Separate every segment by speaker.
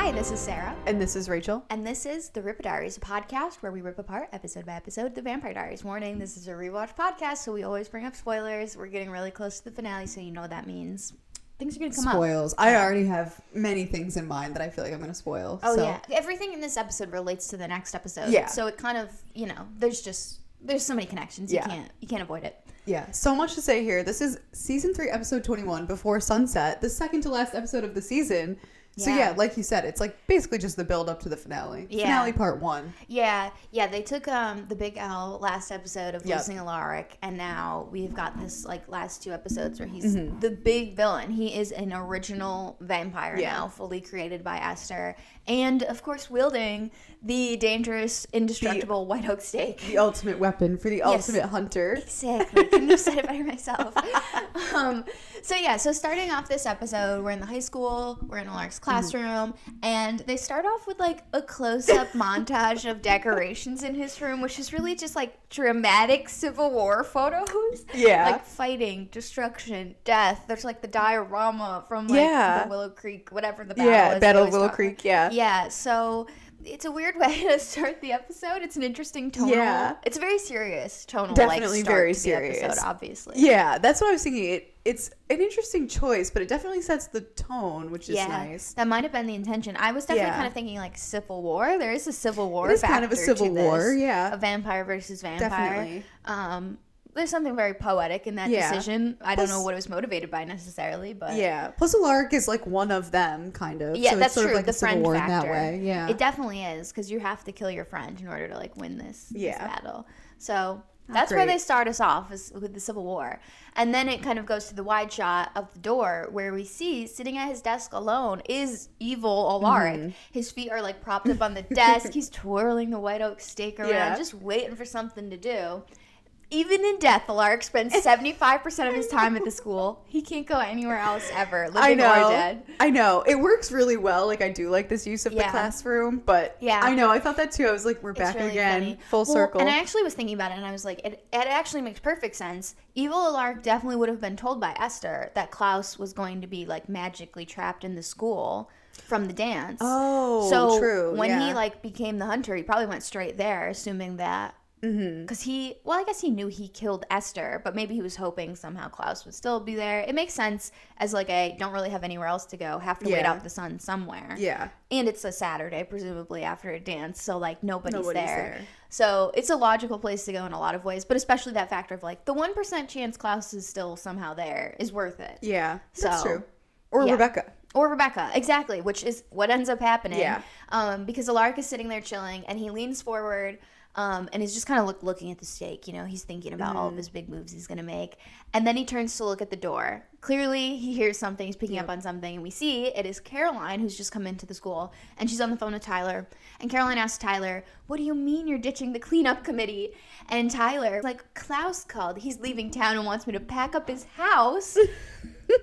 Speaker 1: Hi, this is Sarah.
Speaker 2: And this is Rachel.
Speaker 1: And this is the Rippah Diaries, a podcast where we rip apart, episode by episode, the Vampire Diaries. Warning, this is a rewatch podcast, so we always bring up spoilers. We're getting really close to the finale, so you know what that means. Things are going to come
Speaker 2: Spoils.
Speaker 1: up.
Speaker 2: I already have many things in mind that I feel like I'm going to spoil.
Speaker 1: Oh,
Speaker 2: so.
Speaker 1: yeah. Everything in this episode relates to the next episode.
Speaker 2: Yeah.
Speaker 1: So it kind of, there's so many connections. You can't avoid it.
Speaker 2: Yeah, so much to say here. This is season 3, episode 21, Before Sunset, the second to last episode of the season. So yeah, like you said, it's like basically just the build up to the finale. Yeah. Finale part 1.
Speaker 1: Yeah, they took the big L last episode of losing Alaric, and now we've got this like last 2 episodes where he's the big villain. He is an original vampire now, fully created by Esther, and of course wielding the dangerous, indestructible white oak stake.
Speaker 2: The ultimate weapon for the ultimate hunter.
Speaker 1: Exactly. Couldn't have said it better myself. So starting off this episode, we're in the high school, we're in Alaric's classroom, and they start off with like a close-up montage of decorations in his room, which is really just like dramatic Civil War photos.
Speaker 2: Yeah.
Speaker 1: Like fighting, destruction, death. There's like the diorama from like the Willow Creek, whatever the battle is.
Speaker 2: Yeah, Battle of Willow Creek,
Speaker 1: Yeah, so it's a weird way to start the episode. It's an interesting tonal. Yeah. It's a very serious tonal.
Speaker 2: Definitely
Speaker 1: start
Speaker 2: very
Speaker 1: to
Speaker 2: serious.
Speaker 1: The episode, obviously.
Speaker 2: Yeah, that's what I was thinking. It's an interesting choice, but it definitely sets the tone, which is nice.
Speaker 1: That might have been the intention. I was definitely kind of thinking like Civil War. There is a Civil War.
Speaker 2: It is kind of a Civil War,
Speaker 1: a vampire versus vampire.
Speaker 2: Definitely.
Speaker 1: There's something very poetic in that decision. I don't know what it was motivated by necessarily, but
Speaker 2: Plus Alaric is like one of them, kind of.
Speaker 1: Yeah,
Speaker 2: so
Speaker 1: that's
Speaker 2: it's sort
Speaker 1: true.
Speaker 2: Of like
Speaker 1: the
Speaker 2: a Civil
Speaker 1: friend
Speaker 2: War
Speaker 1: factor.
Speaker 2: In that way. Yeah,
Speaker 1: it definitely is because you have to kill your friend in order to like win this battle. So that's where they start us off is with the Civil War, and then it kind of goes to the wide shot of the door where we see sitting at his desk alone is evil Alaric. His feet are like propped up on the desk. He's twirling the white oak stake around, just waiting for something to do. Even in death, Alaric spends 75% of his time at the school. He can't go anywhere else ever, living or dead.
Speaker 2: I know. It works really well. Like, I do like this use of the classroom, but I know. I thought that too. I was like, we're back really again. Funny. Full circle.
Speaker 1: And I actually was thinking about it, and I was like, it actually makes perfect sense. Evil Alaric definitely would have been told by Esther that Klaus was going to be, like, magically trapped in the school from the dance.
Speaker 2: Oh,
Speaker 1: so
Speaker 2: true.
Speaker 1: When he, like, became the hunter, he probably went straight there, assuming that. Because I guess he knew he killed Esther, but maybe he was hoping somehow Klaus would still be there. It makes sense as like a don't really have anywhere else to go, have to wait out the sun somewhere. Yeah. And it's a Saturday, presumably after a dance, so like nobody's there. So it's a logical place to go in a lot of ways, but especially that factor of like the 1% chance Klaus is still somehow there is worth it.
Speaker 2: Yeah, that's true. Or Rebecca.
Speaker 1: Or Rebecca, exactly, which is what ends up happening. Yeah. Because Alaric is sitting there chilling, and he leans forward, and he's just kind of looking at the stake. You know, he's thinking about all of his big moves he's going to make. And then he turns to look at the door. Clearly, he hears something. He's picking up on something. And we see it is Caroline, who's just come into the school. And she's on the phone with Tyler. And Caroline asks Tyler, what do you mean you're ditching the cleanup committee? And Tyler, like, Klaus called. He's leaving town and wants me to pack up his house.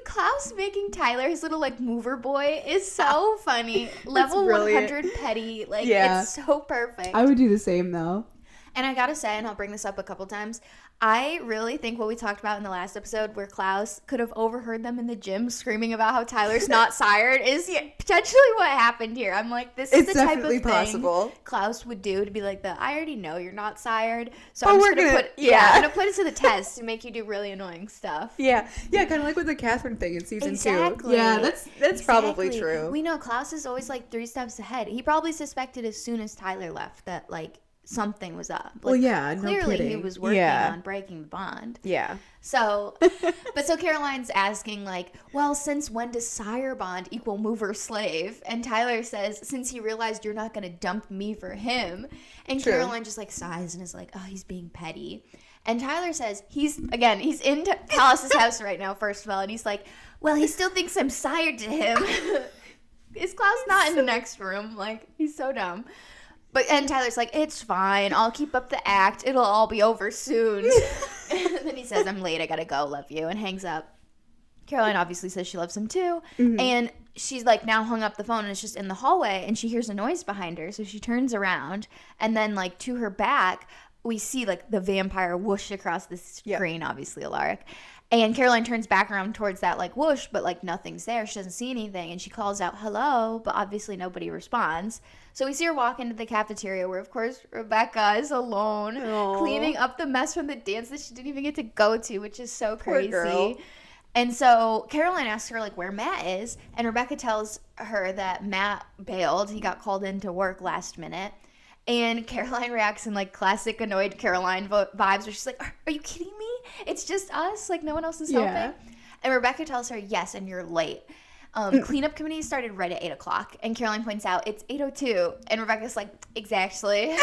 Speaker 1: Klaus making Tyler his little like mover boy is so funny. Level 100 petty. Like it's so perfect.
Speaker 2: I would do the same though.
Speaker 1: And I gotta say, and I'll bring this up a couple times, I really think what we talked about in the last episode where Klaus could have overheard them in the gym screaming about how Tyler's not sired is potentially what happened here. I'm like, this is the type of thing Klaus would do to be like, I already know you're not sired, so I'm just gonna put it to the test to make you do really annoying stuff. Yeah, kind
Speaker 2: of like with the Catherine thing in season 2. Yeah, that's probably true.
Speaker 1: We know Klaus is always like 3 steps ahead. He probably suspected as soon as Tyler left that like something was up. Like, clearly he was working on breaking the bond. Yeah. So, so Caroline's asking like, well, since when does sire bond equal mover slave? And Tyler says, since he realized you're not going to dump me for him. And Caroline just like sighs and is like, oh, he's being petty. And Tyler says he's in Klaus's house right now, first of all. And he's like, well, he still thinks I'm sired to him. Is Klaus not in the next room? Like, he's so dumb. And Tyler's like, it's fine. I'll keep up the act. It'll all be over soon. And then he says, I'm late. I gotta go. Love you. And hangs up. Caroline obviously says she loves him too. And she's like now hung up the phone and it's just in the hallway. And she hears a noise behind her. So she turns around. And then like to her back, we see like the vampire whoosh across the screen, obviously Alaric. And Caroline turns back around towards that, like, whoosh, but, like, nothing's there. She doesn't see anything. And she calls out, hello, but obviously nobody responds. So we see her walk into the cafeteria where, of course, Rebecca is alone, cleaning up the mess from the dance that she didn't even get to go to, which is so crazy. Poor girl. And so Caroline asks her, like, where Matt is. And Rebecca tells her that Matt bailed. He got called into work last minute. And Caroline reacts in, like, classic annoyed Caroline vibes where she's like, are you kidding me? It's just us? Like, no one else is helping? And Rebecca tells her, yes, and you're late. Cleanup committee started right at 8 o'clock. And Caroline points out, it's 8:02. And Rebecca's like, exactly.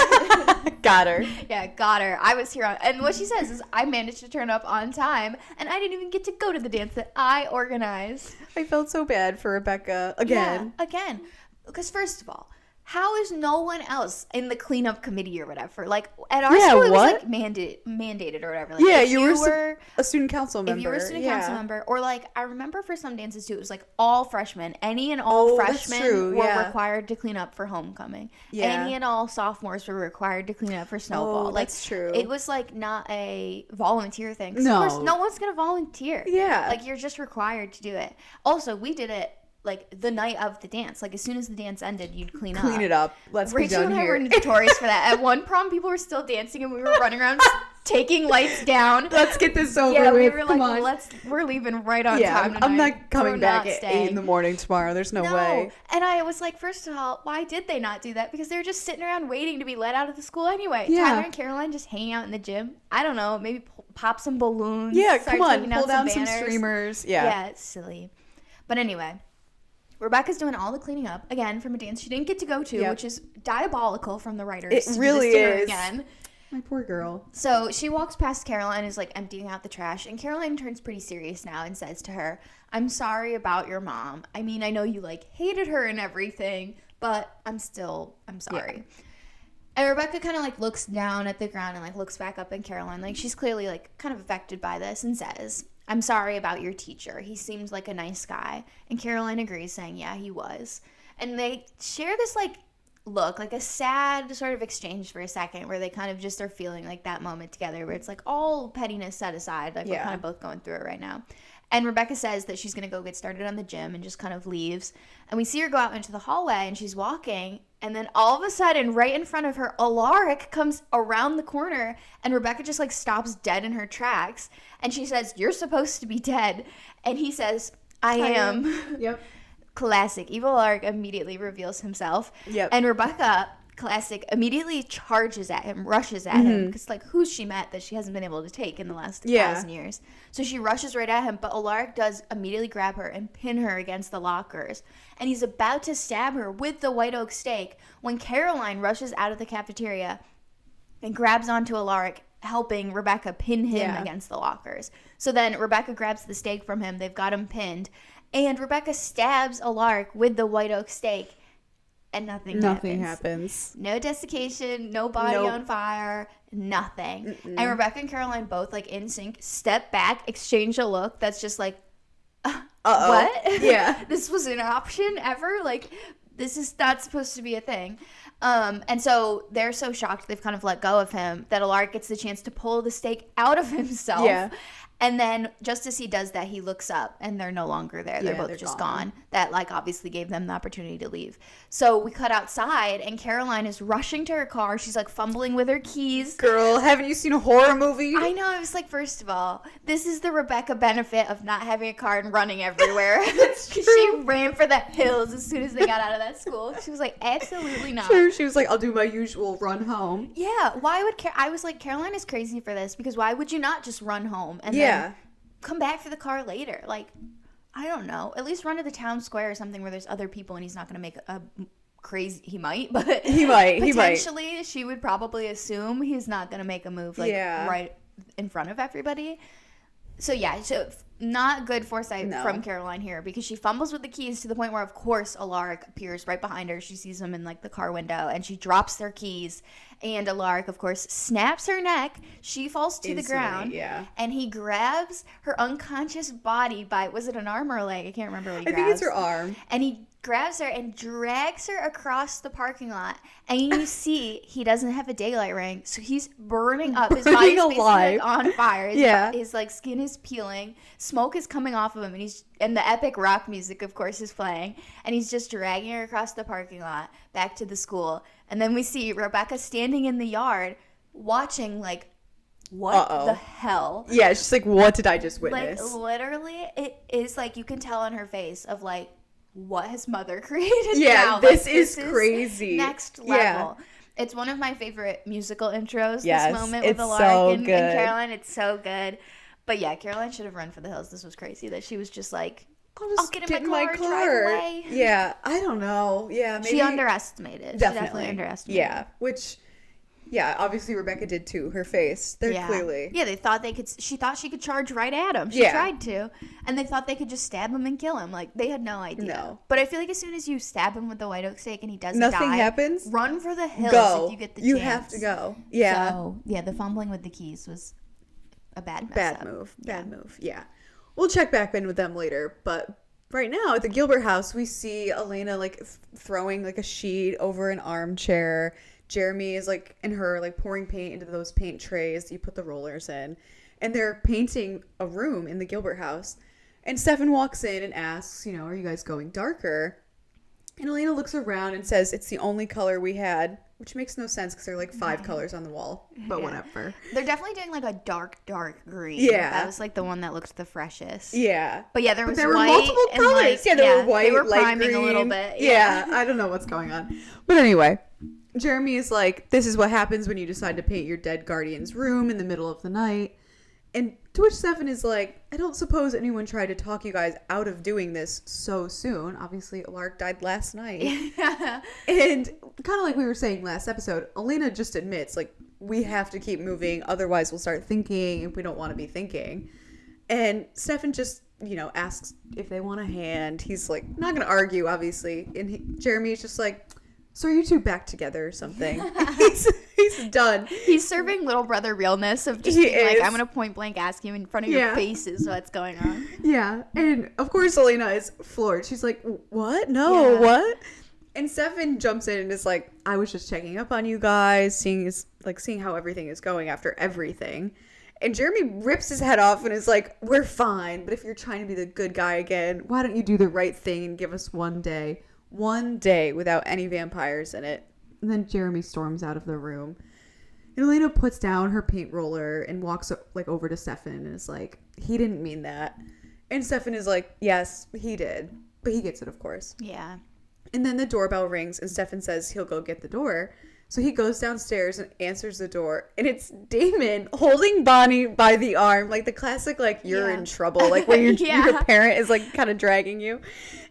Speaker 2: Got her.
Speaker 1: Yeah, got her. I was here on... And what she says is, I managed to turn up on time, and I didn't even get to go to the dance that I organized.
Speaker 2: I felt so bad for Rebecca. Again.
Speaker 1: Yeah, again. Because first of all, how is no one else in the cleanup committee or whatever? Like, at our school, it was, like, mandated or whatever. Like,
Speaker 2: yeah, you were a student council member.
Speaker 1: If you were a student council member. Or, like, I remember for some dances, too, it was, like, all freshmen. Any and all freshmen were required to clean up for homecoming. Yeah. Any and all sophomores were required to clean up for snowball.
Speaker 2: That's true.
Speaker 1: It was, like, not a volunteer thing. No. Of course, no one's going to volunteer.
Speaker 2: Yeah.
Speaker 1: Like, you're just required to do it. Also, we did it, like, the night of the dance. Like, as soon as the dance ended, you'd clean
Speaker 2: it up. Let's be done here. Rachel and I
Speaker 1: were notorious for that. At one prom, people were still dancing, and we were running around taking lights down.
Speaker 2: Let's get this over with.
Speaker 1: We were like, we're leaving right on time tonight.
Speaker 2: I'm not coming back at 8 in the morning tomorrow. There's no way.
Speaker 1: And I was like, first of all, why did they not do that? Because they were just sitting around waiting to be let out of the school anyway.
Speaker 2: Yeah.
Speaker 1: Tyler and Caroline just hanging out in the gym. I don't know, maybe pop some balloons.
Speaker 2: Yeah, come on, pull down some streamers.
Speaker 1: Yeah, it's silly. But anyway, Rebecca's doing all the cleaning up, again, from a dance she didn't get to go to, which is diabolical from the writers.
Speaker 2: It really is. Again. My poor girl.
Speaker 1: So she walks past Caroline, is, like, emptying out the trash, and Caroline turns pretty serious now and says to her, I'm sorry about your mom. I mean, I know you, like, hated her and everything, but I'm sorry. Yeah. And Rebecca kind of, like, looks down at the ground and, like, looks back up at Caroline. Like, she's clearly, like, kind of affected by this and says, I'm sorry about your teacher. He seemed like a nice guy. And Caroline agrees, saying, yeah, he was. And they share this, like, look, like a sad sort of exchange for a second where they kind of just are feeling, like, that moment together where it's, like, all pettiness set aside. Like, we're kind of both going through it right now. And Rebecca says that she's going to go get started on the gym and just kind of leaves. And we see her go out into the hallway, and she's walking. And then all of a sudden, right in front of her, Alaric comes around the corner. And Rebecca just, like, stops dead in her tracks. And she says, you're supposed to be dead. And he says, I am.
Speaker 2: Yep.
Speaker 1: Classic. Evil-laric immediately reveals himself.
Speaker 2: Yep.
Speaker 1: And Rebecca, classic, immediately charges at him, rushes at him. Because, like, who's she met that she hasn't been able to take in the last 1,000 years? So she rushes right at him, but Alaric does immediately grab her and pin her against the lockers. And he's about to stab her with the white oak stake when Caroline rushes out of the cafeteria and grabs onto Alaric, helping Rebecca pin him against the lockers. So then Rebecca grabs the stake from him. They've got him pinned. And Rebecca stabs Alaric with the white oak stake. And nothing happens. No desiccation, no body on fire, nothing. Mm-mm. And Rebecca and Caroline both, like, in sync, step back, exchange a look that's just like, what?
Speaker 2: Yeah.
Speaker 1: This was an option ever? Like, this is not supposed to be a thing. And so they're so shocked they've kind of let go of him that Alaric gets the chance to pull the stake out of himself.
Speaker 2: Yeah.
Speaker 1: And then just as he does that, he looks up and they're no longer there. They're both just gone. That, like, obviously gave them the opportunity to leave. So we cut outside and Caroline is rushing to her car. She's, like, fumbling with her keys.
Speaker 2: Girl, haven't you seen a horror movie?
Speaker 1: I know. I was like, first of all, this is the Rebecca benefit of not having a car and running everywhere.
Speaker 2: That's true.
Speaker 1: She ran for the hills as soon as they got out of that school. She was like, absolutely not.
Speaker 2: Sure. She was like, I'll do my usual run home.
Speaker 1: Yeah. Why would I was like, Caroline is crazy for this because why would you not just run home and then come back for the car later? Like, I don't know. At least run to the town square or something where there's other people and he's not going to make a crazy... He might, but...
Speaker 2: He might.
Speaker 1: Potentially, she would probably assume he's not going to make a move, like, right in front of everybody. So, yeah. So, not good foresight from Caroline here because she fumbles with the keys to the point where, of course, Alaric appears right behind her. She sees him in, like, the car window and she drops their keys And Alaric, of course, snaps her neck. She falls to the ground.
Speaker 2: Yeah.
Speaker 1: And he grabs her unconscious body by, was it an arm or a leg? I can't remember what he grabs.
Speaker 2: I think it's her arm.
Speaker 1: And he grabs her and drags her across the parking lot. And you see he doesn't have a daylight ring, so he's burning up. His body's basically like on fire. His like skin is peeling. Smoke is coming off of him, and the epic rock music, of course, is playing. And he's just dragging her across the parking lot back to the school. And then we see Rebecca standing in the yard watching like, what the hell?
Speaker 2: Yeah, she's like, what did I just witness?
Speaker 1: Like, literally, it is like you can tell on her face of like, what has mother created now?
Speaker 2: This is crazy.
Speaker 1: Next level. Yeah. It's one of my favorite musical intros, this moment with Alaric and Caroline. It's so good. But yeah, Caroline should have run for the hills. This was crazy that she was just like, I'll get in my car and drive away.
Speaker 2: Yeah, I don't know. Yeah, maybe.
Speaker 1: She underestimated.
Speaker 2: Definitely.
Speaker 1: She definitely underestimated.
Speaker 2: Yeah, which... Yeah, obviously Rebecca did too. Her face. They're clearly.
Speaker 1: Yeah, they thought they could. She thought she could charge right at him. She tried to. And they thought they could just stab him and kill him. Like, they had no idea. No. But I feel like as soon as you stab him with the white oak stake and he doesn't die.
Speaker 2: Nothing happens?
Speaker 1: Run for the hills if you get the chance.
Speaker 2: You have to go. Yeah.
Speaker 1: So, yeah, the fumbling with the keys was a bad
Speaker 2: move. Bad move. Yeah. We'll check back in with them later. But right now at the Gilbert house, we see Elena, like, throwing, like, a sheet over an armchair. Jeremy is like in her like pouring paint into those paint trays you put the rollers in, and they're painting a room in the Gilbert house. And Stefan walks in and asks, are you guys going darker? And Elena looks around and says it's the only color we had, which makes no sense because there are like 5 colors on the wall, but whatever.
Speaker 1: They're definitely doing like a dark green.
Speaker 2: Yeah,
Speaker 1: that was like the one that looked the freshest.
Speaker 2: Yeah,
Speaker 1: but yeah, there were
Speaker 2: multiple colors.
Speaker 1: Like,
Speaker 2: there were white,
Speaker 1: they were
Speaker 2: light
Speaker 1: priming
Speaker 2: green.
Speaker 1: a little bit.
Speaker 2: Yeah, I don't know what's going on, but anyway. Jeremy is like, this is what happens when you decide to paint your dead guardian's room in the middle of the night. And to which Stefan is like, I don't suppose anyone tried to talk you guys out of doing this so soon. Obviously, Alaric died last night. And kind of like we were saying last episode, Elena just admits, like, we have to keep moving. Otherwise, we'll start thinking if we don't want to be thinking. And Stefan just, asks if they want a hand. He's like, not going to argue, obviously. And Jeremy is just like, so are you two back together or something? He's done.
Speaker 1: He's serving little brother realness of just being like, I'm going to point blank ask you in front of your faces what's going on.
Speaker 2: Yeah. And of course, Elena is floored. She's like, what? No, what? And Stefan jumps in and is like, I was just checking up on you guys, seeing how everything is going after everything. And Jeremy rips his head off and is like, we're fine. But if you're trying to be the good guy again, why don't you do the right thing and give us one day without any vampires in it. And then Jeremy storms out of the room. And Elena puts down her paint roller and walks like over to Stefan and is like, he didn't mean that. And Stefan is like, yes, he did. But he gets it, of course.
Speaker 1: Yeah.
Speaker 2: And then the doorbell rings and Stefan says he'll go get the door. So he goes downstairs and answers the door. And it's Damon holding Bonnie by the arm. Like the classic, like, you're in trouble. Like where your parent is like kind of dragging you.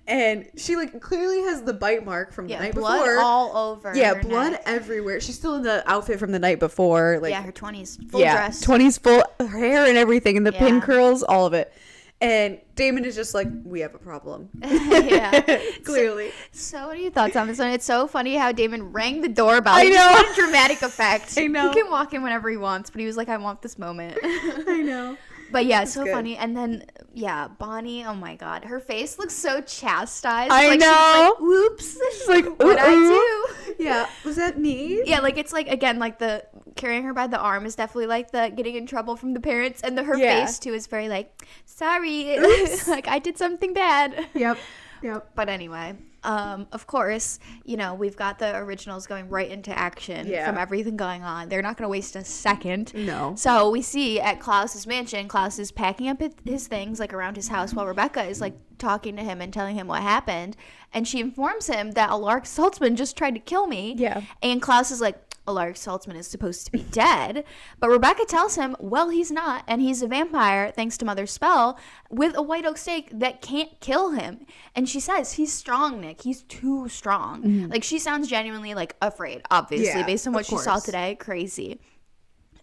Speaker 2: And she like clearly has the bite mark from the night
Speaker 1: blood
Speaker 2: before.
Speaker 1: All over.
Speaker 2: Yeah,
Speaker 1: her
Speaker 2: blood
Speaker 1: neck.
Speaker 2: Everywhere. She's still in the outfit from the night before. Like,
Speaker 1: her 20s full dress.
Speaker 2: 20s full hair and everything, and the pin curls, all of it. And Damon is just like, we have a problem. Clearly.
Speaker 1: So what are your thoughts on this one? It's so funny how Damon rang the doorbell.
Speaker 2: I know.
Speaker 1: What a dramatic effect.
Speaker 2: I know.
Speaker 1: He can walk in whenever he wants, but he was like, I want this moment.
Speaker 2: I know.
Speaker 1: But yeah, it's so good. Funny. And then, Bonnie, oh my God. Her face looks so chastised.
Speaker 2: I know.
Speaker 1: She's like, whoops.
Speaker 2: She's like,
Speaker 1: what'd I do?
Speaker 2: Yeah. Was that me?
Speaker 1: Yeah, like it's like, again, like the carrying her by the arm is definitely like the getting in trouble from the parents. And her face, too, is very like, sorry. Like, I did something bad.
Speaker 2: Yep.
Speaker 1: But anyway. Of course, we've got the originals going right into action from everything going on. They're not going to waste a second.
Speaker 2: No.
Speaker 1: So we see at Klaus's mansion, Klaus is packing up his things like around his house while Rebecca is like talking to him and telling him what happened. And she informs him that Alaric Saltzman just tried to kill me.
Speaker 2: Yeah.
Speaker 1: And Klaus is like, Alaric Saltzman is supposed to be dead. But Rebecca tells him, well, he's not. And he's a vampire, thanks to Mother's spell, with a white oak stake that can't kill him. And she says, he's strong, Nick. He's too strong. Mm-hmm. Like, she sounds genuinely, like, afraid, obviously, based on what she saw today. Crazy.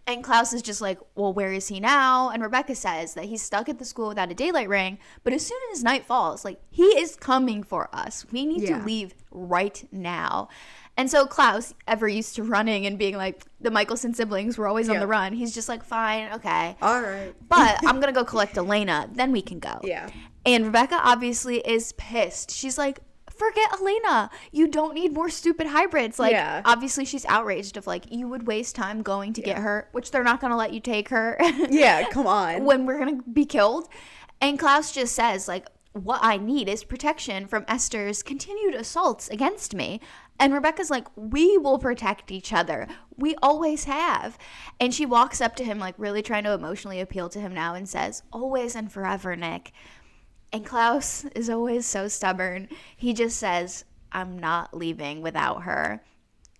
Speaker 1: And Klaus is just like, well, where is he now? And Rebecca says that he's stuck at the school without a daylight ring. But as soon as night falls, like, he is coming for us. We need to leave right now. And so Klaus, ever used to running and being like, the Michelson siblings were always on the run. He's just like, fine, okay.
Speaker 2: All right.
Speaker 1: But I'm going to go collect Elena. Then we can go.
Speaker 2: Yeah.
Speaker 1: And Rebecca obviously is pissed. She's like, forget Elena. You don't need more stupid hybrids. Like, obviously she's outraged of like, you would waste time going to get her, which they're not going to let you take her.
Speaker 2: Yeah, come on.
Speaker 1: When we're going to be killed. And Klaus just says, like, what I need is protection from Esther's continued assaults against me. And Rebecca's like, we will protect each other. We always have. And she walks up to him, like, really trying to emotionally appeal to him now and says, always and forever, Nick. And Klaus is always so stubborn. He just says, I'm not leaving without her.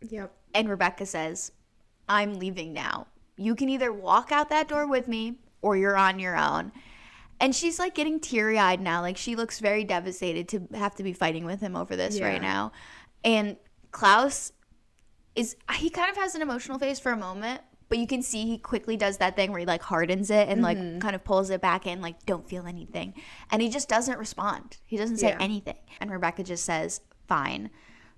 Speaker 2: Yep.
Speaker 1: And Rebecca says, I'm leaving now. You can either walk out that door with me or you're on your own. And she's like getting teary-eyed now. Like, she looks very devastated to have to be fighting with him over this right now. And Klaus he kind of has an emotional phase for a moment. But you can see he quickly does that thing where he, like, hardens it and, like, kind of pulls it back in, like, don't feel anything. And he just doesn't respond. He doesn't say anything. And Rebecca just says, fine.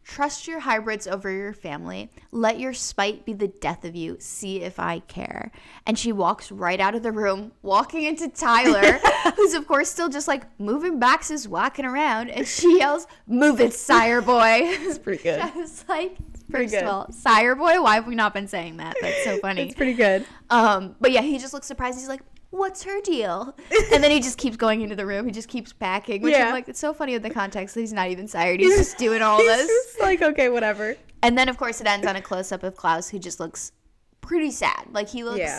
Speaker 1: Trust your hybrids over your family. Let your spite be the death of you. See if I care. And she walks right out of the room, walking into Tyler, who's, of course, still just, like, moving boxes, walking around. And she yells, move it, sire boy.
Speaker 2: It's pretty good.
Speaker 1: I was like... First of all, sire boy, why have we not been saying that? That's so funny.
Speaker 2: It's pretty good.
Speaker 1: But yeah, he just looks surprised. He's like, what's her deal? And then he just keeps going into the room. He just keeps packing, which I'm like, it's so funny in the context that he's not even sired. He's just doing all this.
Speaker 2: He's like, okay, whatever.
Speaker 1: And then, of course, it ends on a close-up of Klaus, who just looks pretty sad. Like, he looks,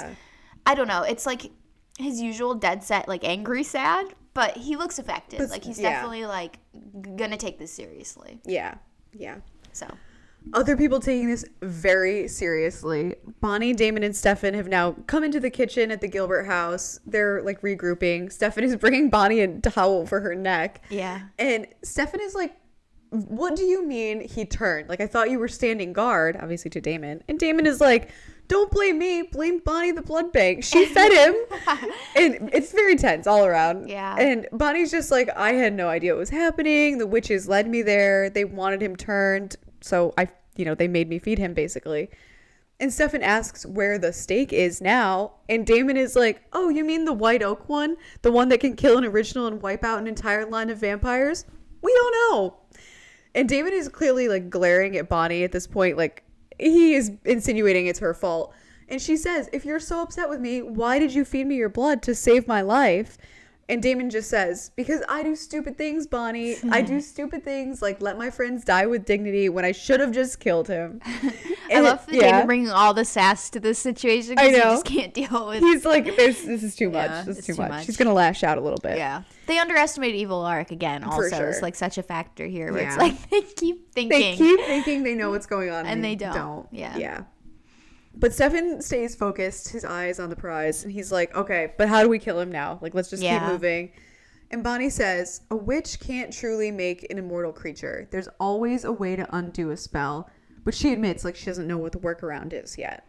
Speaker 1: I don't know. It's like his usual dead set, like, angry sad, but he looks affected. But, like, he's definitely, like, gonna take this seriously.
Speaker 2: Yeah.
Speaker 1: So...
Speaker 2: Other people taking this very seriously. Bonnie, Damon, and Stefan have now come into the kitchen at the Gilbert house. They're, like, regrouping. Stefan is bringing Bonnie a towel for her neck.
Speaker 1: Yeah.
Speaker 2: And Stefan is like, what do you mean he turned? Like, I thought you were standing guard, obviously to Damon. And Damon is like, don't blame me. Blame Bonnie the blood bank. She fed him. And it's very tense all around.
Speaker 1: Yeah.
Speaker 2: And Bonnie's just like, I had no idea what was happening. The witches led me there. They wanted him turned. So they made me feed him, basically. And Stefan asks where the steak is now. And Damon is like, oh, you mean the white oak one? The one that can kill an original and wipe out an entire line of vampires? We don't know. And Damon is clearly, like, glaring at Bonnie at this point. Like, he is insinuating it's her fault. And she says, if you're so upset with me, why did you feed me your blood to save my life? And Damon just says, because I do stupid things, Bonnie. I do stupid things, like let my friends die with dignity when I should have just killed him.
Speaker 1: I love that Damon bringing all the sass to this situation because he just can't deal with it.
Speaker 2: He's like, this is too much. This is too much. She's going to lash out a little bit.
Speaker 1: Yeah. They underestimated Evil-laric again also. Sure. It's like such a factor here where it's like they keep thinking.
Speaker 2: They know what's going on.
Speaker 1: And they don't.
Speaker 2: Yeah. But Stefan stays focused, his eyes on the prize, and he's like, okay, but how do we kill him now? Like, let's just keep moving. And Bonnie says, a witch can't truly make an immortal creature. There's always a way to undo a spell. But she admits, like, she doesn't know what the workaround is yet.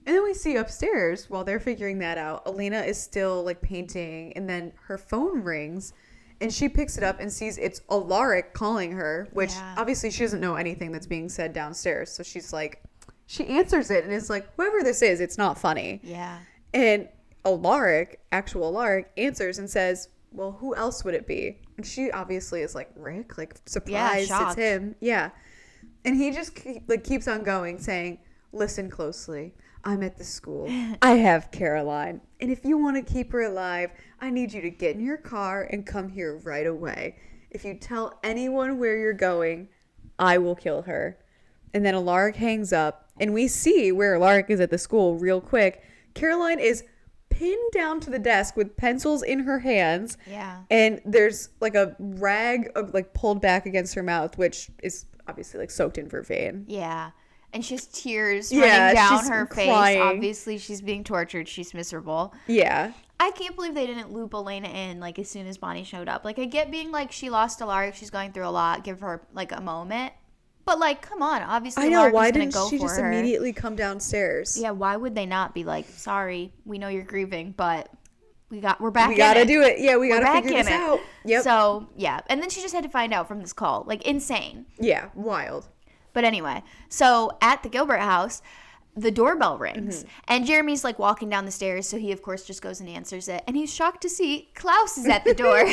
Speaker 2: And then we see upstairs, while they're figuring that out, Elena is still, like, painting, and then her phone rings, and she picks it up and sees it's Alaric calling her, which obviously she doesn't know anything that's being said downstairs. So she's like... She answers it and is like, whoever this is, it's not funny.
Speaker 1: Yeah.
Speaker 2: And actual Alaric, answers and says, well, who else would it be? And she obviously is like, Rick? Like, surprised it's him. Yeah. And he just keeps on going, saying, listen closely. I'm at the school. I have Caroline. And if you want to keep her alive, I need you to get in your car and come here right away. If you tell anyone where you're going, I will kill her. And then Alaric hangs up, and we see where Alaric is at the school real quick. Caroline is pinned down to the desk with pencils in her hands.
Speaker 1: Yeah.
Speaker 2: And there's like a rag like pulled back against her mouth, which is obviously like soaked in vervain.
Speaker 1: Yeah. And she has tears running down her face. Obviously, she's being tortured. She's miserable.
Speaker 2: Yeah.
Speaker 1: I can't believe they didn't loop Elena in, like, as soon as Bonnie showed up. Like, I get being like, she lost Alaric. She's going through a lot. Give her, like, a moment. But, like, come on. Obviously, Alaric was going to go for her. Why didn't she just
Speaker 2: immediately come downstairs?
Speaker 1: Yeah, why would they not be like, sorry, we know you're grieving, but we're back in it.
Speaker 2: We gotta do it. Yeah, we gotta figure this out. Yep.
Speaker 1: So, yeah. And then she just had to find out from this call. Like, insane.
Speaker 2: Yeah, wild.
Speaker 1: But anyway, so at the Gilbert house, the doorbell rings. And Jeremy's, like, walking down the stairs, so he, of course, just goes and answers it. And he's shocked to see Klaus is at the door.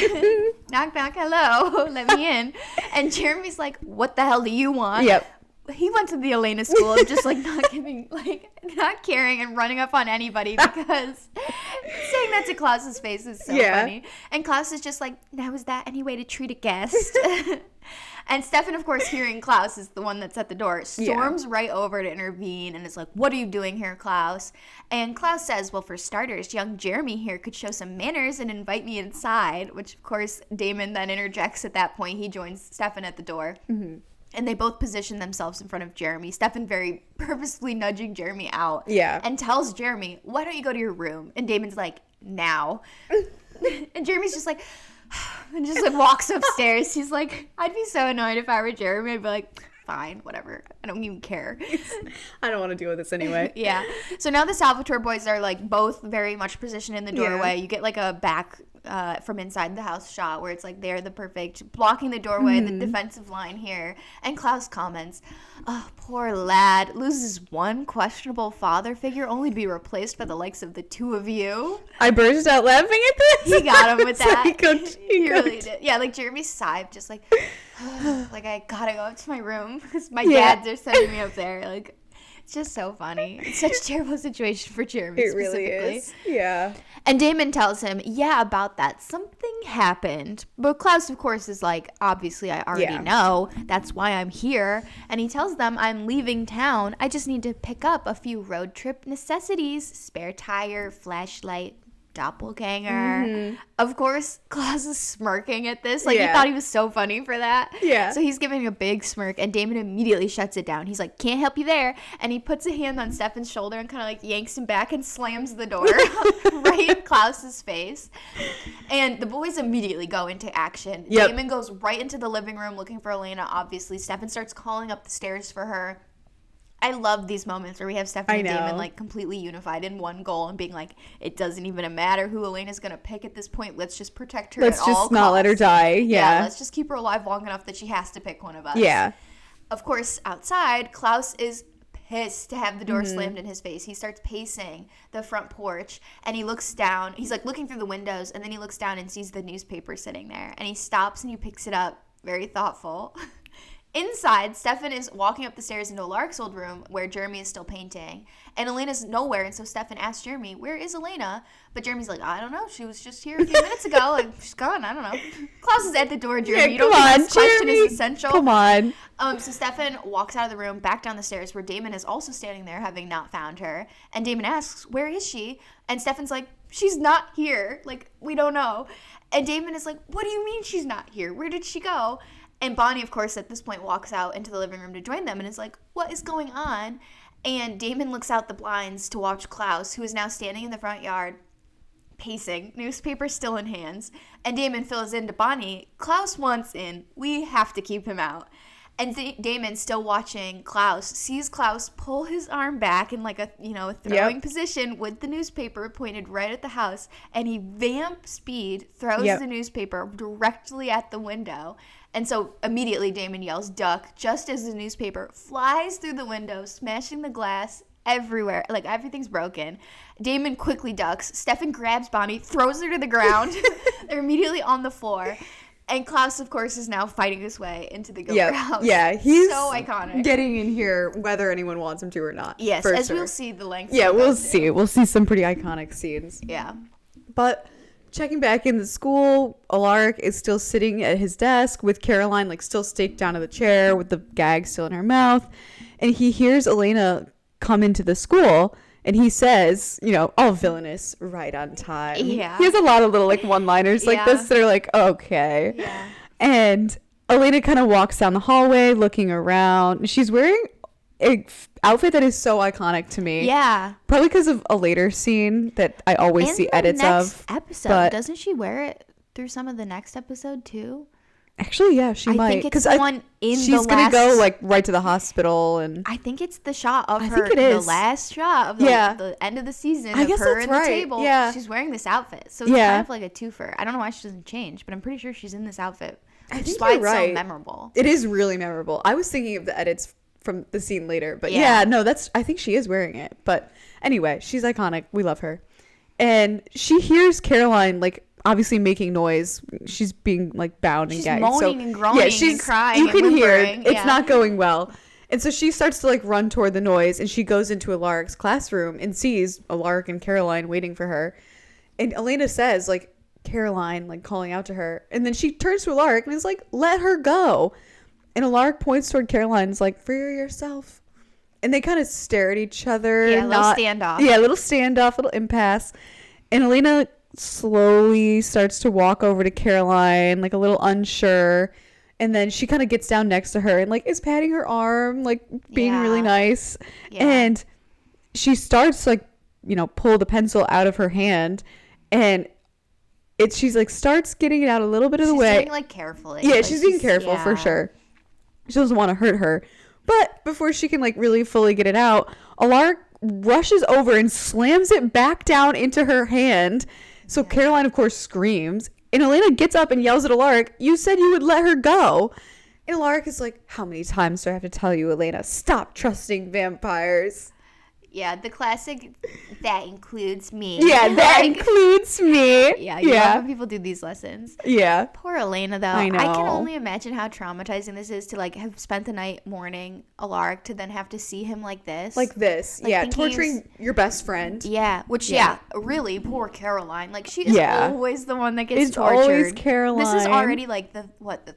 Speaker 1: Knock, knock, hello, let me in. And Jeremy's like, what the hell do you want?
Speaker 2: Yep.
Speaker 1: He went to the Elena school of just, like, not caring and running up on anybody because saying that to Klaus's face is so funny. And Klaus is just like, now is that any way to treat a guest? And Stefan, of course, hearing Klaus is the one that's at the door, storms right over to intervene and is like, what are you doing here, Klaus? And Klaus says, well, for starters, young Jeremy here could show some manners and invite me inside, which, of course, Damon then interjects at that point. He joins Stefan at the door. And they both position themselves in front of Jeremy. Stefan very purposefully nudging Jeremy out.
Speaker 2: Yeah.
Speaker 1: And tells Jeremy, why don't you go to your room? And Damon's like, now. And Jeremy's just like, and just like walks upstairs. He's like, I'd be so annoyed if I were Jeremy. I'd be like, fine, whatever. I don't even care.
Speaker 2: I don't want to deal with this anyway.
Speaker 1: Yeah. So now the Salvatore boys are like both very much positioned in the doorway. You get like a back from inside the house shot where it's like they're the perfect blocking the doorway, the defensive line here. And Klaus comments, oh, poor lad loses one questionable father figure only to be replaced by the likes of the two of you.
Speaker 2: I burst out laughing at this.
Speaker 1: He got him with that.
Speaker 2: He
Speaker 1: really did. Yeah, like Jeremy sighed, just like like I gotta go up to my room because my dads are sending me up there. Like, it's just so funny. It's such a terrible situation for Jeremy.
Speaker 2: It really is. Yeah.
Speaker 1: And Damon tells him, yeah, about that. Something happened. But Klaus, of course, is like, obviously, I already know. That's why I'm here. And he tells them, I'm leaving town. I just need to pick up a few road trip necessities. Spare tire, flashlight, doppelgänger. Of course, Klaus is smirking at this. Like, he thought he was so funny for that.
Speaker 2: Yeah.
Speaker 1: So he's giving a big smirk, and Damon immediately shuts it down. He's like, can't help you there. And he puts a hand on Stefan's shoulder and kind of like yanks him back and slams the door right in Klaus's face. And the boys immediately go into action. Damon goes right into the living room looking for Elena, obviously. Stefan starts calling up the stairs for her. I love these moments where we have Stefan and Damon like completely unified in one goal and being like, it doesn't even matter who Elena's going to pick at this point. Let's just protect her at all costs.
Speaker 2: Let's just not let her die. Yeah.
Speaker 1: Let's just keep her alive long enough that she has to pick one of us.
Speaker 2: Yeah.
Speaker 1: Of course, outside, Klaus is pissed to have the door slammed in his face. He starts pacing the front porch and he looks down. He's like looking through the windows and then he looks down and sees the newspaper sitting there. And he stops and he picks it up. Very thoughtful. Inside, Stefan is walking up the stairs into Alaric's old room where Jeremy is still painting. And Elena's nowhere, and so Stefan asks Jeremy, where is Elena? But Jeremy's like, I don't know. She was just here a few minutes ago. Like, she's gone. I don't know. Klaus is at the door, Jeremy. You don't think this question is essential?
Speaker 2: Come on.
Speaker 1: So Stefan walks out of the room, back down the stairs, where Damon is also standing there, having not found her. And Damon asks, where is she? And Stefan's like, she's not here. Like, we don't know. And Damon is like, what do you mean she's not here? Where did she go? And Bonnie, of course, at this point walks out into the living room to join them and is like, what is going on? And Damon looks out the blinds to watch Klaus, who is now standing in the front yard, pacing, newspaper still in hands. And Damon fills in to Bonnie, Klaus wants in. We have to keep him out. And Damon, still watching Klaus, sees Klaus pull his arm back in like a throwing position with the newspaper pointed right at the house. And he vamp speed throws the newspaper directly at the window. And so immediately Damon yells, duck, just as the newspaper flies through the window, smashing the glass everywhere. Like, everything's broken. Damon quickly ducks. Stefan grabs Bonnie, throws her to the ground. They're immediately on the floor. And Klaus, of course, is now fighting his way into the Gilbert house.
Speaker 2: Yeah, he's
Speaker 1: so iconic.
Speaker 2: Getting in here whether anyone wants him to or not.
Speaker 1: Yes, as we'll see the length.
Speaker 2: Yeah, we'll see. We'll see some pretty iconic scenes.
Speaker 1: Yeah.
Speaker 2: But checking back in the school, Alaric is still sitting at his desk with Caroline like still staked down to the chair with the gag still in her mouth. And he hears Elena come into the school. And he says, all villainous, right on time.
Speaker 1: Yeah.
Speaker 2: He has a lot of little, like, one-liners like this that are like, okay.
Speaker 1: Yeah.
Speaker 2: And Elena kind of walks down the hallway looking around. She's wearing an outfit that is so iconic to me.
Speaker 1: Yeah.
Speaker 2: Probably because of a later scene that I always see edits of.
Speaker 1: Episode. Doesn't she wear it through some of the next episode, too?
Speaker 2: Actually, yeah, she might.
Speaker 1: I think it's the one in the last...
Speaker 2: She's going to go, like, right to the hospital. And
Speaker 1: I think it's the shot of her, the last shot of the end of the season of her in the table. Yeah. She's wearing this outfit. So it's kind of like a twofer. I don't know why she doesn't change, but I'm pretty sure she's in this outfit. Which is why it's so memorable.
Speaker 2: It is really memorable. I was thinking of the edits from the scene later. But I think she is wearing it. But anyway, she's iconic. We love her. And she hears Caroline, like, obviously making noise. She's being like bound and gagged.
Speaker 1: She's moaning and groaning and crying.
Speaker 2: You can hear it. It's not going well. And so she starts to like run toward the noise, and she goes into Alaric's classroom and sees Alaric and Caroline waiting for her. And Elena says, like, Caroline, like, calling out to her. And then she turns to Alaric and is like, let her go. And Alaric points toward Caroline and is like, for yourself. And they kind of stare at each other.
Speaker 1: Yeah, a little standoff.
Speaker 2: Yeah, a little standoff, little impasse. And Elena slowly starts to walk over to Caroline, like a little unsure, and then she kind of gets down next to her and like is patting her arm, like being really nice. And she starts to, like, you know, pull the pencil out of her hand, and she's like starts getting it out a little bit of the way.
Speaker 1: She's being like carefully.
Speaker 2: Yeah, she's being careful for sure. She doesn't want to hurt her, but before she can like really fully get it out, Alaric rushes over and slams it back down into her hand. So Caroline, of course, screams. And Elena gets up and yells at Alaric, you said you would let her go. And Alaric is like, how many times do I have to tell you, Elena? Stop trusting vampires.
Speaker 1: Yeah, the classic, that includes me.
Speaker 2: Yeah, that includes me.
Speaker 1: Yeah, you love when people do these lessons.
Speaker 2: Yeah.
Speaker 1: Poor Elena, though.
Speaker 2: I know.
Speaker 1: I can only imagine how traumatizing this is to, like, have spent the night mourning Alaric to then have to see him like this.
Speaker 2: Like this. Like, yeah, torturing your best friend.
Speaker 1: Yeah, which, really, poor Caroline. Like, she is always the one that gets tortured.
Speaker 2: It's always Caroline.
Speaker 1: This is already, like, the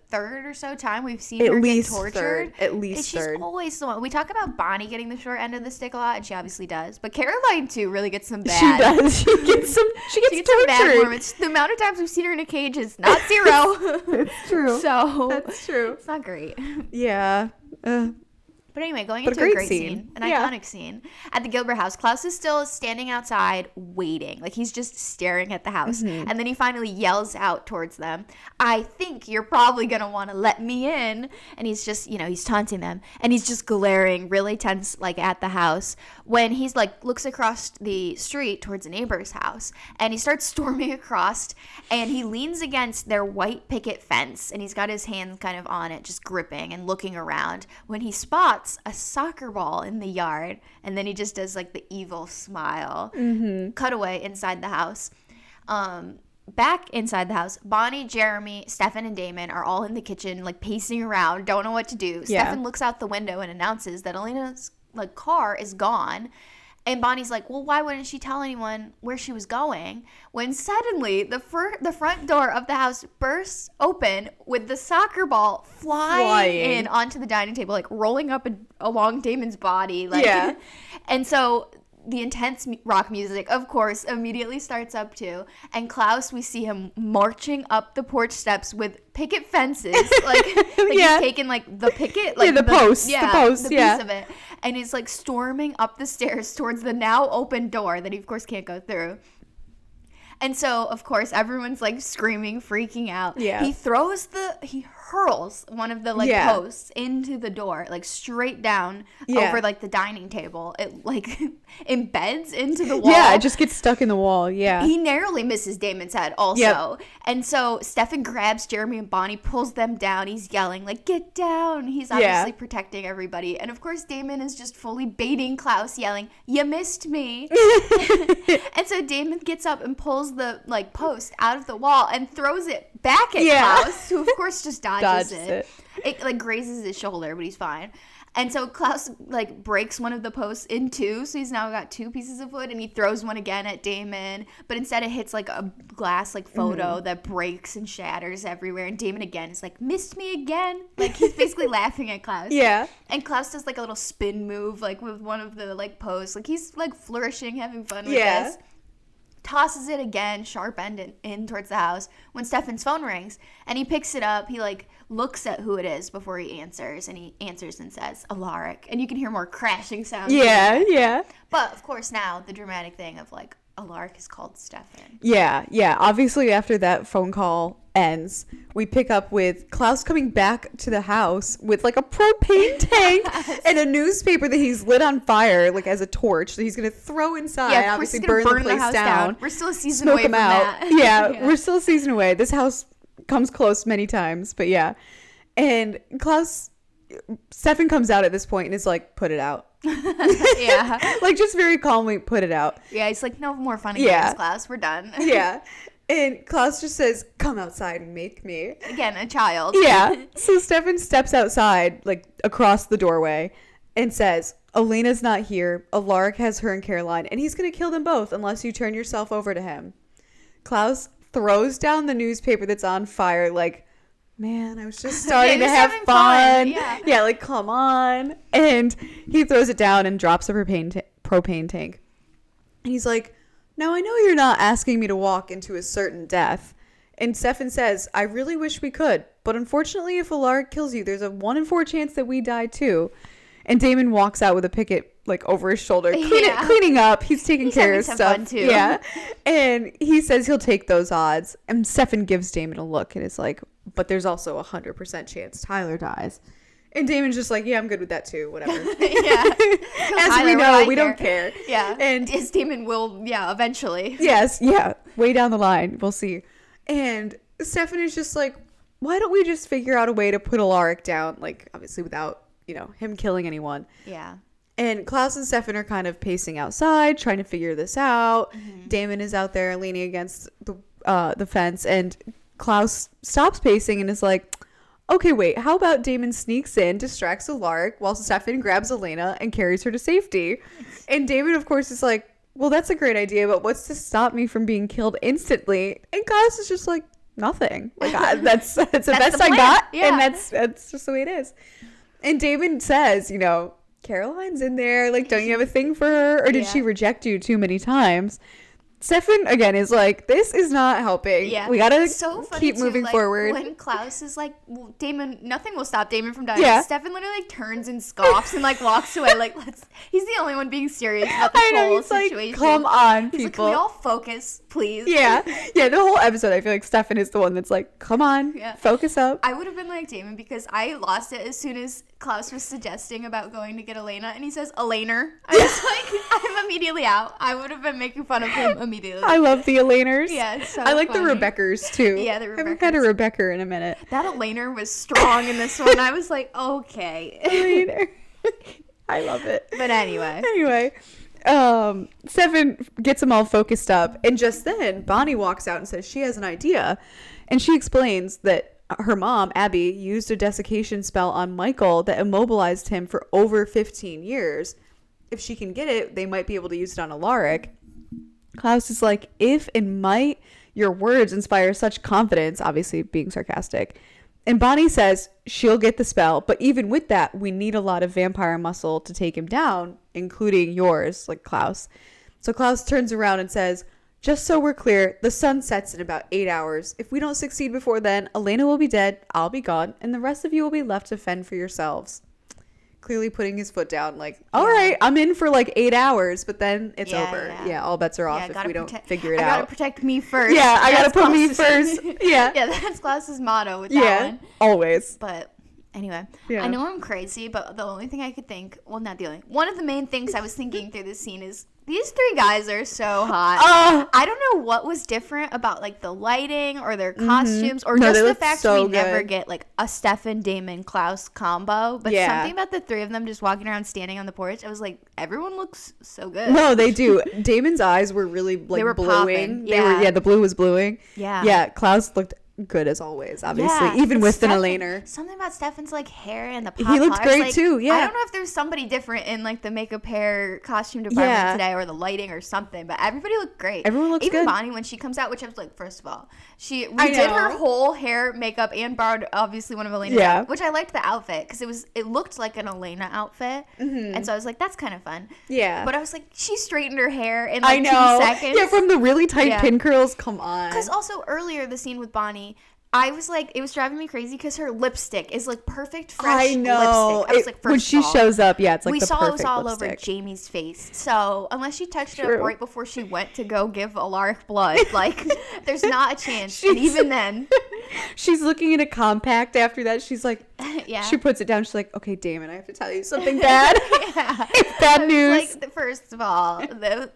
Speaker 1: third or so time we've seen her get tortured.
Speaker 2: At least third.
Speaker 1: She's always the one. We talk about Bonnie getting the short end of the stick a lot, and she obviously does, but Caroline too really gets some bad.
Speaker 2: She does. She gets tortured.
Speaker 1: Some bad moments. The amount of times we've seen her in a cage is not zero.
Speaker 2: It's true.
Speaker 1: So
Speaker 2: that's true.
Speaker 1: It's not great.
Speaker 2: Yeah.
Speaker 1: But anyway, going into a great scene, an iconic scene. At the Gilbert house, Klaus is still standing outside waiting. Like, he's just staring at the house. Mm-hmm. And then he finally yells out towards them, I think you're probably going to want to let me in. And he's just, you know, he's taunting them. And he's just glaring really tense, like, at the house. When he's, like, looks across the street towards a neighbor's house. And he starts storming across. And he leans against their white picket fence. And he's got his hands kind of on it, just gripping and looking around. When he spots a soccer ball in the yard, and then he just does like the evil smile. Mm-hmm. Cutaway inside the house. Back inside the house, Bonnie, Jeremy, Stefan, and Damon are all in the kitchen, like pacing around, don't know what to do. Yeah. Stefan looks out the window and announces that Elena's like car is gone. And Bonnie's like, well, why wouldn't she tell anyone where she was going? When suddenly the front door of the house bursts open with the soccer ball flying in onto the dining table, like rolling up along Damon's body. Like, yeah. And so the intense rock music, of course, immediately starts up too. And Klaus, we see him marching up the porch steps with picket fences. Like he's taking like the picket, like
Speaker 2: the post,
Speaker 1: the piece of it. And he's like storming up the stairs towards the now open door that he of course can't go through. And so, of course, everyone's like screaming, freaking out. Yeah. He hurls one of the like posts into the door, like straight down over like the dining table. It like embeds into the wall.
Speaker 2: Yeah, it just gets stuck in the wall. Yeah.
Speaker 1: He narrowly misses Damon's head also. Yep. And so Stefan grabs Jeremy and Bonnie, pulls them down. He's yelling like, get down. He's obviously protecting everybody. And of course, Damon is just fully baiting Klaus, yelling, you missed me. And so Damon gets up and pulls the like post out of the wall and throws it back at Klaus, who of course just dodges it. It like grazes his shoulder, but he's fine. And so Klaus like breaks one of the posts in two, so he's now got two pieces of wood, and he throws one again at Damon, but instead it hits like a glass like photo that breaks and shatters everywhere, and Damon again is like, missed me again. Like he's basically laughing at Klaus. Yeah. And Klaus does like a little spin move like with one of the like posts. Like he's like flourishing, having fun with this. Tosses it again, sharp end in towards the house, when Stefan's phone rings, and he picks it up. He like looks at who it is before he answers, and he answers and says Alaric, and you can hear more crashing sounds.
Speaker 2: Yeah.
Speaker 1: But of course now the dramatic thing of like Alaric is called Stefan.
Speaker 2: Yeah. Obviously, after that phone call ends, we pick up with Klaus coming back to the house with like a propane tank and a newspaper that he's lit on fire, like as a torch that he's gonna throw inside.
Speaker 1: Yeah,
Speaker 2: obviously burn the place down.
Speaker 1: We're still a season away from that.
Speaker 2: Yeah, we're still a season away. This house comes close many times, but yeah. And Stefan comes out at this point and is like, put it out.
Speaker 1: Yeah.
Speaker 2: Like, just very calmly put it out.
Speaker 1: Yeah, he's like, no more funny games, Klaus. We're done.
Speaker 2: Yeah. And Klaus just says, come outside and make me.
Speaker 1: Again, a child.
Speaker 2: Yeah. So Stefan steps outside, like, across the doorway and says, Elena's not here. Alaric has her and Caroline, and he's going to kill them both unless you turn yourself over to him. Klaus throws down the newspaper that's on fire, like, man, I was just starting to have fun. Yeah, like, come on. And he throws it down and drops a propane tank. And he's like, now I know you're not asking me to walk into a certain death. And Stefan says, I really wish we could. But unfortunately, if Alaric kills you, there's a 1 in 4 chance that we die too. And Damon walks out with a picket like over his shoulder, cleaning up. He's taking care of stuff. Fun too. Yeah. And he says he'll take those odds. And Stefan gives Damon a look and is like, but there's also a 100% chance Tyler dies. And Damon's just like, yeah, I'm good with that too. Whatever.
Speaker 1: Yeah.
Speaker 2: As Tyler, we know, we don't care.
Speaker 1: Yeah.
Speaker 2: And
Speaker 1: as Damon will, eventually.
Speaker 2: Yes. Yeah. Way down the line. We'll see. And Stefan is just like, why don't we just figure out a way to put Alaric down? Like, obviously without, him killing anyone.
Speaker 1: Yeah.
Speaker 2: And Klaus and Stefan are kind of pacing outside, trying to figure this out. Mm-hmm. Damon is out there leaning against the fence, and Klaus stops pacing and is like, okay, wait, how about Damon sneaks in, distracts Alaric, while Stefan grabs Elena and carries her to safety? And Damon, of course, is like, well, that's a great idea, but what's to stop me from being killed instantly? And Klaus is just like, nothing. Like, that's the best I got, and that's just the way it is. And Damon says, Caroline's in there. Like, don't you have a thing for her? Or did she reject you too many times? Stefan, again, is like, this is not helping. Yeah. We gotta keep moving forward.
Speaker 1: When Klaus is like, well, Damon, nothing will stop Damon from dying. Yeah. Stefan literally turns and scoffs and walks away. He's the only one being serious about this whole situation.
Speaker 2: Like, come on, people.
Speaker 1: He's like, can we all focus, please?
Speaker 2: Yeah. Yeah, the whole episode, I feel like Stefan is the one that's like, come on, focus up.
Speaker 1: I would have been like Damon because I lost it as soon as Klaus was suggesting about going to get Elena, and he says, Elena. I was like, I'm immediately out. I would have been making fun of him immediately.
Speaker 2: I love the Elaners.
Speaker 1: Yeah, it's so
Speaker 2: I like
Speaker 1: funny.
Speaker 2: The Rebeckers too.
Speaker 1: Yeah, the Rebeckers.
Speaker 2: I haven't had a Rebecca in a minute.
Speaker 1: That Elena was strong in this one. I was like, okay.
Speaker 2: Elena. I love it.
Speaker 1: But anyway.
Speaker 2: Stefan gets them all focused up, and just then Bonnie walks out and says she has an idea, and she explains that her mom, Abby, used a desiccation spell on Michael that immobilized him for over 15 years. If she can get it, they might be able to use it on Alaric. Klaus is like, if and might your words inspire such confidence, obviously being sarcastic. And Bonnie says she'll get the spell, but even with that, we need a lot of vampire muscle to take him down, including yours, like Klaus. So Klaus turns around and says, just so we're clear, the sun sets in about 8 hours. If we don't succeed before then, Elena will be dead, I'll be gone, and the rest of you will be left to fend for yourselves. Clearly putting his foot down, like, all right, I'm in for 8 hours, but then it's over. Yeah, all bets are off if we don't figure it out.
Speaker 1: I gotta protect me first.
Speaker 2: Yeah, I gotta put me first. Yeah.
Speaker 1: Yeah, that's Klaus's motto with that one.
Speaker 2: Always.
Speaker 1: But anyway, I know I'm crazy, but the only thing I could think, one of the main things I was thinking through this scene is these 3 guys are so hot. I don't know what was different about the lighting or their costumes or just the fact we never get a Stefan, Damon, Klaus combo. But something about the 3 of them just walking around standing on the porch, I was like, everyone looks so good.
Speaker 2: No, they do. Damon's eyes were really they were bluing.
Speaker 1: Popping.
Speaker 2: The blue was bluing.
Speaker 1: Yeah.
Speaker 2: Yeah, Klaus looked good as always, obviously, even with an Elena.
Speaker 1: Something about Stefan's hair and the pop.
Speaker 2: He looked great too. Yeah,
Speaker 1: I don't know if there's somebody different in the makeup, hair, costume department today, or the lighting or something, but everybody looked great.
Speaker 2: Everyone looks
Speaker 1: even
Speaker 2: good.
Speaker 1: Bonnie, when she comes out, which I was like, first of all, we did her whole hair, makeup, and borrowed obviously one of Elena's outfits, which I liked the outfit because it looked like an Elena outfit, and so I was like, that's kind of fun.
Speaker 2: Yeah,
Speaker 1: but I was like, she straightened her hair in 2 seconds.
Speaker 2: Yeah, from the really tight pin curls. Come on.
Speaker 1: Because also earlier the scene with Bonnie, I was like, it was driving me crazy because her lipstick is like perfect fresh lipstick. I was like,
Speaker 2: when she shows up, it's like
Speaker 1: we
Speaker 2: the
Speaker 1: saw it was all
Speaker 2: lipstick.
Speaker 1: over Jamie's face. So unless she touched it up right before she went to go give Alaric blood, like there's not a chance. And even then,
Speaker 2: she's looking in a compact after that. She's like, she puts it down. She's like, okay, Damon, I have to tell you something bad. Bad news.
Speaker 1: Like, first of all,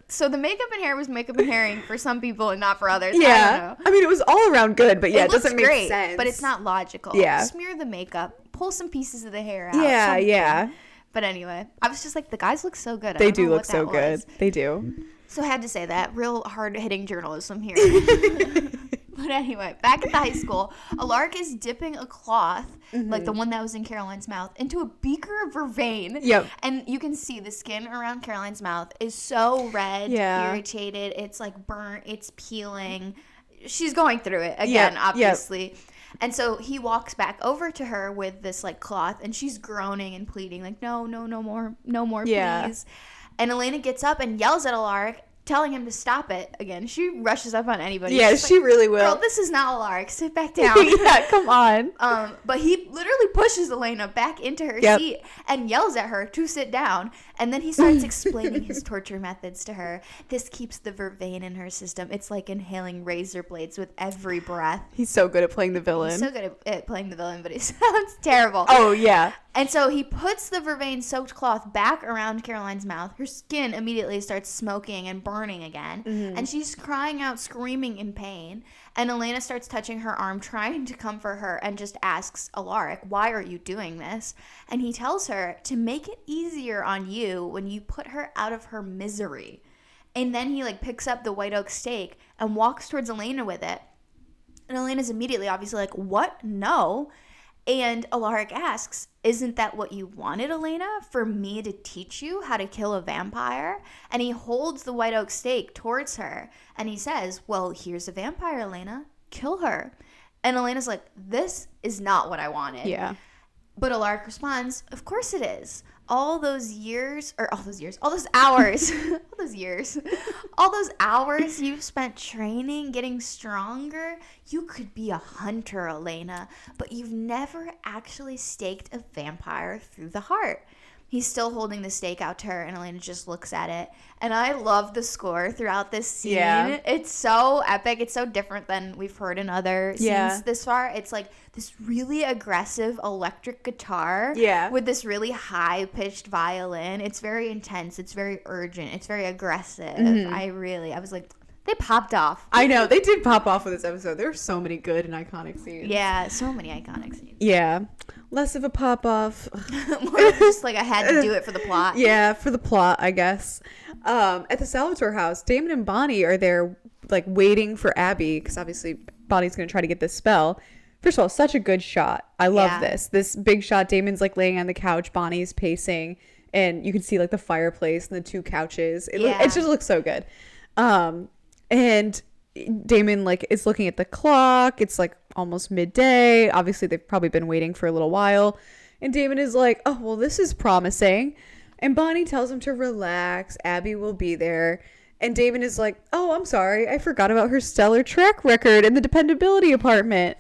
Speaker 1: so the makeup and hair was makeup and hairing for some people and not for others.
Speaker 2: Yeah.
Speaker 1: I don't know.
Speaker 2: I mean, it was all around good, but it doesn't make sense.
Speaker 1: But it's not logical.
Speaker 2: Yeah.
Speaker 1: Smear the makeup, pull some pieces of the hair out.
Speaker 2: Yeah, yeah.
Speaker 1: But anyway, I was just like, the guys look so good.
Speaker 2: They do look so good. They do.
Speaker 1: So I had to say that. Real hard-hitting journalism here. But anyway, back at the high school, Alaric is dipping a cloth, like the one that was in Caroline's mouth, into a beaker of vervain.
Speaker 2: Yep.
Speaker 1: And you can see the skin around Caroline's mouth is so red, irritated. It's like burnt. It's peeling. She's going through it again, obviously. Yep. And so he walks back over to her with this like cloth, and she's groaning and pleading, like, no more, please. And Elena gets up and yells at Alaric, telling him to stop it again. She rushes up on anybody.
Speaker 2: Yeah, she really will.
Speaker 1: Girl, this is not Alaric. Sit back down.
Speaker 2: Yeah, come on.
Speaker 1: But he literally pushes Elena back into her seat and yells at her to sit down. And then he starts explaining his torture methods to her. This keeps the vervain in her system. It's like inhaling razor blades with every breath.
Speaker 2: He's so good at playing the villain.
Speaker 1: He's so good at playing the villain, but he sounds terrible.
Speaker 2: Oh, yeah.
Speaker 1: And so he puts the vervain-soaked cloth back around Caroline's mouth. Her skin immediately starts smoking and burning again. And she's crying out, screaming in pain. And Elena starts touching her arm, trying to comfort her, and just asks Alaric, why are you doing this? And he tells her to make it easier on you when you put her out of her misery. And then he like picks up the white oak stake and walks towards Elena with it. And Elena's immediately obviously like, what? No. And Alaric asks, isn't that what you wanted, Elena? For me to teach you how to kill a vampire? And he holds the white oak stake towards her. And he says, well, here's a vampire, Elena. Kill her. And Elena's like, this is not what I wanted.
Speaker 2: Yeah.
Speaker 1: But Alaric responds, of course it is. All those hours you've spent training, getting stronger, you could be a hunter, Elena, but you've never actually staked a vampire through the heart. He's still holding the stake out to her, and Elena just looks at it. And I love the score throughout this scene. Yeah. It's so epic. It's so different than we've heard in other scenes this far. It's like this really aggressive electric guitar with this really high-pitched violin. It's very intense. It's very urgent. It's very aggressive. I was like, they popped off.
Speaker 2: I know. They did pop off with this episode. There were so many good and iconic scenes.
Speaker 1: Yeah, so many iconic scenes.
Speaker 2: Yeah. Less of a pop-off.
Speaker 1: More just like I had to do it for the plot.
Speaker 2: Yeah, for the plot, I guess. At the Salvatore house, Damon and Bonnie are there like waiting for Abby because obviously Bonnie's going to try to get this spell. First of all, such a good shot. I love this. This big shot. Damon's like laying on the couch. Bonnie's pacing. And you can see like the fireplace and the two couches. It just looks so good. And Damon like is looking at the clock. It's like almost midday. Obviously they've probably been waiting for a little while. And Damon is like, oh, well, this is promising. And Bonnie tells him to relax. Abby will be there. And Damon is like, oh, I'm sorry. I forgot about her stellar track record in the dependability department.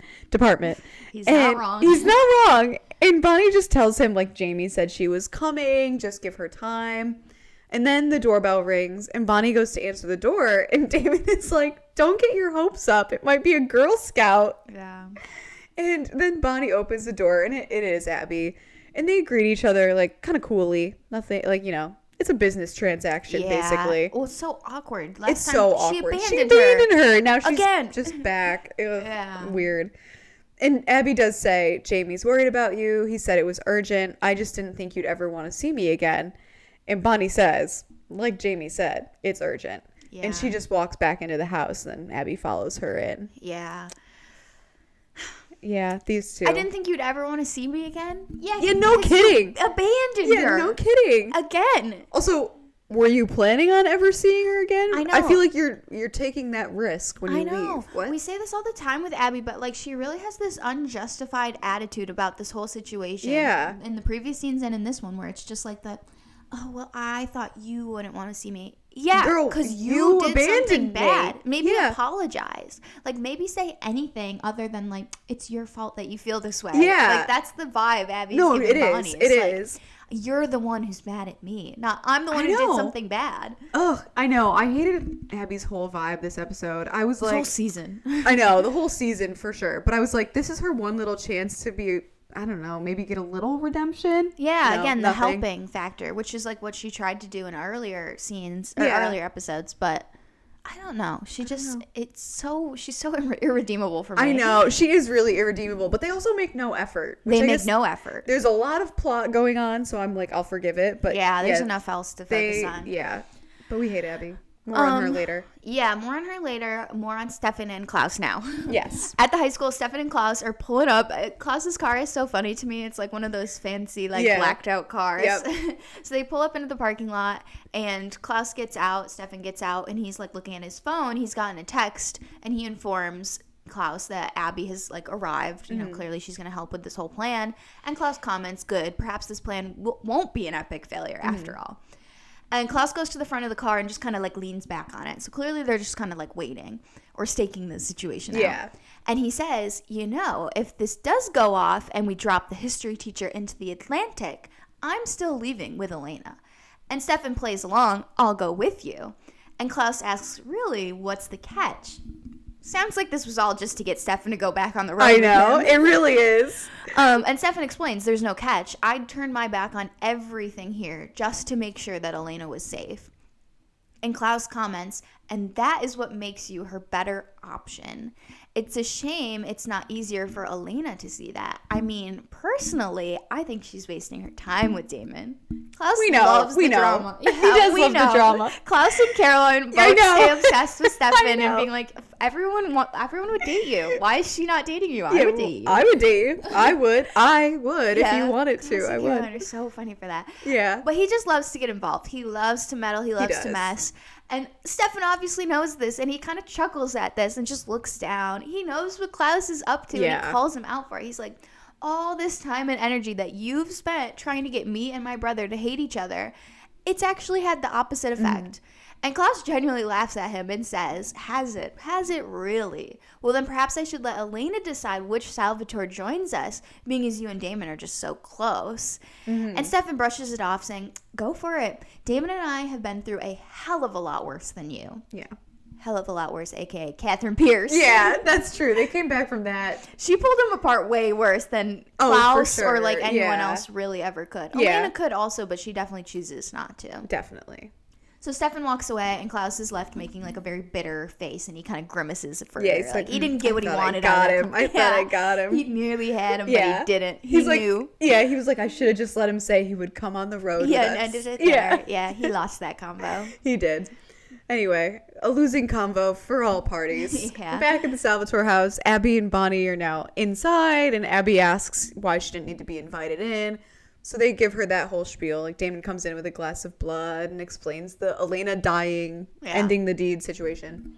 Speaker 1: He's not wrong.
Speaker 2: He's not wrong. And Bonnie just tells him, like Jamie said she was coming. Just give her time. And then the doorbell rings. And Bonnie goes to answer the door. And Damon is like, don't get your hopes up. It might be a Girl Scout.
Speaker 1: Yeah.
Speaker 2: And then Bonnie opens the door. And it is Abby. And they greet each other, like, kind of coolly. Nothing, like, you know. It's a business transaction, basically.
Speaker 1: Well, it's so awkward.
Speaker 2: Last time awkward. She abandoned her. Now she's just back. Weird. And Abby does say, Jamie's worried about you. He said it was urgent. I just didn't think you'd ever want to see me again. And Bonnie says, like Jamie said, it's urgent. Yeah. And she just walks back into the house. And Abby follows her in.
Speaker 1: Yeah.
Speaker 2: Yeah, these two.
Speaker 1: I didn't think you'd ever want to see me again.
Speaker 2: Yeah, no kidding.
Speaker 1: Abandoned her.
Speaker 2: Yeah, no kidding.
Speaker 1: Again.
Speaker 2: Also, were you planning on ever seeing her again?
Speaker 1: I know.
Speaker 2: I feel like you're taking that risk when you leave.
Speaker 1: What? We say this all the time with Abby, but like she really has this unjustified attitude about this whole situation.
Speaker 2: Yeah.
Speaker 1: In the previous scenes and in this one, where it's just like that. Oh well, I thought you wouldn't want to see me. Yeah, because you did something bad. Maybe apologize. Like, maybe say anything other than, like, it's your fault that you feel this way. Yeah. Like, that's the vibe Abby's giving Bonnie. It is. You're the one who's mad at me. Not, I'm the one who did something bad.
Speaker 2: Ugh, I know. I hated Abby's whole vibe this episode. I was like...
Speaker 1: The whole season.
Speaker 2: I know, the whole season for sure. But I was like, this is her one little chance to be... I don't know, maybe get a little redemption.
Speaker 1: Yeah, again, the helping factor, which is like what she tried to do in earlier scenes or earlier episodes, but I don't know. She's so irredeemable for me.
Speaker 2: I know, she is really irredeemable, but they also make no effort.
Speaker 1: They make no effort.
Speaker 2: There's a lot of plot going on, so I'm like, I'll forgive it, but
Speaker 1: there's enough else to focus on.
Speaker 2: Yeah, but we hate Abby. More on her later.
Speaker 1: Yeah, more on her later. More on Stefan and Klaus now.
Speaker 2: Yes.
Speaker 1: At the high school, Stefan and Klaus are pulling up. Klaus's car is so funny to me. It's like one of those fancy, like, blacked out cars. Yep. So they pull up into the parking lot, and Klaus gets out, Stefan gets out, and he's, like, looking at his phone. He's gotten a text, and he informs Klaus that Abby has, like, arrived. You know, clearly she's going to help with this whole plan. And Klaus comments, good. Perhaps this plan won't be an epic failure after all. And Klaus goes to the front of the car and just kind of, like, leans back on it. So clearly they're just kind of, like, waiting or staking the situation out. Yeah. And he says, you know, if this does go off and we drop the history teacher into the Atlantic, I'm still leaving with Elena. And Stefan plays along, I'll go with you. And Klaus asks, really, what's the catch? Sounds like this was all just to get Stefan to go back on the road.
Speaker 2: I know, it really is.
Speaker 1: And Stefan explains there's no catch. I'd turn my back on everything here just to make sure that Elena was safe. And Klaus comments, and that is what makes you her better option. It's a shame it's not easier for Elena to see that. I mean, personally, I think she's wasting her time with Damon. Klaus loves the drama.
Speaker 2: Yeah, he does love the drama.
Speaker 1: Klaus and Caroline both stay obsessed with Stefan and being like, everyone would date you. Why is she not dating you? I would date you.
Speaker 2: I would date you. I would if you wanted to.
Speaker 1: Klaus
Speaker 2: I would.
Speaker 1: Caroline are so funny for that.
Speaker 2: Yeah.
Speaker 1: But he just loves to get involved. He loves to meddle. He loves to mess. And Stefan obviously knows this, and he kind of chuckles at this and just looks down. He knows what Klaus is up to, and he calls him out for it. He's like, all this time and energy that you've spent trying to get me and my brother to hate each other, it's actually had the opposite effect. And Klaus genuinely laughs at him and says, has it? Has it really? Well, then perhaps I should let Elena decide which Salvatore joins us, being as you and Damon are just so close. And Stefan brushes it off, saying, go for it. Damon and I have been through a hell of a lot worse than you.
Speaker 2: Yeah.
Speaker 1: Hell of a lot worse, a.k.a. Catherine Pierce.
Speaker 2: Yeah, that's true. They came back from that.
Speaker 1: She pulled him apart way worse than Klaus or, like, anyone else really ever could. Elena could also, but she definitely chooses not to.
Speaker 2: Definitely.
Speaker 1: So Stefan walks away, and Klaus is left making, like, a very bitter face, and he kind of grimaces at further.
Speaker 2: Yeah, he's
Speaker 1: like he didn't get what he wanted.
Speaker 2: I thought I got him.
Speaker 1: He nearly had him, but he didn't. He knew.
Speaker 2: Yeah, he was like, I should have just let him say he would come on the road with us.
Speaker 1: And ended it there. Yeah, he lost that combo.
Speaker 2: He did. Anyway, a losing combo for all parties. Back at the Salvatore house, Abby and Bonnie are now inside, and Abby asks why she didn't need to be invited in. So they give her that whole spiel. Like, Damon comes in with a glass of blood and explains the Elena dying, ending the deed situation.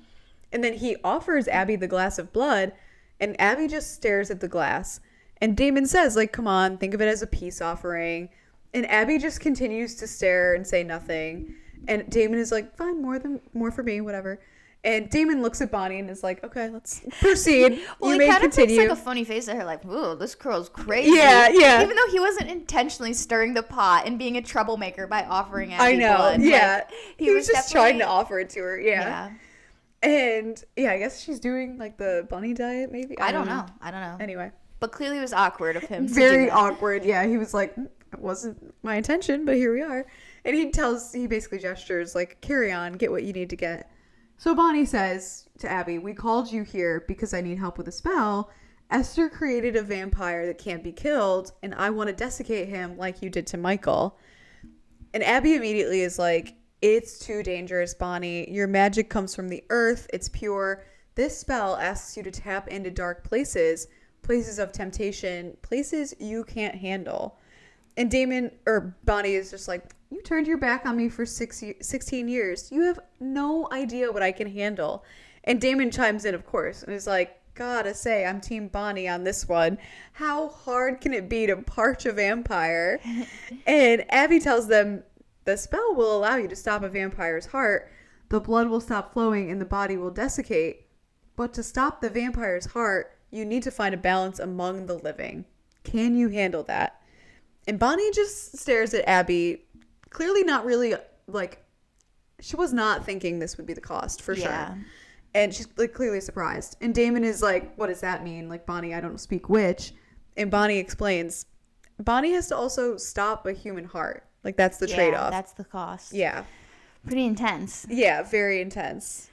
Speaker 2: And then he offers Abby the glass of blood, and Abby just stares at the glass. And Damon says, like, come on, think of it as a peace offering. And Abby just continues to stare and say nothing. And Damon is like, fine, more for me, whatever. And Damon looks at Bonnie and is like, okay, let's proceed.
Speaker 1: Well, he kind of makes, like, a funny face at her, like, ooh, this girl's crazy.
Speaker 2: Yeah.
Speaker 1: Even though he wasn't intentionally stirring the pot and being a troublemaker by offering Abby blood.
Speaker 2: Yeah. Like, he was just trying to offer it to her. Yeah. And, I guess she's doing, like, the bunny diet, maybe?
Speaker 1: I don't know.
Speaker 2: Anyway.
Speaker 1: But clearly it was awkward of him.
Speaker 2: Very awkward. Yeah, he was like, it wasn't my intention, but here we are. And he basically gestures, like, carry on, get what you need to get. So Bonnie says to Abby, we called you here because I need help with a spell. Esther created a vampire that can't be killed, and I want to desiccate him like you did to Michael. And Abby immediately is like, it's too dangerous, Bonnie. Your magic comes from the earth. It's pure. This spell asks you to tap into dark places, places of temptation, places you can't handle. And Bonnie is just like, you turned your back on me for 16 years. You have no idea what I can handle. And Damon chimes in, of course, and is like, gotta say, I'm Team Bonnie on this one. How hard can it be to parch a vampire? And Abby tells them, The spell will allow you to stop a vampire's heart. The blood will stop flowing and the body will desiccate. But to stop the vampire's heart, you need to find a balance among the living. Can you handle that? And Bonnie just stares at Abby, clearly not really, like, she was not thinking this would be the cost, for sure. And she's, like, clearly surprised. And Damon is like, what does that mean? Like, Bonnie, I don't speak witch. And Bonnie explains, Bonnie has to also stop a human heart. Like, that's the trade-off.
Speaker 1: That's the cost.
Speaker 2: Yeah.
Speaker 1: Pretty intense.
Speaker 2: Yeah, very intense.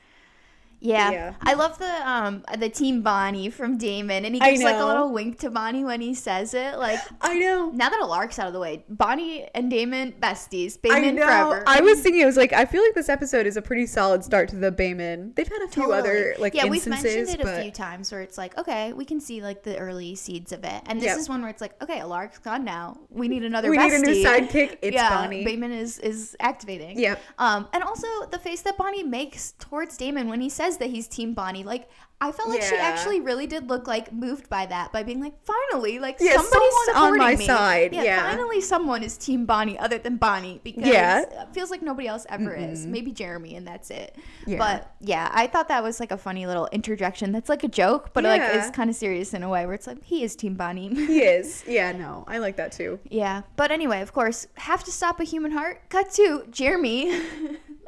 Speaker 1: Yeah. I love the Team Bonnie from Damon, and he gives like a little wink to Bonnie when he says it. Like,
Speaker 2: I know.
Speaker 1: Now that Alaric's out of the way, Bonnie and Damon, besties. Bayman forever.
Speaker 2: I was thinking, I was like, I feel like this episode is a pretty solid start to the Bayman. They've had a few other like instances.
Speaker 1: We've mentioned it a few times where it's like, okay, we can see like the early seeds of it, and this is one where it's like, okay, Alaric's gone now. We need another. We need a new
Speaker 2: sidekick. It's Bonnie.
Speaker 1: Bayman is activating.
Speaker 2: Yep.
Speaker 1: And also the face that Bonnie makes towards Damon when he says that he's Team Bonnie, like, I felt like she actually really did look like moved by that, by being like, finally, like, somebody's
Speaker 2: on my
Speaker 1: me.
Speaker 2: side.
Speaker 1: Finally someone is Team Bonnie other than Bonnie, because it feels like nobody else ever is. Maybe Jeremy, and that's it. But I thought that was like a funny little interjection that's like a joke, but like is kind of serious in a way where it's like, he is Team Bonnie.
Speaker 2: He is. Yeah, no, I like that too.
Speaker 1: Yeah, but anyway, of course, have to stop a human heart. Cut to Jeremy.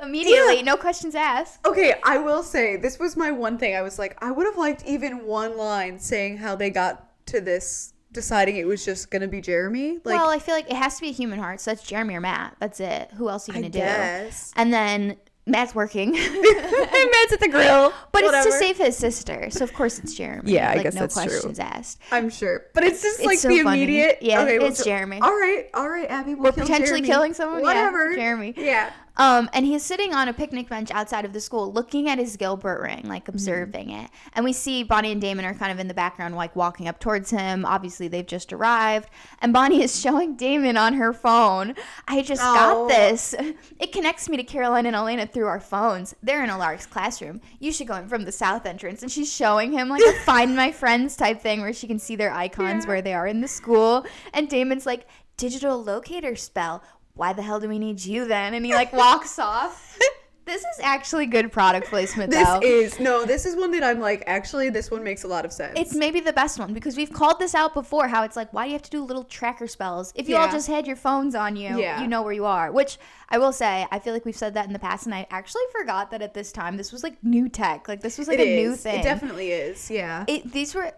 Speaker 1: Immediately, no questions asked.
Speaker 2: Okay, I will say, this was my one thing. I was like, I would have liked even one line saying how they got to this, deciding it was just going to be Jeremy. Like,
Speaker 1: well, I feel like it has to be a human heart, so that's Jeremy or Matt. That's it. Who else are you going to do?
Speaker 2: Yes.
Speaker 1: And then Matt's working.
Speaker 2: And Matt's at the grill.
Speaker 1: But it's to save his sister, so of course it's Jeremy.
Speaker 2: Yeah, I
Speaker 1: like,
Speaker 2: guess
Speaker 1: no
Speaker 2: that's
Speaker 1: questions
Speaker 2: true.
Speaker 1: asked.
Speaker 2: I'm sure. But it's just
Speaker 1: it's
Speaker 2: like
Speaker 1: so
Speaker 2: the
Speaker 1: funny.
Speaker 2: immediate.
Speaker 1: Yeah,
Speaker 2: okay,
Speaker 1: it's Jeremy.
Speaker 2: All right, Abby, we're
Speaker 1: potentially killing someone.
Speaker 2: Whatever.
Speaker 1: Yeah, Jeremy.
Speaker 2: Yeah.
Speaker 1: And he's sitting on a picnic bench outside of the school looking at his Gilbert ring, like observing it. And we see Bonnie and Damon are kind of in the background, like walking up towards him. Obviously, they've just arrived. And Bonnie is showing Damon on her phone. I just got this. It connects me to Caroline and Elena through our phones. They're in Alaric's classroom. You should go in from the south entrance. And she's showing him like a Find My Friends type thing where she can see their icons where they are in the school. And Damon's like, digital locator spell. Why the hell do we need you then? And he like walks off. This is actually good product placement, though.
Speaker 2: This is one that I'm like, actually, this one makes a lot of sense.
Speaker 1: It's maybe the best one, because we've called this out before, how it's like, why do you have to do little tracker spells? If you all just had your phones on you, you know where you are. Which, I will say, I feel like we've said that in the past, and I actually forgot that at this time, this was like new tech. Like, this was like a new thing.
Speaker 2: It definitely is, yeah.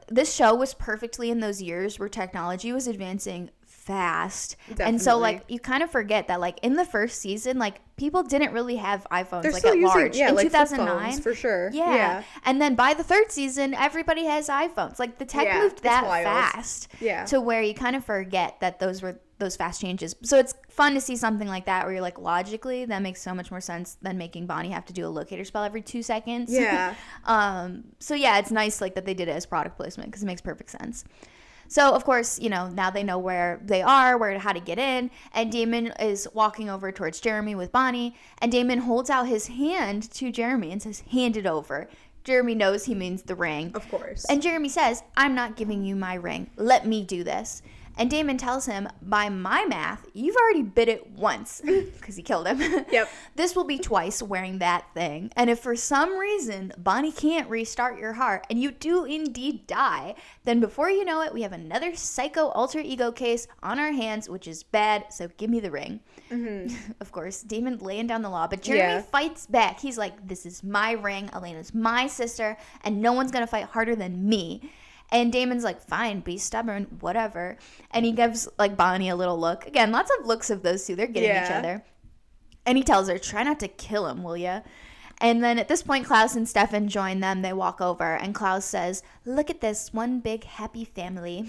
Speaker 1: This show was perfectly in those years where technology was advancing fast. Definitely. And so like you kind of forget that like in the first season, like people didn't really have iPhones. They're like at large in like 2009
Speaker 2: for sure.
Speaker 1: And then by the third season everybody has iPhones. Like the tech moved that fast to where you kind of forget that those were those fast changes. So it's fun to see something like that where you're like, logically that makes so much more sense than making Bonnie have to do a locator spell every 2 seconds. So yeah, it's nice like that they did it as product placement, because it makes perfect sense. So, of course, you know, now they know where they are, how to get in. And Damon is walking over towards Jeremy with Bonnie. And Damon holds out his hand to Jeremy and says, hand it over. Jeremy knows he means the ring.
Speaker 2: Of course.
Speaker 1: And Jeremy says, I'm not giving you my ring. Let me do this. And Damon tells him, by my math, you've already bit it once, because he killed him.
Speaker 2: Yep.
Speaker 1: This will be twice wearing that thing. And if for some reason Bonnie can't restart your heart and you do indeed die, then before you know it, we have another psycho alter ego case on our hands, which is bad, so give me the ring. Mm-hmm. Of course, Damon laying down the law, but Jeremy fights back. He's like, this is my ring, Elena's my sister, and no one's going to fight harder than me. And Damon's like, fine, be stubborn, whatever. And he gives, like, Bonnie a little look. Again, lots of looks of those two. They're getting each other. And he tells her, try not to kill him, will ya? And then at this point, Klaus and Stefan join them. They walk over. And Klaus says, look at this, one big happy family.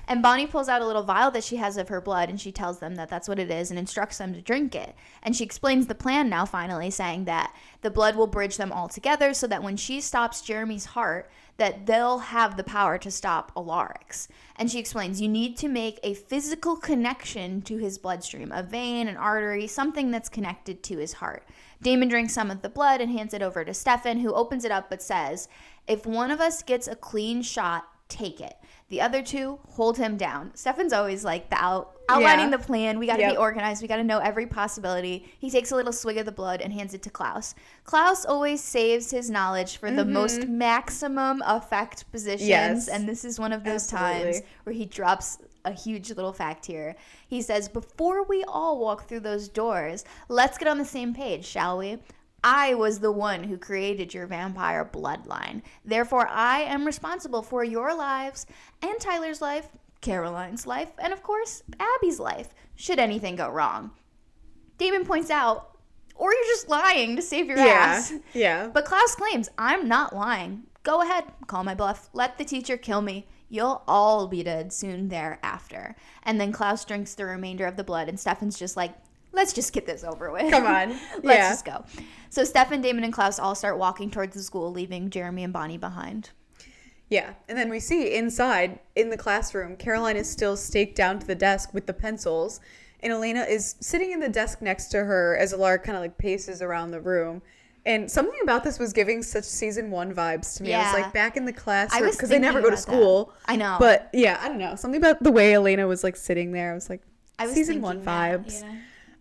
Speaker 1: And Bonnie pulls out a little vial that she has of her blood, and she tells them that that's what it is and instructs them to drink it. And she explains the plan now, finally, saying that the blood will bridge them all together so that when she stops Jeremy's heart, that they'll have the power to stop Alaric's. And she explains, you need to make a physical connection to his bloodstream, a vein, an artery, something that's connected to his heart. Damon drinks some of the blood and hands it over to Stefan, who opens it up but says, if one of us gets a clean shot, take it. The other two hold him down. Stefan's always like the outlining the plan. We got to be organized. We got to know every possibility. He takes a little swig of the blood and hands it to Klaus. Klaus always saves his knowledge for the most maximum effect positions. Yes. And this is one of those times where he drops a huge little fact here. He says, before we all walk through those doors, let's get on the same page, shall we? I was the one who created your vampire bloodline. Therefore, I am responsible for your lives and Tyler's life, Caroline's life, and of course, Abby's life, should anything go wrong. Damon points out, or you're just lying to save your ass.
Speaker 2: Yeah.
Speaker 1: But Klaus claims, I'm not lying. Go ahead, call my bluff. Let the teacher kill me. You'll all be dead soon thereafter. And then Klaus drinks the remainder of the blood, and Stefan's just like, let's just get this over with.
Speaker 2: Come on.
Speaker 1: Let's just go. So Stefan, Damon, and Klaus all start walking towards the school, leaving Jeremy and Bonnie behind.
Speaker 2: Yeah. And then we see inside, in the classroom, Caroline is still staked down to the desk with the pencils. And Elena is sitting in the desk next to her as Alaric kind of like paces around the room. And something about this was giving such season 1 vibes to me. Yeah. I was like back in the classroom because they never go to school.
Speaker 1: That. I know.
Speaker 2: But yeah, I don't know. Something about the way Elena was like sitting there. I was like, season 1 vibes.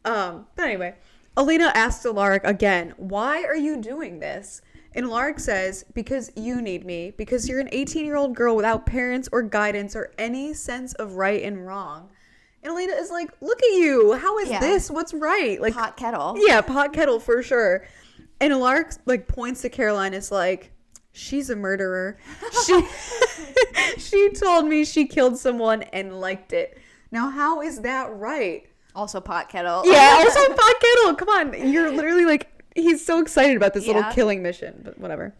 Speaker 2: But anyway, Elena asks Alaric again, why are you doing this? And Alaric says, because you need me, because you're an 18-year-old girl without parents or guidance or any sense of right and wrong. And Elena is like, look at you. How is this? What's right? Like
Speaker 1: pot kettle.
Speaker 2: Yeah, pot kettle for sure. And Alaric like points to Caroline as like, she's a murderer. She told me she killed someone and liked it. Now, how is that right?
Speaker 1: Also pot kettle.
Speaker 2: Yeah, also pot kettle. Come on. You're literally like, he's so excited about this little killing mission, but whatever.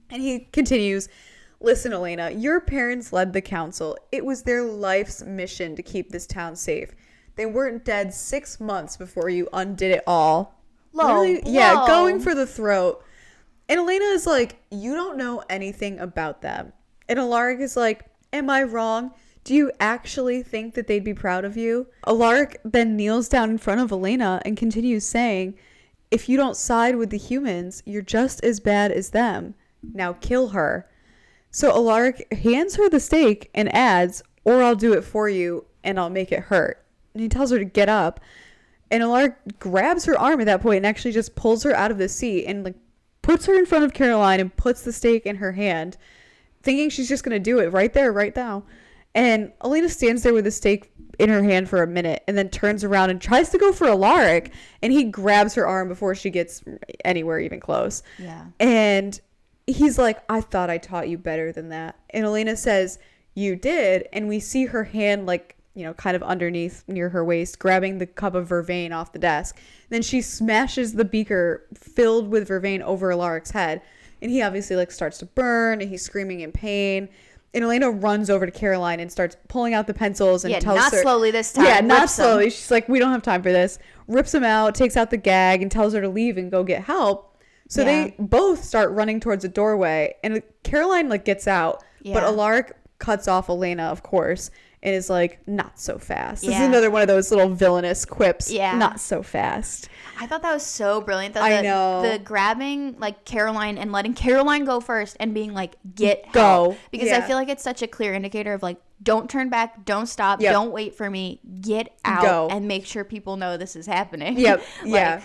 Speaker 2: And he continues, listen, Elena, your parents led the council. It was their life's mission to keep this town safe. They weren't dead 6 months before you undid it all. Yeah, going for the throat. And Elena is like, you don't know anything about them. And Alaric is like, am I wrong? Do you actually think that they'd be proud of you? Alaric then kneels down in front of Elena and continues saying, if you don't side with the humans, you're just as bad as them. Now kill her. So Alaric hands her the stake and adds, or I'll do it for you and I'll make it hurt. And he tells her to get up. And Alaric grabs her arm at that point and actually just pulls her out of the seat and like puts her in front of Caroline and puts the stake in her hand, thinking she's just going to do it right there, right now. And Elena stands there with the stake in her hand for a minute and then turns around and tries to go for Alaric, and he grabs her arm before she gets anywhere even close.
Speaker 1: Yeah.
Speaker 2: And he's like, I thought I taught you better than that. And Elena says, you did. And we see her hand like, you know, kind of underneath near her waist, grabbing the cup of vervain off the desk. Then she smashes the beaker filled with vervain over Alaric's head. And he obviously like starts to burn and he's screaming in pain. And Elena runs over to Caroline and starts pulling out the pencils and tells her...
Speaker 1: not slowly this time.
Speaker 2: Yeah, not slowly. She's like, we don't have time for this. Rips him out, takes out the gag, and tells her to leave and go get help. So they both start running towards a doorway. And Caroline, like, gets out. Yeah. But Alaric cuts off Elena, of course, and is like, not so fast. This is another one of those little villainous quips. Yeah. Not so fast.
Speaker 1: I thought that was so brilliant.
Speaker 2: I know.
Speaker 1: The grabbing, like, Caroline and letting Caroline go first and being like, get help. Because I feel like it's such a clear indicator of, like, don't turn back, don't stop, don't wait for me, get out and make sure people know this is happening.
Speaker 2: Yep.
Speaker 1: Like,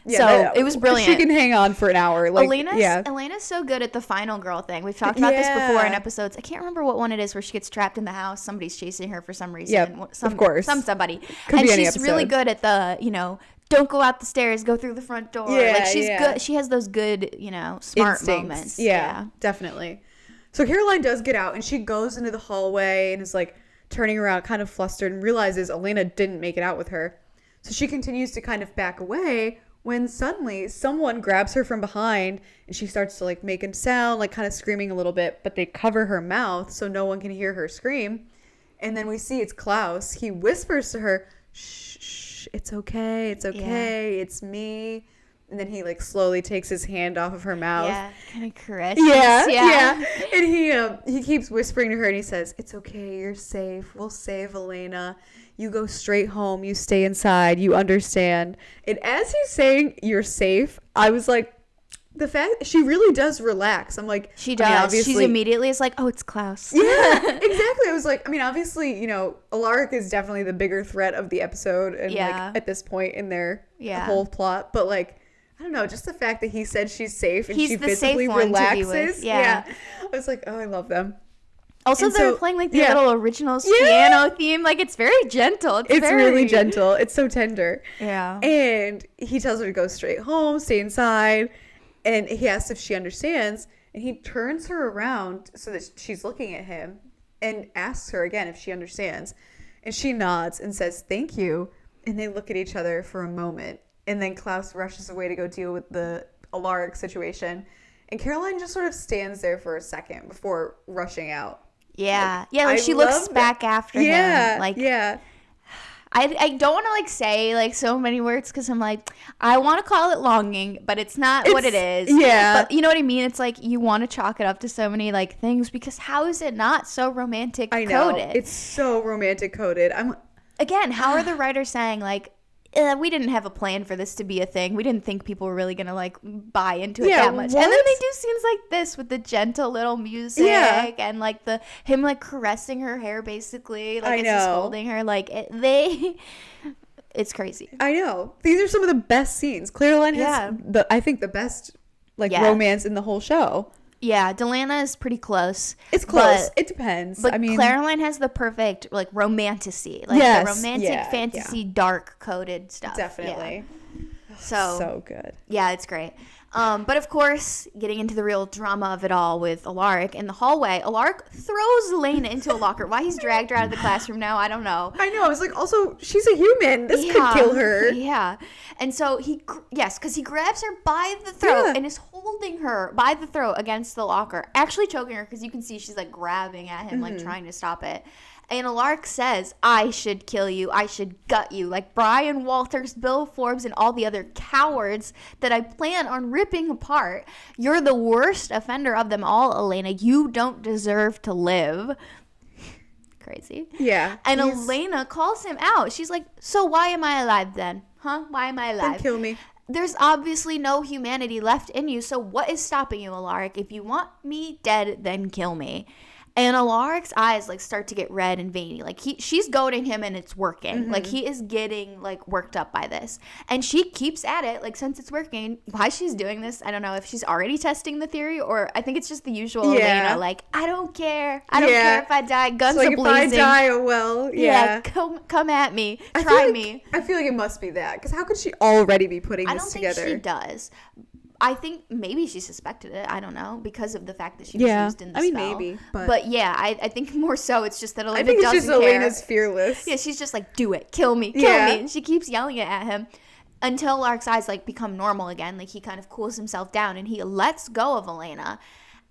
Speaker 1: so it was brilliant.
Speaker 2: She can hang on for an hour. Like,
Speaker 1: Elena's so good at the final girl thing. We've talked about this before in episodes. I can't remember what one it is where she gets trapped in the house. Somebody's chasing her for some reason.
Speaker 2: Yep, of course.
Speaker 1: Somebody.
Speaker 2: Could
Speaker 1: and
Speaker 2: be any
Speaker 1: she's
Speaker 2: episode.
Speaker 1: really good at the, you know, don't go out the stairs, go through the front door.
Speaker 2: Yeah,
Speaker 1: like she's good. She has those good, you know, smart moments.
Speaker 2: Yeah, definitely. So Caroline does get out and she goes into the hallway and is like turning around kind of flustered and realizes Elena didn't make it out with her. So she continues to kind of back away when suddenly someone grabs her from behind and she starts to like make a sound, like kind of screaming a little bit, but they cover her mouth so no one can hear her scream. And then we see it's Klaus. He whispers to her, shh, shh, it's okay, it's me. And then he like slowly takes his hand off of her mouth.
Speaker 1: Yeah, kind of caresses.
Speaker 2: Yeah. And he keeps whispering to her and he says, it's okay, you're safe. We'll save Elena. You go straight home. You stay inside. You understand. And as he's saying you're safe, I was like, the fact she really does relax. I'm like,
Speaker 1: she does. Obviously, she's immediately is like, oh, it's Klaus.
Speaker 2: Yeah, exactly. I was like, I mean, obviously, you know, Alaric is definitely the bigger threat of the episode, and like at this point in their whole plot. But like, I don't know, just the fact that he said she's safe and she visibly relaxes. Yeah, I was like, oh, I love them.
Speaker 1: Also, they're playing like the little original piano theme. Like, it's very gentle. It's
Speaker 2: really gentle. It's so tender.
Speaker 1: Yeah.
Speaker 2: And he tells her to go straight home, stay inside. And he asks if she understands, and he turns her around so that she's looking at him and asks her again if she understands. And she nods and says, thank you. And they look at each other for a moment. And then Klaus rushes away to go deal with the Alaric situation. And Caroline just sort of stands there for a second before rushing out.
Speaker 1: Yeah. Like she looks back after him. Like,
Speaker 2: yeah.
Speaker 1: I don't want to like say like so many words because I'm like, I want to call it longing, but it's not what it is.
Speaker 2: Yeah.
Speaker 1: But you know what I mean? It's like you want to chalk it up to so many like things because how is it not so romantic coded? I know.
Speaker 2: It's so romantic coded.
Speaker 1: Again, how are the writers saying like, we didn't have a plan for this to be a thing. We didn't think people were really going to like buy into it that much. What? And then they do scenes like this with the gentle little music and like him like caressing her hair basically like as he's holding her. Like it's crazy.
Speaker 2: I know. These are some of the best scenes. Caroline has I think the best like romance in the whole show.
Speaker 1: Yeah, Delana is pretty close.
Speaker 2: It's close. It depends.
Speaker 1: But I mean, Caroline has the perfect like romanticy, like the romantic fantasy, dark coded stuff.
Speaker 2: Definitely.
Speaker 1: Yeah.
Speaker 2: So good.
Speaker 1: Yeah, it's great. But of course, getting into the real drama of it all with Alaric in the hallway, Alaric throws Elena into a locker. Why he's dragged her out of the classroom now, I don't know.
Speaker 2: I know. I was like, also, she's a human. This could kill her.
Speaker 1: Yeah. And so because he grabs her by the throat and is holding her by the throat against the locker, actually choking her because you can see she's like grabbing at him, like trying to stop it. And Alaric says, I should kill you. I should gut you. Like Brian Walters, Bill Forbes, and all the other cowards that I plan on ripping apart. You're the worst offender of them all, Elena. You don't deserve to live. Crazy.
Speaker 2: Yeah.
Speaker 1: And Elena calls him out. She's like, so why am I alive then? Huh? Why am I alive?
Speaker 2: Then kill me.
Speaker 1: There's obviously no humanity left in you. So what is stopping you, Alaric? If you want me dead, then kill me. And Alaric's eyes like start to get red and veiny. Like she's goading him and it's working. Like he is getting like worked up by this. And she keeps at it like since it's working. Why she's doing this, I don't know if she's already testing the theory or I think it's just the usual Elena. Like I don't care. I don't care if I die. Guns are blazing.
Speaker 2: If I die, well,
Speaker 1: come at me. Try me.
Speaker 2: I feel like it must be that because how could she already be putting this together?
Speaker 1: I don't think she does. I think maybe she suspected it. I don't know because of the fact that she was used in the spell.
Speaker 2: Maybe.
Speaker 1: But yeah, I think more so it's just that Elena
Speaker 2: doesn't care. I think
Speaker 1: it's
Speaker 2: just Elena's fearless.
Speaker 1: Yeah, she's just like, do it, kill me, and she keeps yelling it at him until Lark's eyes like become normal again. Like he kind of cools himself down and he lets go of Elena.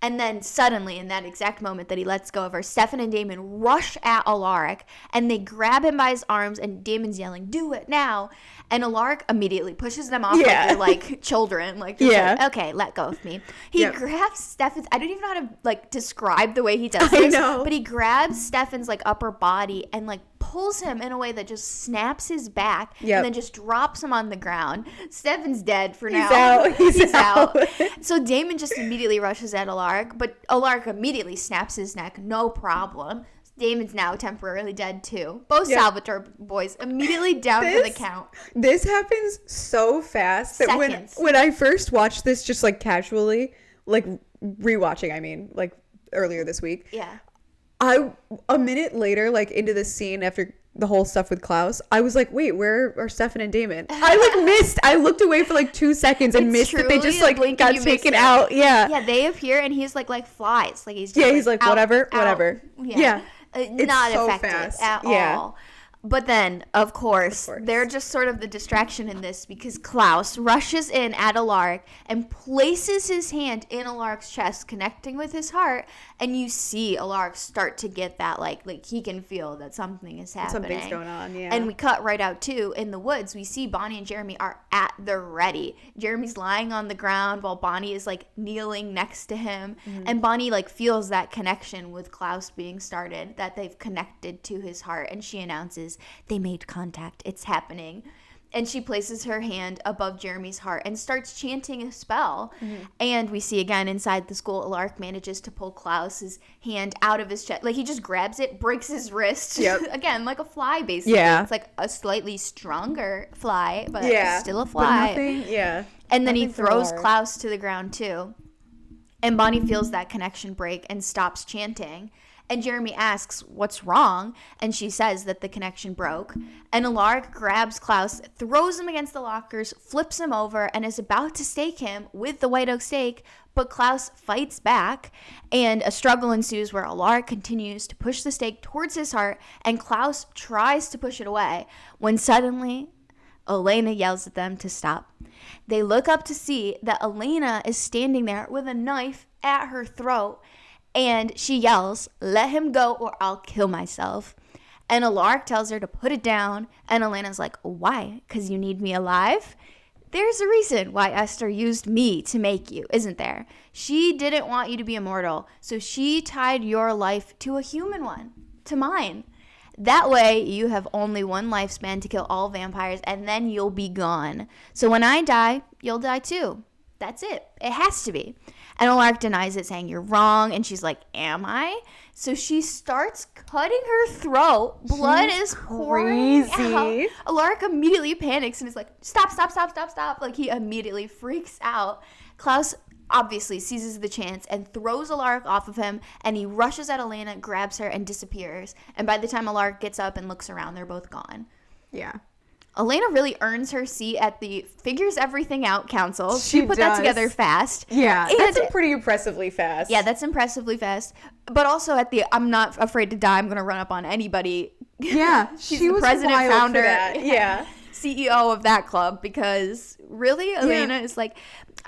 Speaker 1: And then suddenly, in that exact moment that he lets go of her, Stefan and Damon rush at Alaric, and they grab him by his arms, and Damon's yelling, do it now. And Alaric immediately pushes them off like they're like children. Like, like, okay, let go of me. He grabs Stefan's, I don't even know how to like describe the way he does this. I know. But he grabs Stefan's like upper body and like pulls him in a way that just snaps his back and then just drops him on the ground. Stefan's dead for now. He's out. So Damon just immediately rushes at Alaric, but Alaric immediately snaps his neck, no problem. Damon's now temporarily dead too. Both Salvatore boys immediately down for the count.
Speaker 2: This happens so fast that when I first watched this just like casually, like rewatching, I mean, like earlier this week.
Speaker 1: Yeah.
Speaker 2: A minute later, like into this scene after the whole stuff with Klaus, I was like, wait, where are Stefan and Damon? I looked away for like 2 seconds and missed that they just like got taken out. Yeah,
Speaker 1: they appear and he's like flies, like he's just,
Speaker 2: he's like whatever. Yeah.
Speaker 1: Not so effective fast. At all. But then, of course, they're just sort of the distraction in this because Klaus rushes in at Alaric and places his hand in Alaric's chest, connecting with his heart, and you see Alaric start to get that, like he can feel that something is happening.
Speaker 2: Something's going on, yeah.
Speaker 1: And we cut right out, too. In the woods, we see Bonnie and Jeremy are at the ready. Jeremy's lying on the ground while Bonnie is, like, kneeling next to him. Mm-hmm. And Bonnie, like, feels that connection with Klaus being started, that they've connected to his heart, and she announces, they made contact. It's happening. And she places her hand above Jeremy's heart and starts chanting a spell. And we see again inside the school, Alaric manages to pull Klaus's hand out of his chest. Like, he just grabs it, breaks his wrist. Again, like a fly, basically. Yeah. It's like a slightly stronger fly, but still a fly.
Speaker 2: But nothing,
Speaker 1: and then he throws Klaus to the ground, too. And Bonnie feels that connection break and stops chanting. And Jeremy asks, what's wrong? And she says that the connection broke. And Alaric grabs Klaus, throws him against the lockers, flips him over, and is about to stake him with the white oak stake. But Klaus fights back, and a struggle ensues where Alaric continues to push the stake towards his heart, and Klaus tries to push it away, when suddenly Elena yells at them to stop. They look up to see that Elena is standing there with a knife at her throat. And she yells, let him go or I'll kill myself. And Alaric tells her to put it down. And Elena's like, why? Because you need me alive? There's a reason why Esther used me to make you, isn't there? She didn't want you to be immortal. So she tied your life to a human one, to mine. That way you have only one lifespan to kill all vampires and then you'll be gone. So when I die, you'll die too. That's it. It has to be. And Alaric denies it, saying, you're wrong. And she's like, am I? So she starts cutting her throat. Blood is pouring out. Alaric immediately panics and is like, stop. Like, he immediately freaks out. Klaus obviously seizes the chance and throws Alaric off of him. And he rushes at Elena, grabs her, and disappears. And by the time Alaric gets up and looks around, they're both gone.
Speaker 2: Yeah.
Speaker 1: Elena really earns her seat at the Figures Everything Out Council. She put that together fast.
Speaker 2: Yeah, and that's pretty impressively fast.
Speaker 1: Yeah, that's impressively fast. But also at the I'm not afraid to die, I'm going to run up on anybody.
Speaker 2: Yeah,
Speaker 1: She's the president, founder,
Speaker 2: yeah.
Speaker 1: CEO of that club, because really, Elena is like,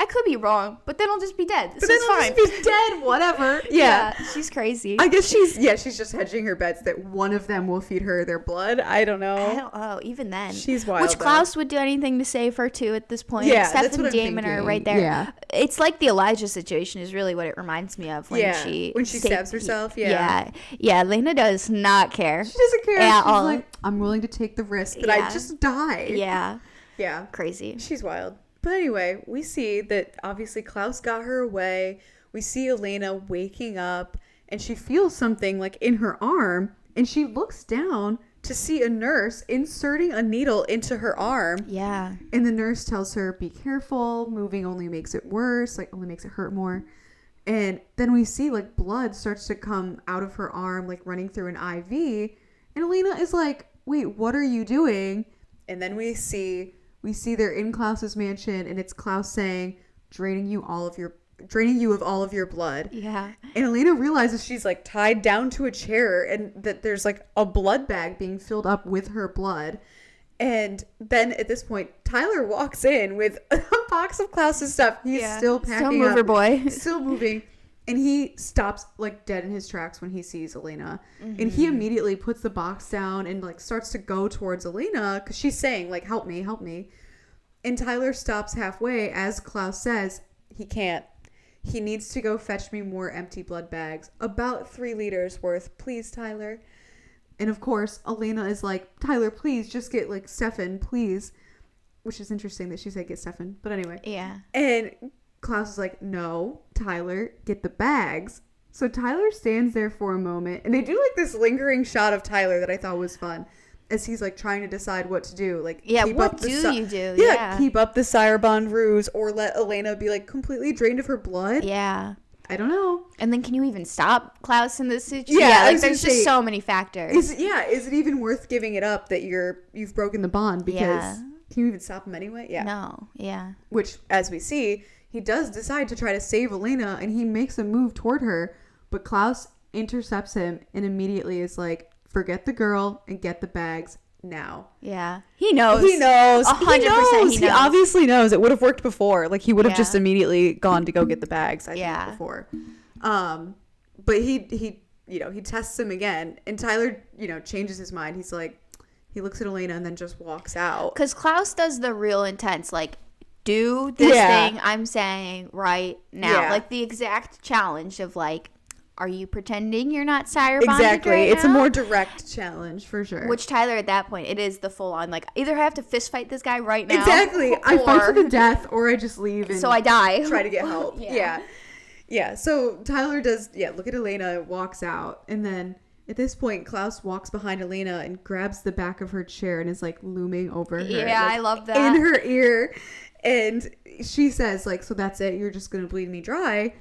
Speaker 1: I could be wrong, but then I'll just be dead. So it's fine.
Speaker 2: Just be dead, whatever. Yeah,
Speaker 1: she's crazy.
Speaker 2: I guess she's just hedging her bets that one of them will feed her their blood. I don't know.
Speaker 1: Even then.
Speaker 2: She's wild.
Speaker 1: Which Klaus would do anything to save her too at this point.
Speaker 2: Yeah,
Speaker 1: Steph
Speaker 2: that's what
Speaker 1: and Damon are right there.
Speaker 2: Yeah.
Speaker 1: It's like the Elijah situation is really what it reminds me of when she
Speaker 2: stabs herself.
Speaker 1: Yeah, Elena does not care.
Speaker 2: She doesn't care.
Speaker 1: At
Speaker 2: She's
Speaker 1: all.
Speaker 2: like, I'm willing to take the risk that I just die.
Speaker 1: Yeah. Crazy.
Speaker 2: She's wild. But anyway, we see that obviously Klaus got her away. We see Elena waking up and she feels something like in her arm, and she looks down to see a nurse inserting a needle into her arm.
Speaker 1: Yeah.
Speaker 2: And the nurse tells her, be careful, moving only makes it worse, like only makes it hurt more. And then we see like blood starts to come out of her arm, like running through an IV. And Elena is like, wait, what are you doing? And then we see they're in Klaus's mansion, and it's Klaus saying, draining you of all of your blood.
Speaker 1: Yeah.
Speaker 2: And Elena realizes she's like tied down to a chair, and that there's like a blood bag being filled up with her blood. And then at this point, Tyler walks in with a box of Klaus's stuff. He's still packing up.
Speaker 1: Still mover boy.
Speaker 2: Still moving. And he stops like dead in his tracks when he sees Elena. Mm-hmm. And he immediately puts the box down and like starts to go towards Elena because she's saying like, help me. And Tyler stops halfway as Klaus says he can't. He needs to go fetch me more empty blood bags. About 3 liters worth. Please, Tyler. And of course, Elena is like, Tyler, please just get like Stefan, please. Which is interesting that she said get Stefan. But anyway.
Speaker 1: Yeah.
Speaker 2: And Klaus is like, no, Tyler, get the bags. So Tyler stands there for a moment, and they do like this lingering shot of Tyler that I thought was fun, as he's like trying to decide what to do. Like,
Speaker 1: what do you do?
Speaker 2: Yeah, keep up the Sirebond ruse, or let Elena be like completely drained of her blood.
Speaker 1: Yeah.
Speaker 2: I don't know.
Speaker 1: And then can you even stop Klaus in this situation?
Speaker 2: Yeah,
Speaker 1: like there's just so many factors.
Speaker 2: Is it even worth giving it up that you've broken the bond? Because can you even stop him anyway? Yeah.
Speaker 1: No. Yeah.
Speaker 2: Which, as we see, he does decide to try to save Elena, and he makes a move toward her, but Klaus intercepts him and immediately is like, forget the girl and get the bags now.
Speaker 1: Yeah. He knows.
Speaker 2: 100%
Speaker 1: he knows.
Speaker 2: He obviously knows. It would have worked before. Like, he would have just immediately gone to go get the bags, I think, before. But he tests him again, and Tyler, changes his mind. He's like, he looks at Elena and then just walks out.
Speaker 1: Because Klaus does the real intense, like, do this thing I'm saying right now. Like the exact challenge of like, are you pretending you're not sire bonded
Speaker 2: exactly
Speaker 1: right
Speaker 2: it's
Speaker 1: now?
Speaker 2: A more direct challenge for sure,
Speaker 1: which Tyler at that point, it is the full on like, either I have to fist fight this guy right now,
Speaker 2: exactly, I fight to the death, or I just leave and
Speaker 1: so I die,
Speaker 2: try to get help. Yeah, so Tyler does look at Elena, walks out, and then at this point Klaus walks behind Elena and grabs the back of her chair and is like looming over her.
Speaker 1: Yeah,
Speaker 2: like,
Speaker 1: I love that.
Speaker 2: In her ear. And she says, like, so that's it, you're just gonna bleed me dry.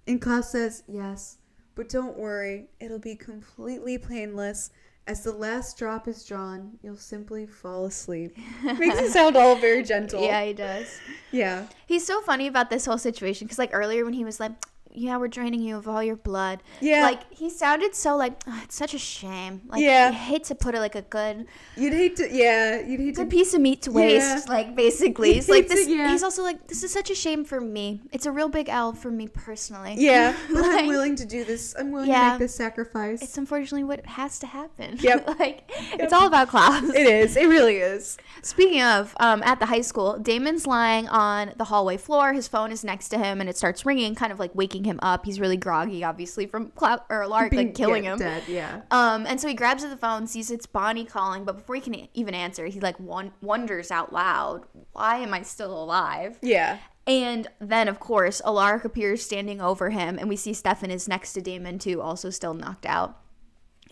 Speaker 2: And Klaus says, yes, but don't worry, it'll be completely painless. As the last drop is drawn, you'll simply fall asleep. Makes it sound all very gentle.
Speaker 1: Yeah, he does.
Speaker 2: Yeah.
Speaker 1: He's so funny about this whole situation, because like earlier when he was like, yeah, we're draining you of all your blood. Yeah. Like, he sounded so like, oh, it's such a shame. Like, you hate to put it like a good...
Speaker 2: You'd hate to...
Speaker 1: Good piece of meat to waste, like, basically. He's like, this... He's also like, this is such a shame for me. It's a real big L for me personally.
Speaker 2: Yeah, but like, I'm willing to do this. I'm willing to make this sacrifice.
Speaker 1: It's unfortunately what has to happen. Yep. It's all about Klaus.
Speaker 2: It is. It really is.
Speaker 1: Speaking of, at the high school, Damon's lying on the hallway floor. His phone is next to him, and it starts ringing, kind of like waking him up. He's really groggy, obviously, from Alaric like killing him.
Speaker 2: Dead, yeah.
Speaker 1: And so he grabs the phone, sees it's Bonnie calling, but before he can even answer, he like wonders out loud, why am I still alive?
Speaker 2: Yeah.
Speaker 1: And then, of course, Alaric appears standing over him, and we see Stefan is next to Damon too, also still knocked out.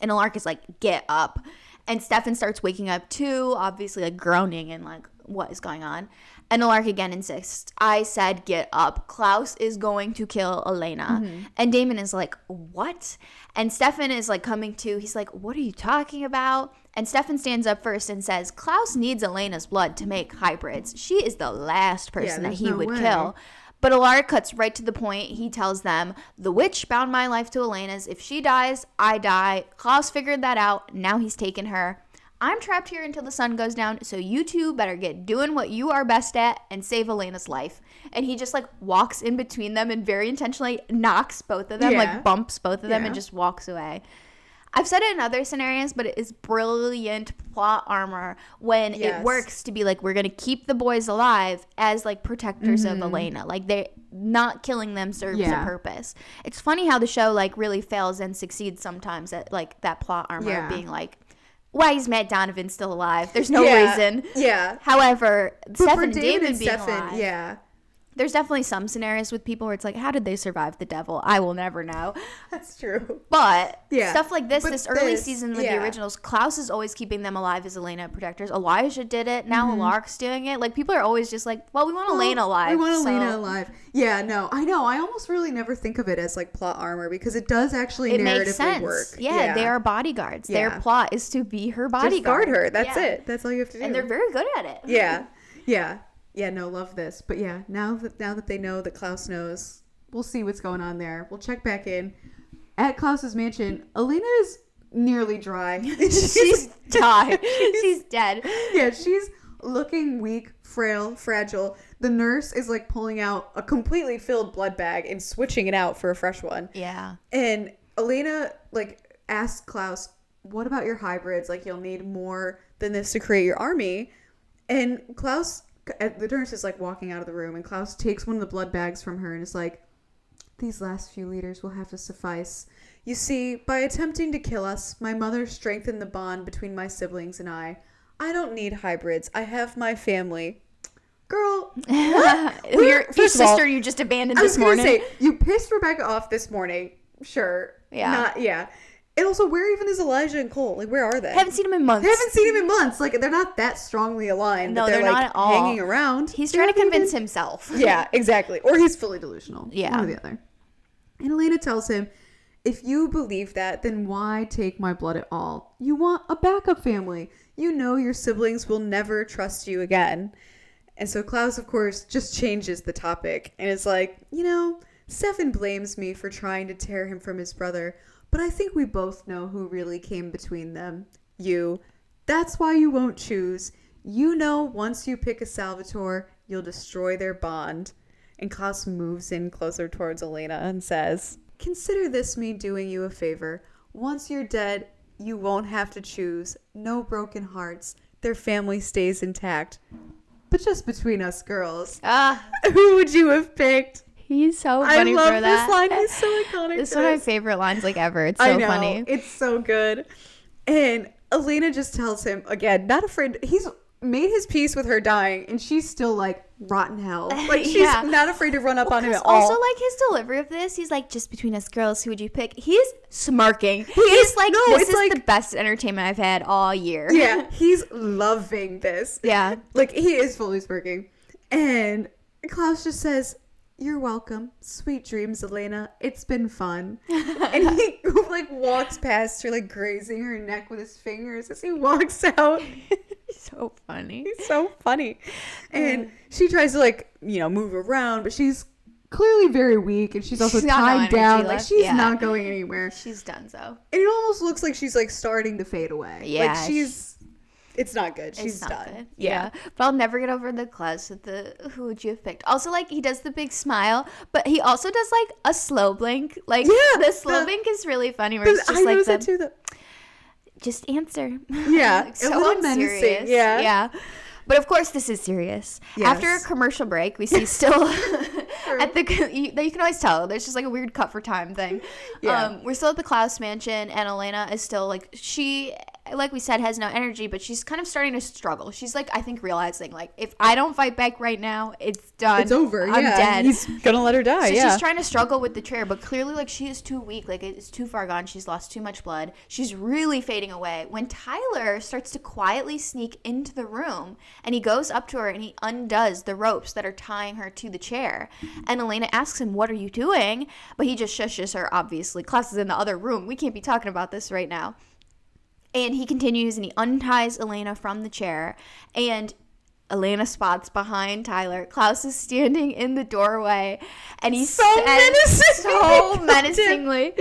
Speaker 1: And Alaric is like, get up. And Stefan starts waking up too, obviously like groaning and like, what is going on? And Alaric again insists, I said get up. Klaus is going to kill Elena. Mm-hmm. And Damon is like, what? And Stefan is like coming to. He's like, what are you talking about? And Stefan stands up first and says, Klaus needs Elena's blood to make hybrids. She is the last person that he would kill. But Alaric cuts right to the point. He tells them, the witch bound my life to Elena's. If she dies, I die. Klaus figured that out. Now he's taken her. I'm trapped here until the sun goes down, so you two better get doing what you are best at and save Elena's life. And he just like walks in between them and very intentionally knocks both of them, like bumps both of them and just walks away. I've said it in other scenarios, but it is brilliant plot armor when it works to be like, we're going to keep the boys alive as like protectors of Elena. Like, they're not killing them serves a purpose. It's funny how the show like really fails and succeeds sometimes at like that plot armor being like, why is Matt Donovan still alive? There's no reason. Yeah. However, Stefan and Damon being alive. There's definitely some scenarios with people where it's like, how did they survive the devil? I will never know.
Speaker 2: That's true.
Speaker 1: But stuff like this early season with the originals, Klaus is always keeping them alive as Elena protectors. Elijah did it. Now Alaric's doing it. Like, people are always just like, well, we want Elena alive.
Speaker 2: We want Elena alive. Yeah, no, I know. I almost really never think of it as like plot armor, because it does actually narratively work.
Speaker 1: Yeah, they are bodyguards. Their plot is to be her bodyguard.
Speaker 2: Just guard her. That's it. That's all you have to do.
Speaker 1: And they're very good at it.
Speaker 2: Yeah. Yeah. Yeah, no, love this. But yeah, now that they know that Klaus knows, we'll see what's going on there. We'll check back in. At Klaus's mansion, Elena is nearly dry.
Speaker 1: She's died. She's dead.
Speaker 2: Yeah, she's looking weak, frail, fragile. The nurse is like pulling out a completely filled blood bag and switching it out for a fresh one. Yeah. And Elena like asks Klaus, what about your hybrids? Like, you'll need more than this to create your army. And Klaus... The nurse is like walking out of the room, and Klaus takes one of the blood bags from her and is like, these last few liters will have to suffice. You see, by attempting to kill us, my mother strengthened the bond between my siblings and I. I don't need hybrids. I have my family. Girl, what?
Speaker 1: your sister you just abandoned this morning.
Speaker 2: I was going to say, you pissed Rebecca off this morning. Sure. Yeah. And also, where even is Elijah and Cole? Like, where are they?
Speaker 1: Haven't seen him in months.
Speaker 2: Like, they're not that strongly aligned.
Speaker 1: No,
Speaker 2: they're
Speaker 1: not
Speaker 2: like
Speaker 1: at all.
Speaker 2: Hanging around.
Speaker 1: He's trying to convince himself.
Speaker 2: Yeah, exactly. Or he's fully delusional. Yeah. One or the other. And Elena tells him, if you believe that, then why take my blood at all? You want a backup family. You know your siblings will never trust you again. And so Klaus, of course, just changes the topic. And is like, Stefan blames me for trying to tear him from his brother. But I think we both know who really came between them. You. That's why you won't choose. You know once you pick a Salvatore, you'll destroy their bond. And Klaus moves in closer towards Elena and says, consider this me doing you a favor. Once you're dead, you won't have to choose. No broken hearts. Their family stays intact. But just between us girls. Who would you have picked?
Speaker 1: He's so funny for that.
Speaker 2: I love this line. He's so iconic.
Speaker 1: This is one of my favorite lines, like, ever. It's so funny.
Speaker 2: It's so good. And Elena just tells him, again, not afraid. He's made his peace with her dying, and she's still like, rotten hell. Like, she's not afraid to run up on him at all.
Speaker 1: Also, like, his delivery of this, he's like, just between us girls, who would you pick? He's smirking. He's like, this is like, the best entertainment I've had all year.
Speaker 2: Yeah, he's loving this.
Speaker 1: Yeah.
Speaker 2: Like, he is fully smirking. And Klaus just says, you're welcome. Sweet dreams, Elena. It's been fun. And he like walks past her, like grazing her neck with his fingers as he walks out.
Speaker 1: So funny.
Speaker 2: He's so funny. And she tries to like, move around, but she's clearly very weak, and she's also tied down. Like, she's not going anywhere.
Speaker 1: She's done so.
Speaker 2: And it almost looks like she's like starting to fade away.
Speaker 1: Yeah.
Speaker 2: Like, it's not good. She's done. Good.
Speaker 1: Yeah. But I'll never get over the Klaus with the who would you have picked. Also, like, he does the big smile, but he also does like a slow blink. Like, the slow blink is really funny. Where it's just like
Speaker 2: that too.
Speaker 1: Just answer.
Speaker 2: Yeah.
Speaker 1: Like, so unserious.
Speaker 2: Yeah.
Speaker 1: But of course, this is serious. Yes. After a commercial break, we see still at the. You can always tell. There's just like a weird cut for time thing. Yeah. We're still at the Klaus mansion, and Elena is still like like we said, has no energy, but she's kind of starting to struggle. She's like, I think, realizing like, if I don't fight back right now, it's done.
Speaker 2: It's over.
Speaker 1: I'm dead.
Speaker 2: He's gonna let her die.
Speaker 1: So she's trying to struggle with the chair, but clearly like she is too weak. Like, it's too far gone. She's lost too much blood. She's really fading away when Tyler starts to quietly sneak into the room, and he goes up to her and he undoes the ropes that are tying her to the chair. And Elena asks him, what are you doing? But he just shushes her, obviously. Klaus is in the other room. We can't be talking about this right now. And he continues and he unties Elena from the chair, and Elena spots behind Tyler. Klaus is standing in the doorway, and he's so menacingly.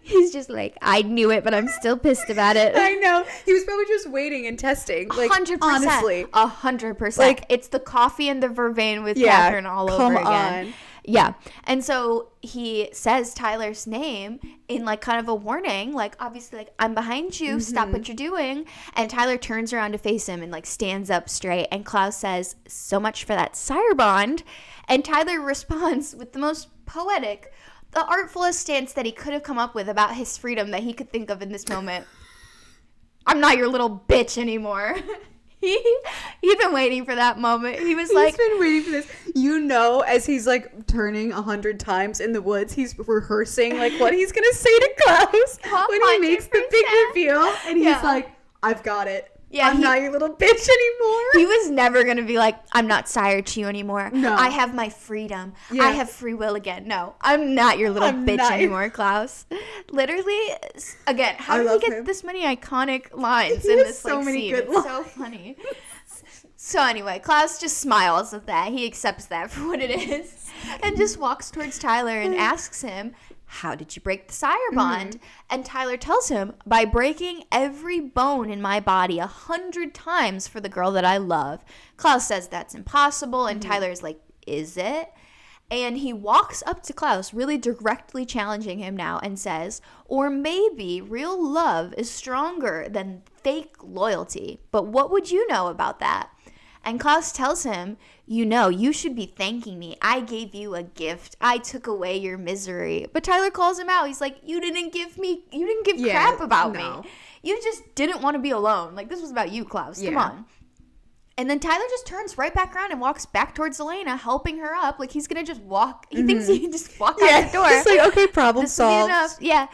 Speaker 1: He's just like, I knew it, but I'm still pissed about it.
Speaker 2: I know. He was probably just waiting and testing. Like, 100%. Honestly.
Speaker 1: 100%. Like, it's the coffee and the vervain with Catherine all over again. On. Yeah. And so he says Tyler's name in like kind of a warning, like, obviously, like, I'm behind you. Mm-hmm. Stop what you're doing. And Tyler turns around to face him and like stands up straight. And Klaus says, so much for that sire bond. And Tyler responds with the most poetic, the artfulest stance that he could have come up with about his freedom that he could think of in this moment. I'm not your little bitch anymore. He'd been waiting for that moment. He's
Speaker 2: been waiting for this. As he's like turning 100 times in the woods, he's rehearsing like what he's gonna say to Klaus 100%. When he makes the big reveal, and he's like, "I've got it. Yeah, I'm not your little bitch anymore."
Speaker 1: He was never going to be like, I'm not sire to you anymore.
Speaker 2: No.
Speaker 1: I have my freedom. Yeah. I have free will again. No, I'm not your little bitch anymore, Klaus. Literally, again, how did he get this many iconic lines in this like scene? It's so funny. So anyway, Klaus just smiles at that. He accepts that for what it is and just walks towards Tyler and asks him, how did you break the sire bond? Mm-hmm. And Tyler tells him, by breaking every bone in my body 100 times for the girl that I love. Klaus says that's impossible, and Tyler's like, is it? And he walks up to Klaus, really directly challenging him now, and says, or maybe real love is stronger than fake loyalty. But what would you know about that? And Klaus tells him, you should be thanking me. I gave you a gift. I took away your misery. But Tyler calls him out. He's like, you didn't give crap about me. You just didn't want to be alone. Like, this was about you, Klaus. Yeah. Come on. And then Tyler just turns right back around and walks back towards Elena, helping her up. Like, he's going to just walk. He thinks he can just walk out the door.
Speaker 2: He's like, okay, problem solved.
Speaker 1: Yeah.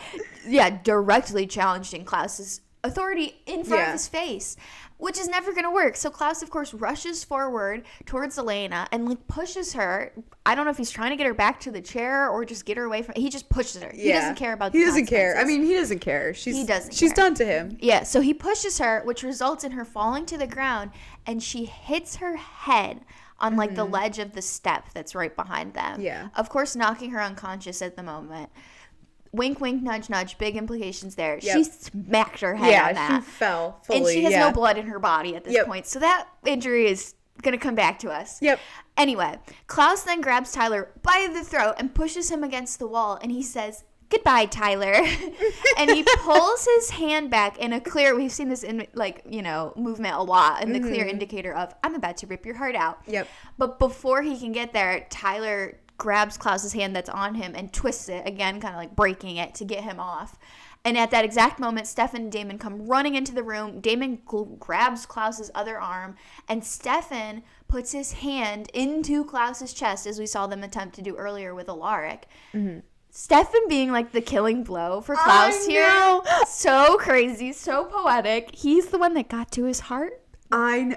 Speaker 1: Yeah, directly challenging Klaus's authority in front of his face, which is never going to work. So Klaus, of course, rushes forward towards Elena and like pushes her. I don't know if he's trying to get her back to the chair or just get her away from. He just pushes her. He doesn't care about. He doesn't care.
Speaker 2: I mean, he doesn't care. She's done to him.
Speaker 1: Yeah. So he pushes her, which results in her falling to the ground, and she hits her head on like the ledge of the step that's right behind them.
Speaker 2: Yeah.
Speaker 1: Of course, knocking her unconscious at the moment. Wink, wink, nudge, nudge. Big implications there. Yep. She smacked her head on that.
Speaker 2: Yeah, she fell fully.
Speaker 1: And she has no blood in her body at this point. So that injury is going to come back to us.
Speaker 2: Yep.
Speaker 1: Anyway, Klaus then grabs Tyler by the throat and pushes him against the wall. And he says, goodbye, Tyler. And he pulls his hand back in a clear, we've seen this in movement a lot, and the clear indicator of, I'm about to rip your heart out.
Speaker 2: Yep.
Speaker 1: But before he can get there, Tyler grabs Klaus's hand that's on him and twists it again, kind of like breaking it to get him off. And at that exact moment, Stefan and Damon come running into the room. Damon grabs Klaus's other arm, and Stefan puts his hand into Klaus's chest, as we saw them attempt to do earlier with Alaric. Mm-hmm. Stefan being like the killing blow for Klaus here. So crazy, so poetic. He's the one that got to his heart.
Speaker 2: I know.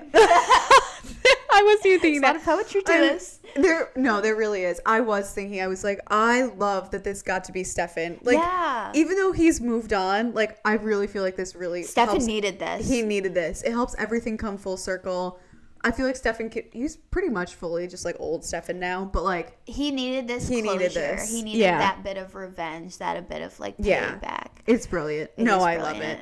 Speaker 2: I was even thinking that.
Speaker 1: There's a lot of poetry to this.
Speaker 2: There really is. I was thinking, I was like, I love that this got to be Stefan. Like, yeah. Even though he's moved on, like, I really feel like this really
Speaker 1: Stefan needed this.
Speaker 2: He needed this. It helps everything come full circle. I feel like Stefan, he's pretty much fully just like old Stefan now, but like.
Speaker 1: He needed this closure. He needed that bit of revenge, that bit of like payback.
Speaker 2: It's brilliant. I love it.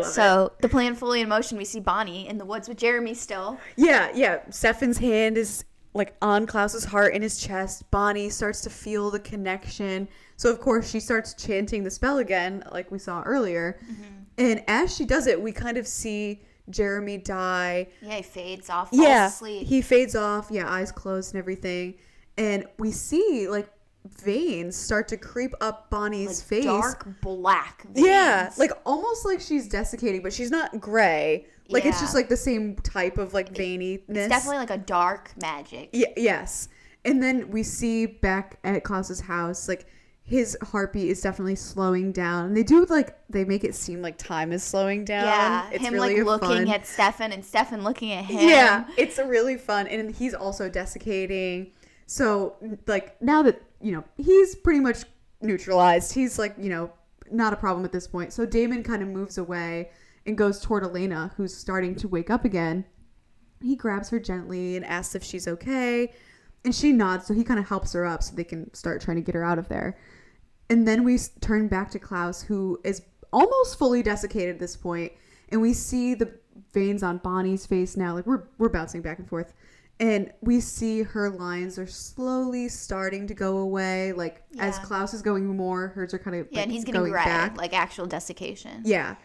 Speaker 1: So the plan fully in motion. We see Bonnie in the woods with Jeremy still.
Speaker 2: Yeah. Stefan's hand is like on Klaus's heart in his chest. Bonnie starts to feel the connection. So of course she starts chanting the spell again, like we saw earlier. Mm-hmm. And as she does it, we kind of see Jeremy die.
Speaker 1: Yeah, he fades off. Falls asleep.
Speaker 2: He fades off. Yeah, eyes closed and everything. And we see like veins start to creep up Bonnie's face.
Speaker 1: Dark black veins.
Speaker 2: Yeah, like almost like she's desiccating, but she's not gray. Like it's just like the same type of like veininess.
Speaker 1: It's definitely like a dark magic.
Speaker 2: Yes. And then we see back at Klaus's house, like his heartbeat is definitely slowing down. And they make it seem like time is slowing down.
Speaker 1: Yeah,
Speaker 2: it's
Speaker 1: him
Speaker 2: really
Speaker 1: like looking
Speaker 2: fun.
Speaker 1: at Stefan and Stefan looking at him.
Speaker 2: Yeah, it's really fun. And he's also desiccating. So like now that, he's pretty much neutralized. He's like, not a problem at this point. So Damon kind of moves away and goes toward Elena, who's starting to wake up again. He grabs her gently and asks if she's okay. And she nods, so he kind of helps her up so they can start trying to get her out of there. And then we turn back to Klaus, who is almost fully desiccated at this point. And we see the veins on Bonnie's face now. Like we're bouncing back and forth. And we see her lines are slowly starting to go away. Like, as Klaus is going more, hers are kind of
Speaker 1: and he's getting red, back. Like actual desiccation.
Speaker 2: Yeah.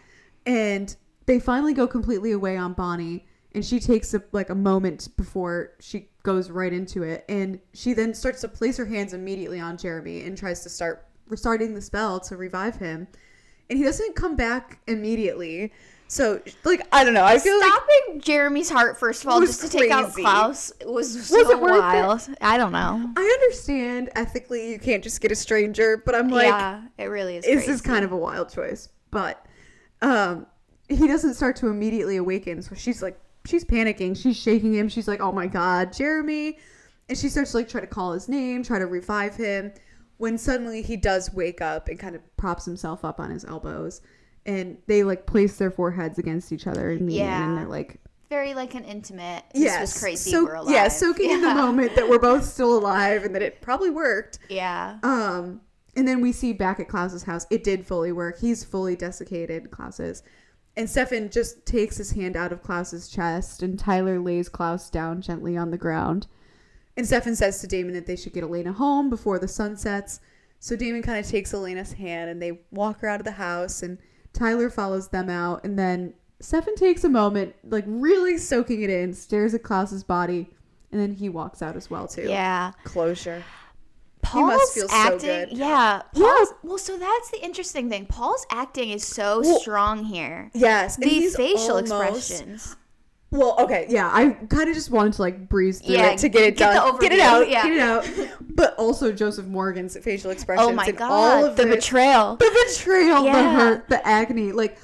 Speaker 2: And they finally go completely away on Bonnie. And she takes a moment before she goes right into it. And she then starts to place her hands immediately on Jeremy and tries to start restarting the spell to revive him. And he doesn't come back immediately. So, like, I don't know. I feel
Speaker 1: stopping Jeremy's heart, first of all, just to take out Klaus was so wild. I don't know.
Speaker 2: I understand ethically you can't just get a stranger, but I'm like,
Speaker 1: yeah, it really is crazy.
Speaker 2: This is kind of a wild choice. But he doesn't start to immediately awaken. So she's panicking. She's shaking him. She's like, oh my God, Jeremy. And she starts to like try to call his name, try to revive him. When suddenly he does wake up and kind of props himself up on his elbows. And they like place their foreheads against each other and they're like
Speaker 1: very like an intimate. This was crazy. We're alive.
Speaker 2: Yeah, soaking in the moment that we're both still alive and that it probably worked.
Speaker 1: Yeah.
Speaker 2: And then we see back at Klaus's house, it did fully work. He's fully desiccated, Klaus is. And Stefan just takes his hand out of Klaus's chest and Tyler lays Klaus down gently on the ground. And Stefan says to Damon that they should get Elena home before the sun sets. So Damon kind of takes Elena's hand and they walk her out of the house and Tyler follows them out, and then Stefan takes a moment, like really soaking it in, stares at Klaus's body, and then he walks out as well, too.
Speaker 1: Yeah.
Speaker 2: Closure.
Speaker 1: Paul's
Speaker 2: he must feel
Speaker 1: acting,
Speaker 2: so good.
Speaker 1: Yeah. Well, so that's the interesting thing. Paul's acting is so strong here.
Speaker 2: Yes.
Speaker 1: The facial expressions.
Speaker 2: Well, okay, yeah, I kind of just wanted to like breeze through it to get it done. Get it out. But also Joseph Morgan's facial expressions.
Speaker 1: Oh my God, all of the betrayal.
Speaker 2: The betrayal, the hurt, the agony. Like,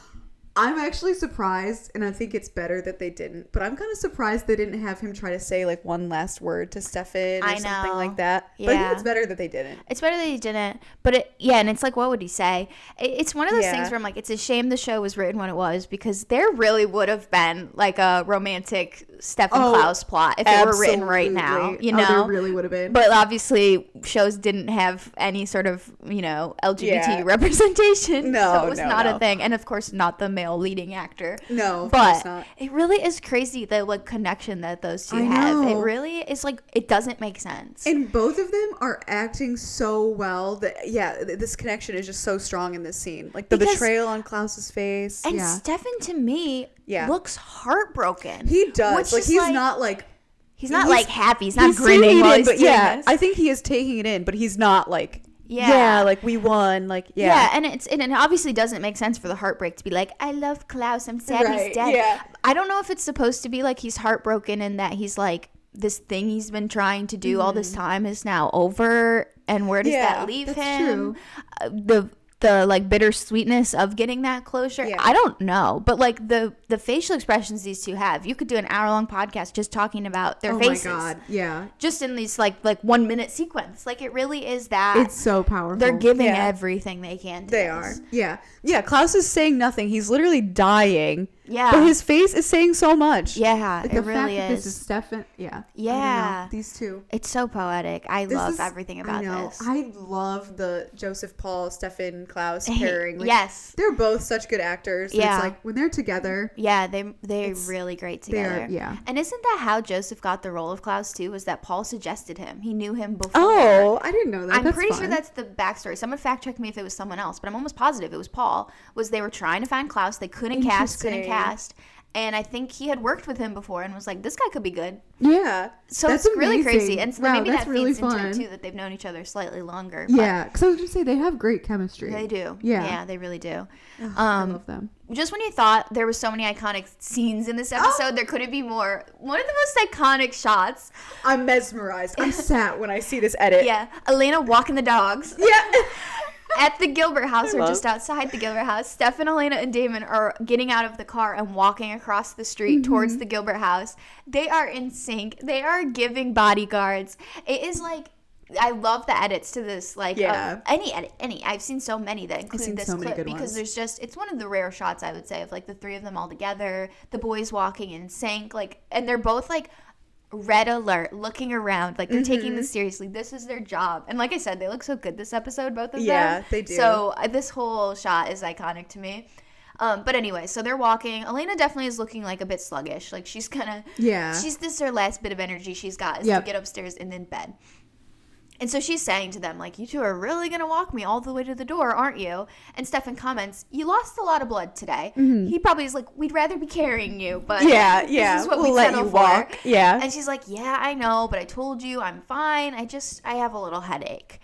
Speaker 2: I'm actually surprised, and I think it's better that they didn't, but I'm kind of surprised they didn't have him try to say like one last word to Stefan or something like that. Yeah. But I think it's better that they didn't.
Speaker 1: It's better that he didn't. But and it's like, what would he say? It's one of those things where I'm like, it's a shame the show was written when it was, because there really would have been like a romantic Stefan Klaus plot if it were written right now.
Speaker 2: There really would have been.
Speaker 1: But obviously shows didn't have any sort of, LGBT representation. So it was not a thing. And of course not the male leading actor.
Speaker 2: No, of
Speaker 1: but
Speaker 2: course not.
Speaker 1: It really is crazy the like connection that those two have. It really is like, it doesn't make sense.
Speaker 2: And both of them are acting so well that this connection is just so strong in this scene. Like the betrayal on Klaus's face.
Speaker 1: And Stefan to me looks heartbroken.
Speaker 2: He does. Like he's not like
Speaker 1: He's not like happy. He's not grinning while he's doing this.
Speaker 2: I think he is taking it in, but he's not like, like we won, like
Speaker 1: and it obviously doesn't make sense for the heartbreak to be like, I love Klaus, I'm sad he's dead. Yeah. I don't know if it's supposed to be like he's heartbroken and that he's like, this thing he's been trying to do all this time is now over, and where does that leave him? True. The like bittersweetness of getting that closure. I don't know, but like the facial expressions these two have, you could do an hour-long podcast just talking about their faces. Oh my god, yeah. Just in these like 1 minute sequence. Like it really is that.
Speaker 2: It's so powerful.
Speaker 1: They're giving everything they can to
Speaker 2: They
Speaker 1: this.
Speaker 2: are. Yeah. Yeah, Klaus is saying nothing. He's literally dying.
Speaker 1: Yeah.
Speaker 2: But his face is saying so much.
Speaker 1: Yeah,
Speaker 2: like
Speaker 1: it really is.
Speaker 2: This is Stefan. Yeah.
Speaker 1: Yeah.
Speaker 2: These two.
Speaker 1: It's so poetic. I love everything about this.
Speaker 2: I love the Joseph Paul, Stefan, Klaus pairing. Like,
Speaker 1: yes.
Speaker 2: They're both such good actors. Yeah. It's like when they're together.
Speaker 1: Yeah, they're really great together.
Speaker 2: Yeah.
Speaker 1: And isn't that how Joseph got the role of Klaus too? Was that Paul suggested him? He knew him before.
Speaker 2: Oh, I didn't know that.
Speaker 1: I'm pretty sure that's the backstory. Someone fact check me if it was someone else, but I'm almost positive it was Paul. Was they were trying to find Klaus, they couldn't cast. And I think he had worked with him before and was like, this guy could be good.
Speaker 2: Yeah.
Speaker 1: So that's it's really crazy. And so maybe that feeds into it, too, that they've known each other slightly longer.
Speaker 2: Yeah. Because I was going to say, they have great chemistry.
Speaker 1: They do. Yeah, they really do.
Speaker 2: I love them.
Speaker 1: Just when you thought there were so many iconic scenes in this episode, there couldn't be more. One of the most iconic shots.
Speaker 2: I'm mesmerized. I'm sat when I see this edit.
Speaker 1: Yeah. Elena walking the dogs.
Speaker 2: Yeah.
Speaker 1: At the Gilbert house, or just outside the Gilbert house, Stefan, Elena, and Damon are getting out of the car and walking across the street towards the Gilbert house. They are in sync. They are giving bodyguards. It is like, I love the edits to this. Like, any edit, I've seen so many that include this clip because there's just, it's one of the rare shots, I would say, of like the three of them all together, the boys walking in sync, like, and they're both like, red alert, looking around like they're taking this seriously. This is their job, and like I said, they look so good this episode, both of them.
Speaker 2: Yeah, they do.
Speaker 1: So this whole shot is iconic to me. But anyway, so they're walking. Elena definitely is looking like a bit sluggish, like she's kind of she's this her last bit of energy she's got is to get upstairs and in bed. And so she's saying to them, like, you two are really going to walk me all the way to the door, aren't you? And Stefan comments, you lost a lot of blood today. He probably is like, we'd rather be carrying you, but this is what we'll let you walk.
Speaker 2: Yeah.
Speaker 1: And she's like, yeah, I know, but I told you I'm fine. I have a little headache.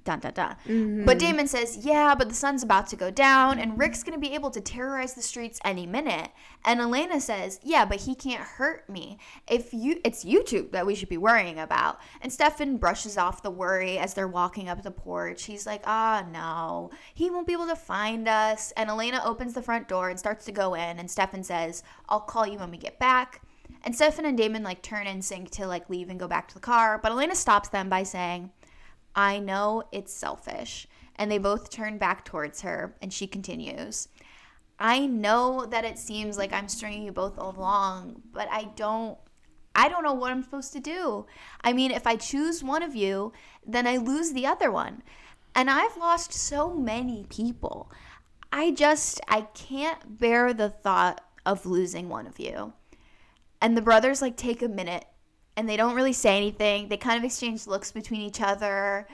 Speaker 1: Dun, dun, dun. But Damon says, yeah, but the sun's about to go down, and Rick's going to be able to terrorize the streets any minute. And Elena says, yeah, but he can't hurt me. It's you two that we should be worrying about. And Stefan brushes off the worry as they're walking up the porch. He's like, no, he won't be able to find us. And Elena opens the front door and starts to go in, and Stefan says, I'll call you when we get back. And Stefan and Damon like turn in sync to like leave and go back to the car, but Elena stops them by saying, I know it's selfish. And they both turn back towards her, and she continues, I know that it seems like I'm stringing you both along, but I don't know what I'm supposed to do. I mean, if I choose one of you, then I lose the other one. And I've lost so many people. I can't bear the thought of losing one of you. And the brothers like take a minute. And they don't really say anything. They kind of exchange looks between each other.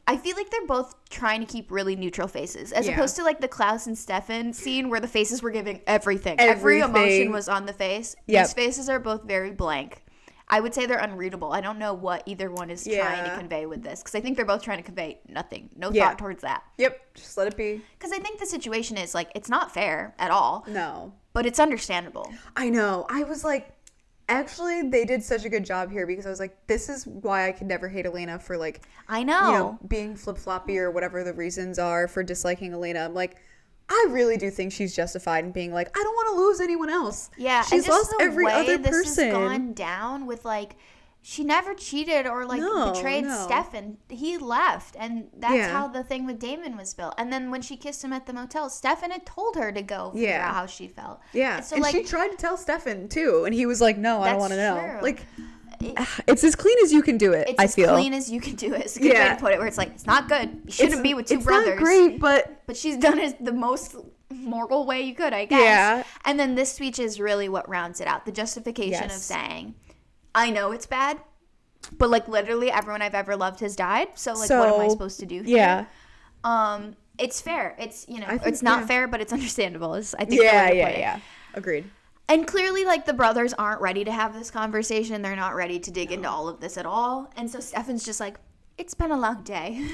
Speaker 1: I feel like they're both trying to keep really neutral faces. As opposed to like the Klaus and Stefan scene where the faces were giving everything. Every emotion was on the face. These faces are both very blank. I would say they're unreadable. I don't know what either one is trying to convey with this. Because I think they're both trying to convey nothing. No thought towards that.
Speaker 2: Yep. Just let it be.
Speaker 1: Because I think the situation is like, it's not fair at all.
Speaker 2: No.
Speaker 1: But it's understandable.
Speaker 2: I know. I was like, actually, they did such a good job here because I was like, this is why I could never hate Elena for like,
Speaker 1: I know,
Speaker 2: being flip-floppy or whatever the reasons are for disliking Elena. I'm like, I really do think she's justified in being like, I don't want to lose anyone else.
Speaker 1: Yeah,
Speaker 2: she's lost every other person.
Speaker 1: This has gone down with like, she never cheated or like betrayed Stefan. He left, and that's how the thing with Damon was built. And then when she kissed him at the motel, Stefan had told her to go figure out how she felt.
Speaker 2: Yeah, and, so, and like, she tried to tell Stefan too, and he was like, "No, I don't want to know." Like, it's as clean as you can do it. I feel
Speaker 1: as clean as you can do it. It's a good way to put it. Where it's like, it's not good. You shouldn't be with two brothers.
Speaker 2: It's not great, but
Speaker 1: she's done it the most moral way you could, I guess. Yeah. And then this speech is really what rounds it out. The justification of saying, I know it's bad, but like literally everyone I've ever loved has died. So like, what am I supposed to do here? Yeah. It's fair. It's, it's not fair, but it's understandable. I think.
Speaker 2: Yeah. Agreed.
Speaker 1: And clearly, like, the brothers aren't ready to have this conversation. They're not ready to dig into all of this at all. And so Stefan's just like, it's been a long day.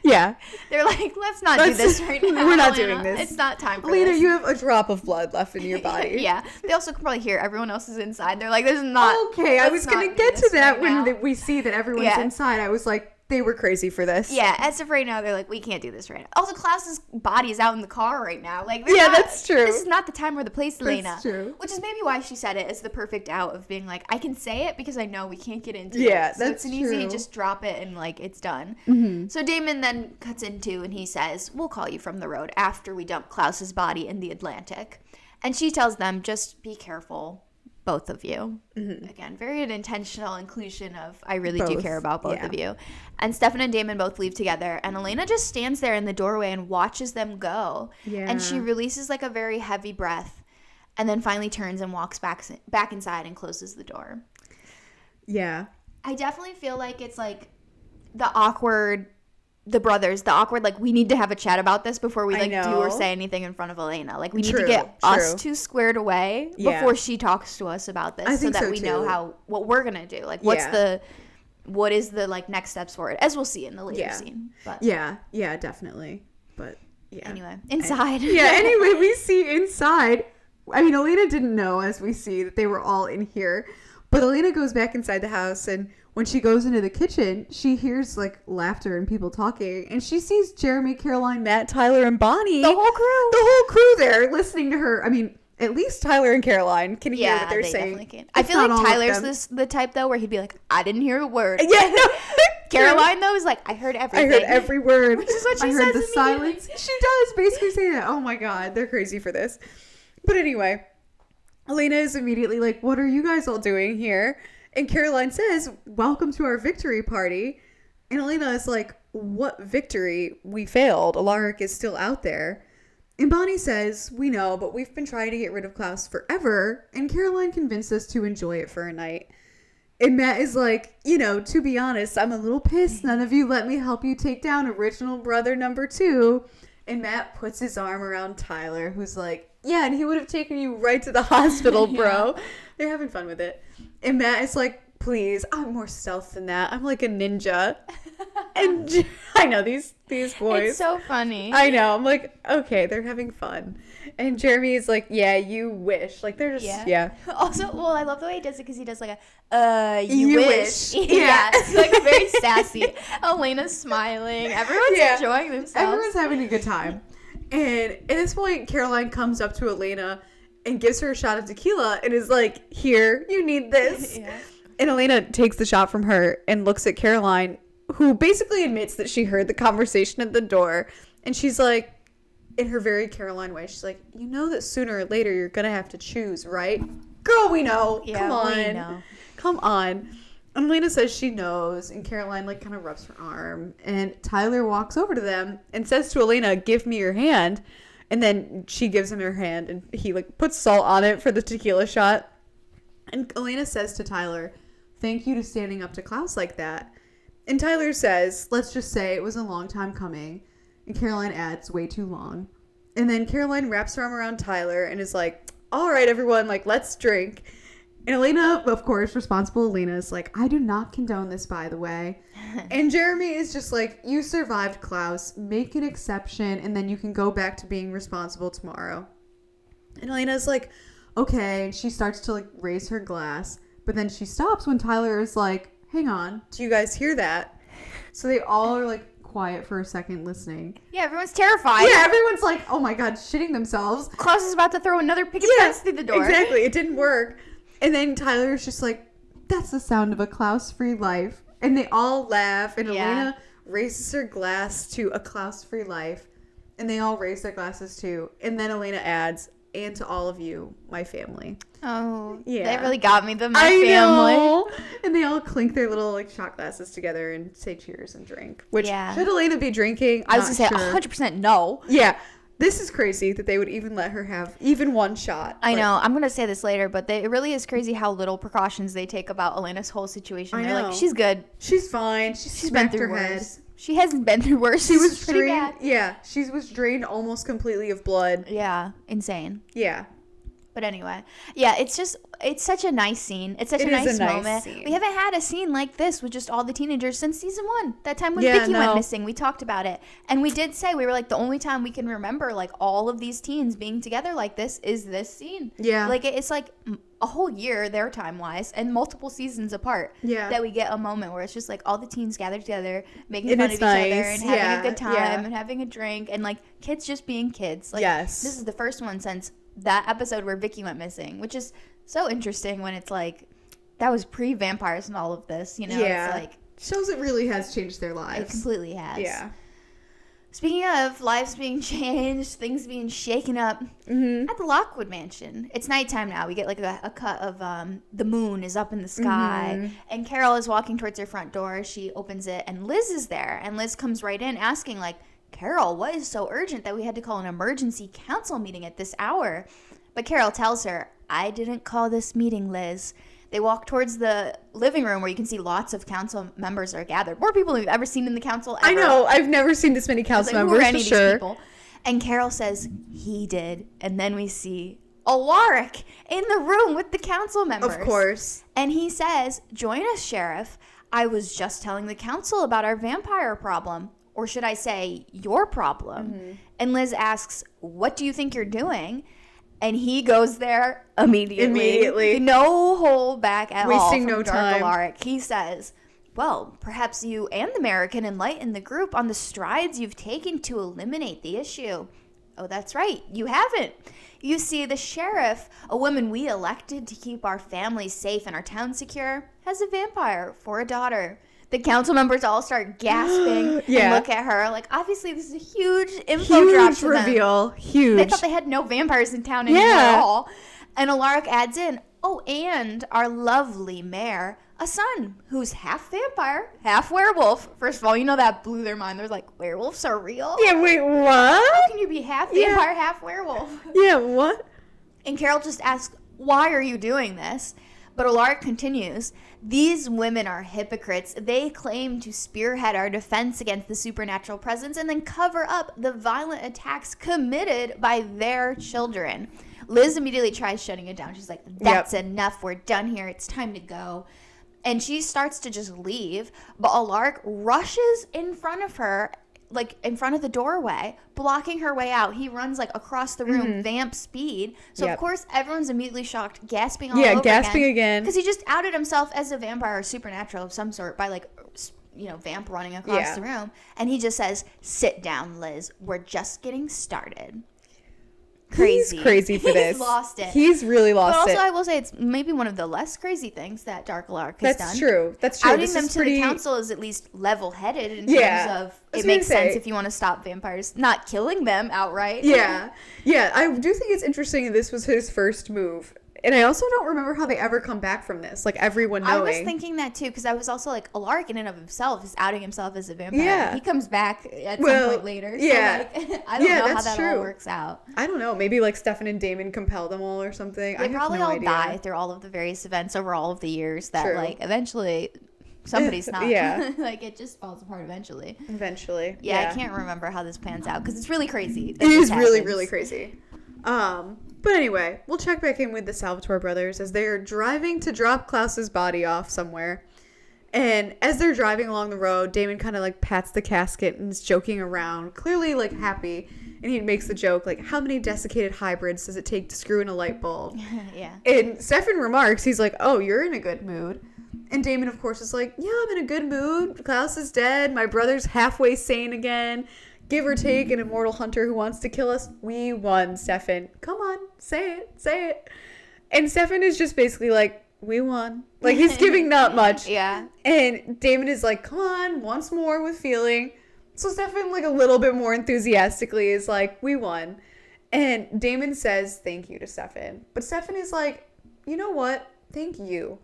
Speaker 2: Yeah.
Speaker 1: They're like, let's not do this right now.
Speaker 2: We're not doing this.
Speaker 1: It's not time for
Speaker 2: Elena,
Speaker 1: this.
Speaker 2: you have a drop of blood left in your body.
Speaker 1: Yeah. They also can probably hear everyone else is inside. They're like, this is not.
Speaker 2: Okay, I was going to get to that when we see that everyone's inside. I was like, they were crazy for this.
Speaker 1: Yeah, as of right now, they're like, we can't do this right now. Also, Klaus's body is out in the car right now. Like,
Speaker 2: that's true.
Speaker 1: This is not the time or the place, Elena.
Speaker 2: That's true.
Speaker 1: Which is maybe why she said it as the perfect out of being like, I can say it because I know we can't get into it.
Speaker 2: Yeah,
Speaker 1: so
Speaker 2: that's
Speaker 1: it's
Speaker 2: true.
Speaker 1: easy to just drop it and, like, it's done.
Speaker 2: Mm-hmm.
Speaker 1: So Damon then cuts into and he says, we'll call you from the road after we dump Klaus's body in the Atlantic. And she tells them, just be careful. Both of you. Mm-hmm. Again, very an intentional inclusion of I really do care about both of you. And Stefan and Damon both leave together. And Elena just stands there in the doorway and watches them go. Yeah. And she releases like a very heavy breath and then finally turns and walks back inside and closes the door.
Speaker 2: Yeah.
Speaker 1: I definitely feel like it's like the awkward like we need to have a chat about this before we like do or say anything in front of Elena. Like we need to get us two squared away before she talks to us about this so that we know what we're gonna do. Like what is the like next steps for it, as we'll see in the later scene. But
Speaker 2: yeah, definitely. But yeah.
Speaker 1: Anyway, inside.
Speaker 2: Anyway, we see inside. I mean, Elena didn't know, as we see, that they were all in here. But Elena goes back inside the house, and when she goes into the kitchen, she hears, like, laughter and people talking. And she sees Jeremy, Caroline, Matt, Tyler, and Bonnie.
Speaker 1: The whole crew.
Speaker 2: The whole crew there listening to her. I mean, at least Tyler and Caroline can hear what they're saying.
Speaker 1: Definitely can. I feel like Tyler's the type, though, where he'd be like, I didn't hear a word.
Speaker 2: Yeah, no.
Speaker 1: Caroline, though, is like, I heard everything.
Speaker 2: I heard every word.
Speaker 1: Which is what she
Speaker 2: says. I heard the silence. She does basically say that. Oh, my God. They're crazy for this. But anyway, Elena is immediately like, what are you guys all doing here? And Caroline says, welcome to our victory party. And Elena is like, what victory? We failed. Alaric is still out there. And Bonnie says, we know, but we've been trying to get rid of Klaus forever. And Caroline convinced us to enjoy it for a night. And Matt is like, to be honest, I'm a little pissed. None of you let me help you take down original brother number 2. And Matt puts his arm around Tyler, who's like, yeah, and he would have taken you right to the hospital, bro. They're having fun with it. And Matt is like, please, I'm more stealth than that. I'm like a ninja. And I know these boys.
Speaker 1: It's so funny.
Speaker 2: I know. I'm like, okay, they're having fun. And Jeremy is like, yeah, you wish. Like, they're just,
Speaker 1: Also, well, I love the way he does it because he does like a, you wish. Yeah. It's like very sassy. Elena's smiling. Everyone's enjoying themselves.
Speaker 2: Everyone's having a good time. And at this point, Caroline comes up to Elena and gives her a shot of tequila and is like, here, you need this. And Elena takes the shot from her and looks at Caroline, who basically admits that she heard the conversation at the door. And she's like, in her very Caroline way, she's like, you know that sooner or later you're going to have to choose, right? Girl, we know.
Speaker 1: Yeah,
Speaker 2: come on.
Speaker 1: we know.
Speaker 2: Come on. And Elena says she knows, and Caroline like kind of rubs her arm. And Tyler walks over to them and says to Elena, give me your hand. And then she gives him her hand, and he like puts salt on it for the tequila shot. And Elena says to Tyler, thank you to standing up to Klaus like that. And Tyler says, let's just say it was a long time coming. And Caroline adds, way too long. And then Caroline wraps her arm around Tyler and is like, all right, everyone, like, let's drink. And Elena, of course, responsible Elena is like, I do not condone this, by the way. And Jeremy is just like, you survived, Klaus. Make an exception, and then you can go back to being responsible tomorrow. And Elena's like, okay. And she starts to like raise her glass. But then she stops when Tyler is like, hang on. Do you guys hear that? So they all are like quiet for a second listening.
Speaker 1: Yeah, everyone's terrified.
Speaker 2: Yeah, everyone's like, oh my God, shitting themselves.
Speaker 1: Klaus is about to throw another picket fence through the door.
Speaker 2: Exactly. It didn't work. And then Tyler's just like, that's the sound of a Klaus-free life. And they all laugh. And Elena raises her glass to a Klaus-free life. And they all raise their glasses too. And then Elena adds, and to all of you, my family.
Speaker 1: Oh, yeah. They really got me, my
Speaker 2: family.
Speaker 1: Know.
Speaker 2: And they all clink their little like shot glasses together and say cheers and drink. Which, should Elena be drinking?
Speaker 1: I was going to say 100% no.
Speaker 2: Yeah. This is crazy that they would even let her have even one shot.
Speaker 1: I know. I'm going to say this later, but it really is crazy how little precautions they take about Elena's whole situation. They're like, she's good.
Speaker 2: She's fine. She's been through worse.
Speaker 1: She hasn't been through worse.
Speaker 2: She was drained. Yeah. She was drained almost completely of blood.
Speaker 1: Yeah. Insane.
Speaker 2: Yeah.
Speaker 1: But anyway, yeah, it's such a nice scene. It's such a nice moment. Scene. We haven't had a scene like this with just all the teenagers since season 1. That time when Vicky went missing, we talked about it. And we did say, we were like, the only time we can remember like all of these teens being together like this is this scene. Yeah. Like it's like a whole year their time-wise and multiple seasons apart that we get a moment where it's just like all the teens gathered together, making fun of each other and having a good time and having a drink and like kids just being kids. Like, this is the first one since that episode where Vicky went missing, which is so interesting when it's like that was pre-vampires and all of this, you know. It's like
Speaker 2: shows it really has changed their lives.
Speaker 1: It completely has. Speaking of lives being changed, things being shaken up at the Lockwood Mansion. It's nighttime now. We get like a cut of the moon is up in the sky, and Carol is walking towards her front door. She opens it, and Liz is there, and Liz comes right in asking like, Carol, what is so urgent that we had to call an emergency council meeting at this hour? But Carol tells her, I didn't call this meeting, Liz. They walk towards the living room where you can see lots of council members are gathered. More people than we've ever seen in the council ever.
Speaker 2: I know. I've never seen this many council members, for sure. People?
Speaker 1: And Carol says, he did. And then we see Alaric in the room with the council members.
Speaker 2: Of course.
Speaker 1: And he says, join us, Sheriff. I was just telling the council about our vampire problem. Or should I say, your problem? And Liz asks, what do you think you're doing? And he goes there immediately. No hold back at all.
Speaker 2: Wasting no time.
Speaker 1: Alaric. He says, well, perhaps you and the mayor can enlighten the group on the strides you've taken to eliminate the issue. Oh, that's right. You haven't. You see, the sheriff, a woman we elected to keep our families safe and our town secure, has a vampire for a daughter. The council members all start gasping and look at her. Like, obviously, this is a huge info drop to them.
Speaker 2: Reveal. Huge.
Speaker 1: They thought they had no vampires in town anymore at all. And Alaric adds in, oh, and our lovely mayor, a son who's half vampire, half werewolf. First of all, you know that blew their mind. They're like, werewolves are real?
Speaker 2: Yeah, wait, what?
Speaker 1: How can you be half vampire, half werewolf?
Speaker 2: Yeah, what?
Speaker 1: And Carol just asks, why are you doing this? But Alaric continues, these women are hypocrites. They claim to spearhead our defense against the supernatural presence and then cover up the violent attacks committed by their children. Liz immediately tries shutting it down. She's like, that's enough. We're done here. It's time to go. And she starts to just leave. But Alaric rushes in front of her, like in front of the doorway, blocking her way out. He runs like across the room, vamp speed. So of course everyone's immediately shocked, gasping all over again. Because he just outed himself as a vampire or supernatural of some sort by like, you know, vamp running across the room. And he just says, sit down, Liz. We're just getting started. Crazy.
Speaker 2: He's crazy for this.
Speaker 1: He's lost it.
Speaker 2: He's really lost it.
Speaker 1: But also, I will say it's maybe one of the less crazy things that Dark Alaric has done.
Speaker 2: That's true. That's true.
Speaker 1: Outing them to the council is at least level-headed in terms of it makes sense if you want to stop vampires, not killing them outright.
Speaker 2: Yeah. I do think it's interesting this was his first move. And I also don't remember how they ever come back from this. Like, everyone knowing. I
Speaker 1: was thinking that, too, because I was also like, Alaric in and of himself is outing himself as a vampire. Yeah. He comes back at some point later.
Speaker 2: Yeah.
Speaker 1: So, like, I don't know how that all works out.
Speaker 2: I don't know. Maybe, like, Stefan and Damon compel them all or something.
Speaker 1: They probably all die through all of the various events over all of the years that, like, eventually somebody's not. Like, it just falls apart eventually. Yeah, I can't remember how this plans out because it's really crazy.
Speaker 2: It is really, really crazy. But anyway, we'll check back in with the Salvatore brothers as they are driving to drop Klaus's body off somewhere. And as they're driving along the road, Damon kind of like pats the casket and is joking around, clearly like happy. And he makes the joke like, how many desiccated hybrids does it take to screw in a light bulb? And Stefan remarks, he's like, oh, you're in a good mood. And Damon, of course, is like, yeah, I'm in a good mood. Klaus is dead. My brother's halfway sane again. Give or take an immortal hunter who wants to kill us. We won, Stefan. Come on, say it. And Stefan is just basically like, we won. Like, he's giving not much. And Damon is like, come on, once more with feeling. So Stefan, like, a little bit more enthusiastically is like, we won. And Damon says thank you to Stefan. But Stefan is like, you know what? Thank you.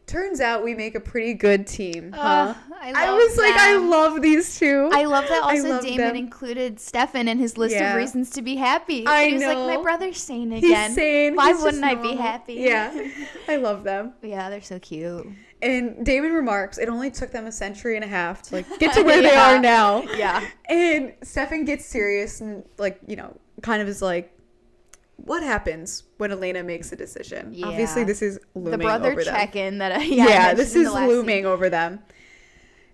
Speaker 2: Turns out we make a pretty good team, huh? I was like, I love these two.
Speaker 1: I love that also Damon included Stefan in his list of reasons to be happy. He was like, my brother's sane again.
Speaker 2: He's sane.
Speaker 1: Why wouldn't I be happy?
Speaker 2: Yeah, I love them.
Speaker 1: Yeah, they're so cute.
Speaker 2: And Damon remarks, it only took them a century and a half to like get to where they are now.
Speaker 1: Yeah.
Speaker 2: And Stefan gets serious and like, you know, kind of is like, what happens when Elena makes a decision? Yeah. Obviously, this is looming over them. The brother
Speaker 1: check-in that
Speaker 2: this is looming over them.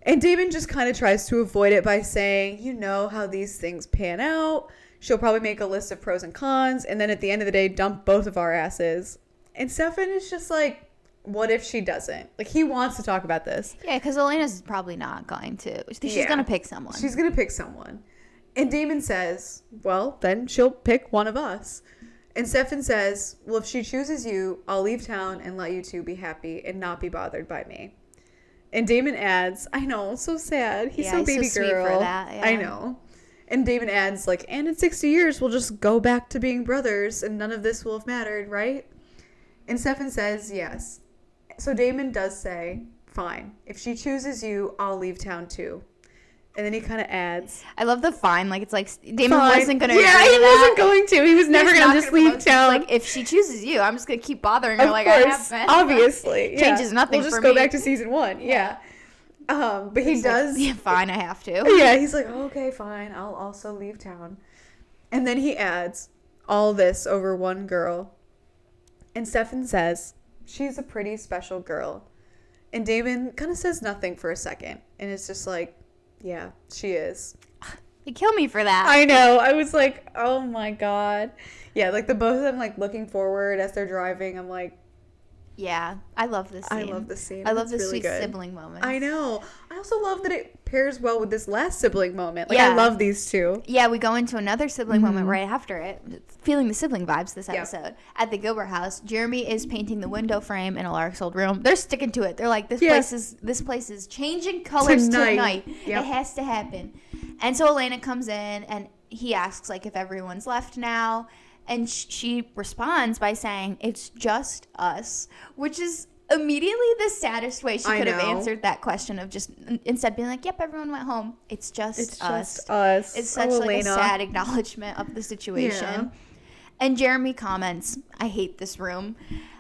Speaker 2: And Damon just kind of tries to avoid it by saying, you know how these things pan out. She'll probably make a list of pros and cons, and then at the end of the day, dump both of our asses. And Stefan is just like, what if she doesn't? Like, he wants to talk about this.
Speaker 1: Yeah, because Elena's probably not going to. She's going to pick someone.
Speaker 2: She's going to pick someone. And Damon says, well, then she'll pick one of us. And Stefan says, well, if she chooses you, I'll leave town and let you two be happy and not be bothered by me. And Damon adds, I know, so sad. He's so baby girl. Sweet for that. Yeah. I know. And Damon adds, like, and in 60 years, we'll just go back to being brothers and none of this will have mattered, right? And Stefan says, yes. So Damon does say, fine. If she chooses you, I'll leave town too. And then he kind of adds,
Speaker 1: I love the fine. Like, it's like Damon wasn't going to
Speaker 2: agree to that. Yeah, he wasn't going to. He was never going to just leave town.
Speaker 1: Like, if she chooses you, I'm just going to keep bothering her like I have been.
Speaker 2: Obviously. Yeah.
Speaker 1: Changes nothing for me.
Speaker 2: We'll just go back to season 1. Yeah. But he does.
Speaker 1: Like, yeah, fine, I have to.
Speaker 2: Yeah, he's like, oh, okay, fine. I'll also leave town. And then he adds, all this over one girl. And Stefan says, she's a pretty special girl. And Damon kind of says nothing for a second. And it's just like, yeah, she is.
Speaker 1: They kill me for that.
Speaker 2: I know. I was like, oh my God. Yeah, like the both of them like looking forward as they're driving. I'm like,
Speaker 1: yeah, I love this scene.
Speaker 2: I love this scene.
Speaker 1: I love this really sweet sibling moment.
Speaker 2: I know. I also love that it pairs well with this last sibling moment. Like, I love these two.
Speaker 1: Yeah, we go into another sibling moment right after it. Feeling the sibling vibes this episode. At the Gilbert house, Jeremy is painting the window frame in Alaric's old room. They're sticking to it. They're like, this place is changing colors tonight. Yep. It has to happen. And so Elena comes in and he asks like if everyone's left now. And she responds by saying, it's just us, which is immediately the saddest way she could have answered that question of just instead being like, yep, everyone went home. It's just us.
Speaker 2: Just us.
Speaker 1: It's such like a sad acknowledgement of the situation. Yeah. And Jeremy comments, I hate this room.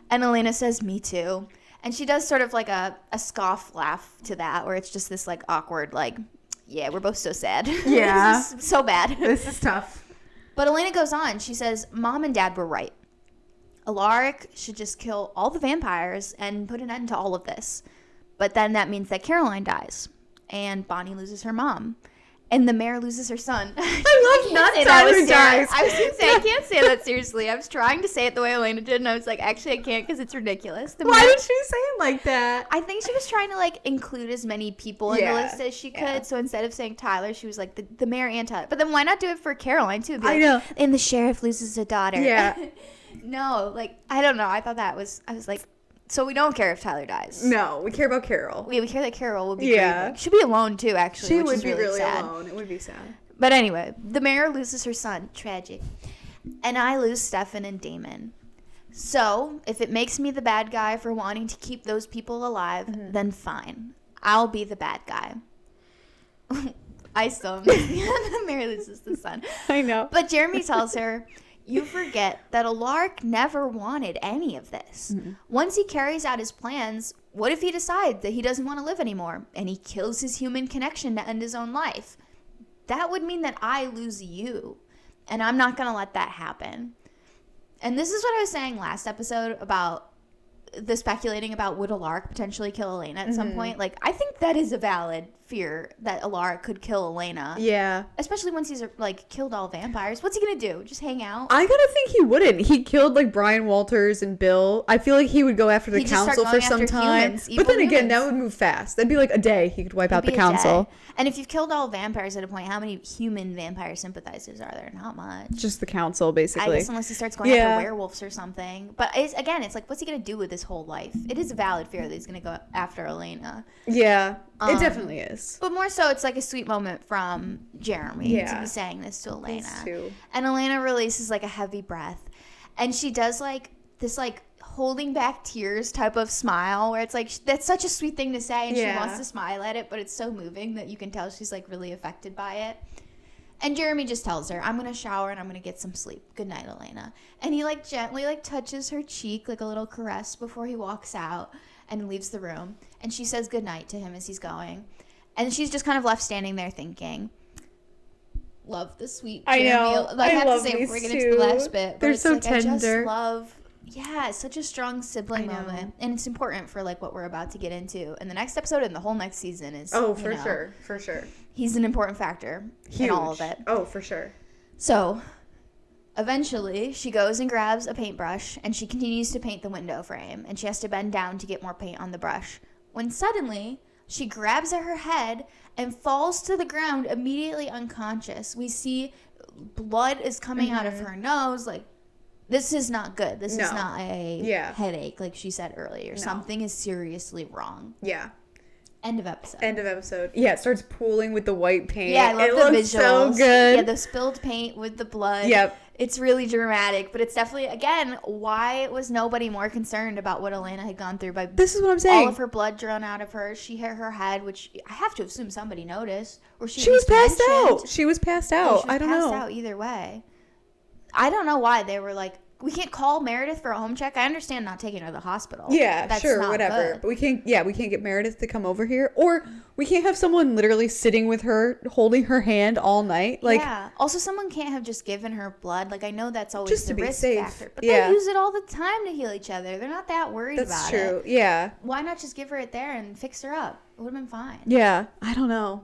Speaker 1: And Elena says, me too. And she does sort of like a scoff laugh to that where it's just this like awkward like, yeah, we're both so sad.
Speaker 2: Yeah.
Speaker 1: This is so bad.
Speaker 2: This is tough.
Speaker 1: But Elena goes on. She says, Mom and Dad were right. Alaric should just kill all the vampires and put an end to all of this. But then that means that Caroline dies. And Bonnie loses her mom. And the mayor loses her son.
Speaker 2: I love not Tyler dies.
Speaker 1: I was going to say, I can't say that seriously. I was trying to say it the way Elena did, and I was like, actually, I can't because it's ridiculous.
Speaker 2: Why did she say it like that?
Speaker 1: I think she was trying to, like, include as many people in the list as she could. Yeah. So instead of saying Tyler, she was like, the mayor and Tyler. But then why not do it for Caroline, too?
Speaker 2: I know.
Speaker 1: And the sheriff loses a daughter.
Speaker 2: Yeah.
Speaker 1: No, like, I don't know. I thought that was, I was like, so we don't care if Tyler dies.
Speaker 2: No, we care about Carol.
Speaker 1: We care that Carol will be grieving. She'll be alone too, actually.
Speaker 2: She would
Speaker 1: be
Speaker 2: really
Speaker 1: sad.
Speaker 2: alone. It would be sad.
Speaker 1: But anyway, the mayor loses her son. Tragic. And I lose Stefan and Damon. So, if it makes me the bad guy for wanting to keep those people alive, then fine. I'll be the bad guy. I still am. The mayor loses the son.
Speaker 2: I know.
Speaker 1: But Jeremy tells her, you forget that Alaric never wanted any of this. Mm-hmm. Once he carries out his plans, what if he decides that he doesn't want to live anymore and he kills his human connection to end his own life? That would mean that I lose you, and I'm not going to let that happen. And this is what I was saying last episode about the speculating about would Alaric potentially kill Elena at some point. Like, I think that is a valid fear that Alaric could kill Elena.
Speaker 2: Yeah.
Speaker 1: Especially once he's, like, killed all vampires. What's he gonna do? Just hang out?
Speaker 2: I gotta think he wouldn't. He killed, like, Brian Walters and Bill. I feel like he would go after the council for some time. But then again, that would move fast. That'd be like a day. He could wipe out the council.
Speaker 1: And if you've killed all vampires at a point, how many human vampire sympathizers are there? Not much.
Speaker 2: Just the council, basically.
Speaker 1: I guess unless he starts going after werewolves or something. But it's like, what's he gonna do with his whole life? It is a valid fear that he's gonna go after Elena.
Speaker 2: Yeah, it definitely is.
Speaker 1: But more so, it's like a sweet moment from Jeremy to be saying this to Elena. And Elena releases like a heavy breath. And she does like this like holding back tears type of smile where it's like, that's such a sweet thing to say. And she wants to smile at it, but it's so moving that you can tell she's like really affected by it. And Jeremy just tells her, I'm going to shower and I'm going to get some sleep. Good night, Elena. And he like gently like touches her cheek, like a little caress before he walks out and leaves the room. And she says good night to him as he's going. And she's just kind of left standing there thinking, love the sweet
Speaker 2: I know.
Speaker 1: I have to say before we get into the last bit.
Speaker 2: They're so tender.
Speaker 1: I just love... Yeah, it's such a strong sibling moment. And it's important for, like, what we're about to get into. And the next episode and the whole next season is,
Speaker 2: sure. For sure.
Speaker 1: He's an important factor in all of it.
Speaker 2: Oh, for sure.
Speaker 1: So, eventually, she goes and grabs a paintbrush, and she continues to paint the window frame. And she has to bend down to get more paint on the brush. When suddenly, she grabs at her head and falls to the ground, immediately unconscious. We see blood is coming out of her nose, like, this is not good. This is not a headache, like she said earlier. No. Something is seriously wrong.
Speaker 2: Yeah.
Speaker 1: End of episode.
Speaker 2: Yeah, it starts pooling with the white paint.
Speaker 1: Yeah, I love the visuals.
Speaker 2: So good.
Speaker 1: Yeah, the spilled paint with the blood.
Speaker 2: Yep.
Speaker 1: It's really dramatic, but it's definitely, again, why was nobody more concerned about what Elena had gone through by
Speaker 2: this is what I'm saying.
Speaker 1: All of her blood drawn out of her. She hit her head, which I have to assume somebody noticed. Or she
Speaker 2: was passed out. She was passed out. I don't know. She was passed out
Speaker 1: either way. I don't know why they were like, we can't call Meredith for a home check. I understand not taking her to the hospital.
Speaker 2: Yeah, that's sure, whatever. Good. But we can't get Meredith to come over here. Or we can't have someone literally sitting with her, holding her hand all night. Like,
Speaker 1: yeah. Also, someone can't have just given her blood. Like, I know that's always
Speaker 2: just
Speaker 1: the risk
Speaker 2: safe.
Speaker 1: Factor. But they use it all the time to heal each other. They're not that worried about it.
Speaker 2: That's true, yeah.
Speaker 1: Why not just give her it there and fix her up? It would have been fine.
Speaker 2: Yeah, I don't know.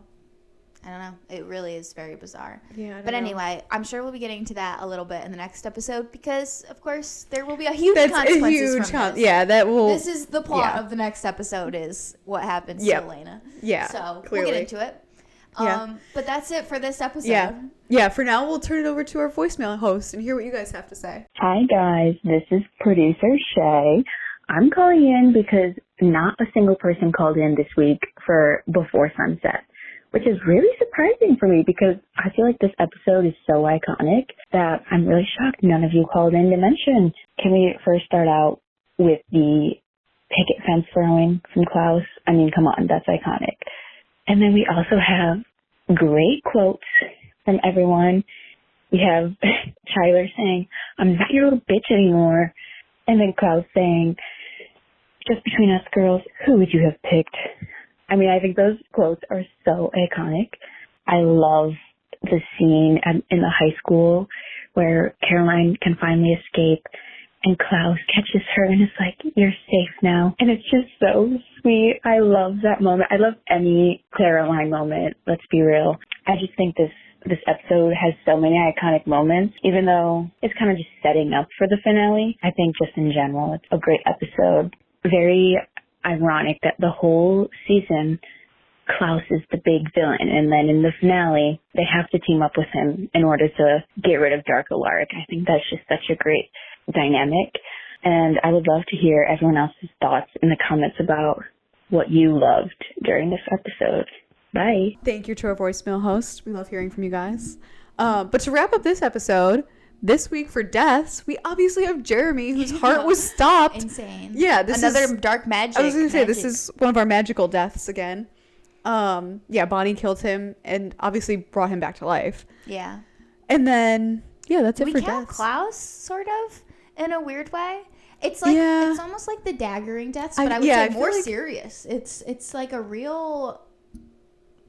Speaker 1: It really is very bizarre.
Speaker 2: Yeah,
Speaker 1: but anyway, I'm sure we'll be getting to that a little bit in the next episode because, of course, there will be a huge consequences from this.
Speaker 2: Yeah, that will...
Speaker 1: This is the plot of the next episode is what happens to Elena.
Speaker 2: Yeah,
Speaker 1: so
Speaker 2: clearly.
Speaker 1: We'll get into it. But that's it for this episode.
Speaker 2: Yeah, for now, we'll turn it over to our voicemail host and hear what you guys have to say.
Speaker 3: Hi, guys. This is producer Shay. I'm calling in because not a single person called in this week for Before Sunset, which is really surprising for me because I feel like this episode is so iconic that I'm really shocked none of you called in to mention. Can we first start out with the picket fence throwing from Klaus? I mean, come on, that's iconic. And then we also have great quotes from everyone. We have Tyler saying, "I'm not your little bitch anymore." And then Klaus saying, "Just between us girls, who would you have picked?" I mean, I think those quotes are so iconic. I love the scene in the high school where Caroline can finally escape and Klaus catches her and is like, "You're safe now." And it's just so sweet. I love that moment. I love any Caroline moment, let's be real. I just think this episode has so many iconic moments, even though it's kind of just setting up for the finale. I think just in general, it's a great episode. Very ironic that the whole season Klaus is the big villain, and then in the finale they have to team up with him in order to get rid of Dark Alaric. I think that's just such a great dynamic, and I would love to hear everyone else's thoughts in the comments about what you loved during this episode. Bye.
Speaker 2: Thank you to our voicemail host. We love hearing from you guys. But to wrap up this episode, this week for deaths, we obviously have Jeremy, whose heart was stopped.
Speaker 1: Insane.
Speaker 2: Yeah, this
Speaker 1: another
Speaker 2: is
Speaker 1: dark magic.
Speaker 2: I was going to say, this is one of our magical deaths again. Bonnie killed him and obviously brought him back to life.
Speaker 1: Yeah.
Speaker 2: And then, that's it for deaths.
Speaker 1: We count Klaus, sort of, in a weird way. It's like, it's almost like the daggering deaths, but I would say more serious. It's like a real...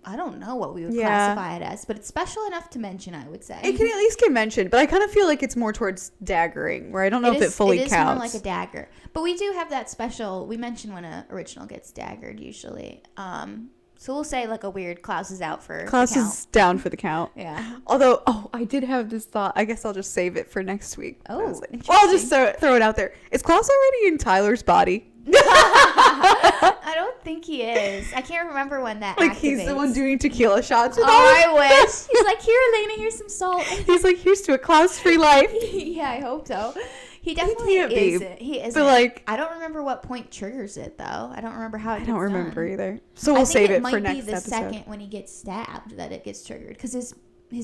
Speaker 1: I don't know what we would classify it as, but it's special enough to mention, I would say.
Speaker 2: It can at least get mentioned, but I kind of feel like it's more towards daggering, where I don't know if it fully counts. It is more like
Speaker 1: a dagger. But we do have that special, we mention when an original gets daggered, usually. So we'll say like a weird Klaus is out for
Speaker 2: Klaus the count. Is down for the count.
Speaker 1: Yeah.
Speaker 2: Although, I did have this thought. I guess I'll just save it for next week.
Speaker 1: Oh,
Speaker 2: I'll just throw it out there. Is Klaus already in Tyler's body?
Speaker 1: I don't think he is. I can't remember when that activates.
Speaker 2: He's the one doing tequila shots.
Speaker 1: I wish. He's like, "Here, Elena, here's some salt."
Speaker 2: He's like, "Here's to a Klaus-free life."
Speaker 1: Yeah, I hope so. He definitely isn't. He isn't.
Speaker 2: But
Speaker 1: I don't remember what point triggers it though. I don't remember how it gets done.
Speaker 2: I don't remember either. So we'll save it for next episode.
Speaker 1: It might be the second when he gets stabbed that it gets triggered because his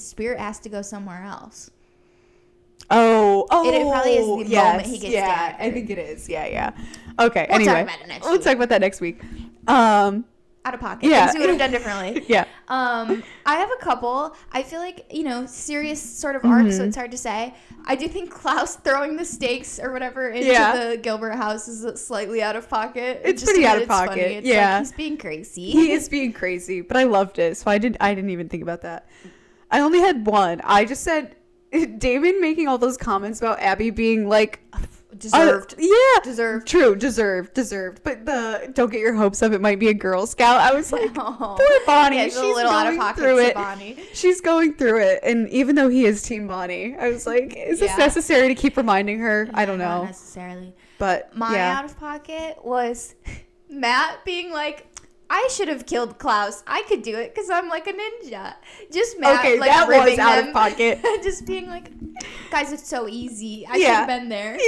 Speaker 1: spirit has to go somewhere else.
Speaker 2: Oh,
Speaker 1: it probably is the moment he gets stabbed.
Speaker 2: I think it is. Yeah. Okay.
Speaker 1: We'll
Speaker 2: anyway,
Speaker 1: talk about it next week.
Speaker 2: Talk about that next week.
Speaker 1: Out of pocket. Things we would have done differently.
Speaker 2: Yeah.
Speaker 1: I have a couple. I feel like, serious sort of arcs, so it's hard to say. I do think Klaus throwing the stakes or whatever into the Gilbert house is slightly out of pocket.
Speaker 2: It's pretty out of pocket.
Speaker 1: Funny. It's like he's being crazy.
Speaker 2: He is being crazy, but I loved it, so I didn't even think about that. I only had one. I just said Damon making all those comments about Abby being like
Speaker 1: deserved.
Speaker 2: Deserved. True, deserved. But don't get your hopes up. It might be a Girl Scout. I was like, poor Bonnie.
Speaker 1: Yeah, she's a little out of pocket to Bonnie.
Speaker 2: She's going through it, and even though he is Team Bonnie, I was like, is this necessary to keep reminding her? I don't know.
Speaker 1: Not necessarily.
Speaker 2: But
Speaker 1: my out of pocket was Matt being like, I should have killed Klaus. I could do it because I'm like a ninja. Just Matt,
Speaker 2: okay,
Speaker 1: like,
Speaker 2: that was out
Speaker 1: them.
Speaker 2: Of pocket.
Speaker 1: Just being like, guys, it's so easy. I should have been there.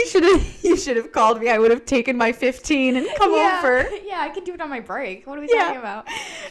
Speaker 2: You should have called me. I would have taken my 15 and come over.
Speaker 1: Yeah, I could do it on my break. What are we talking about?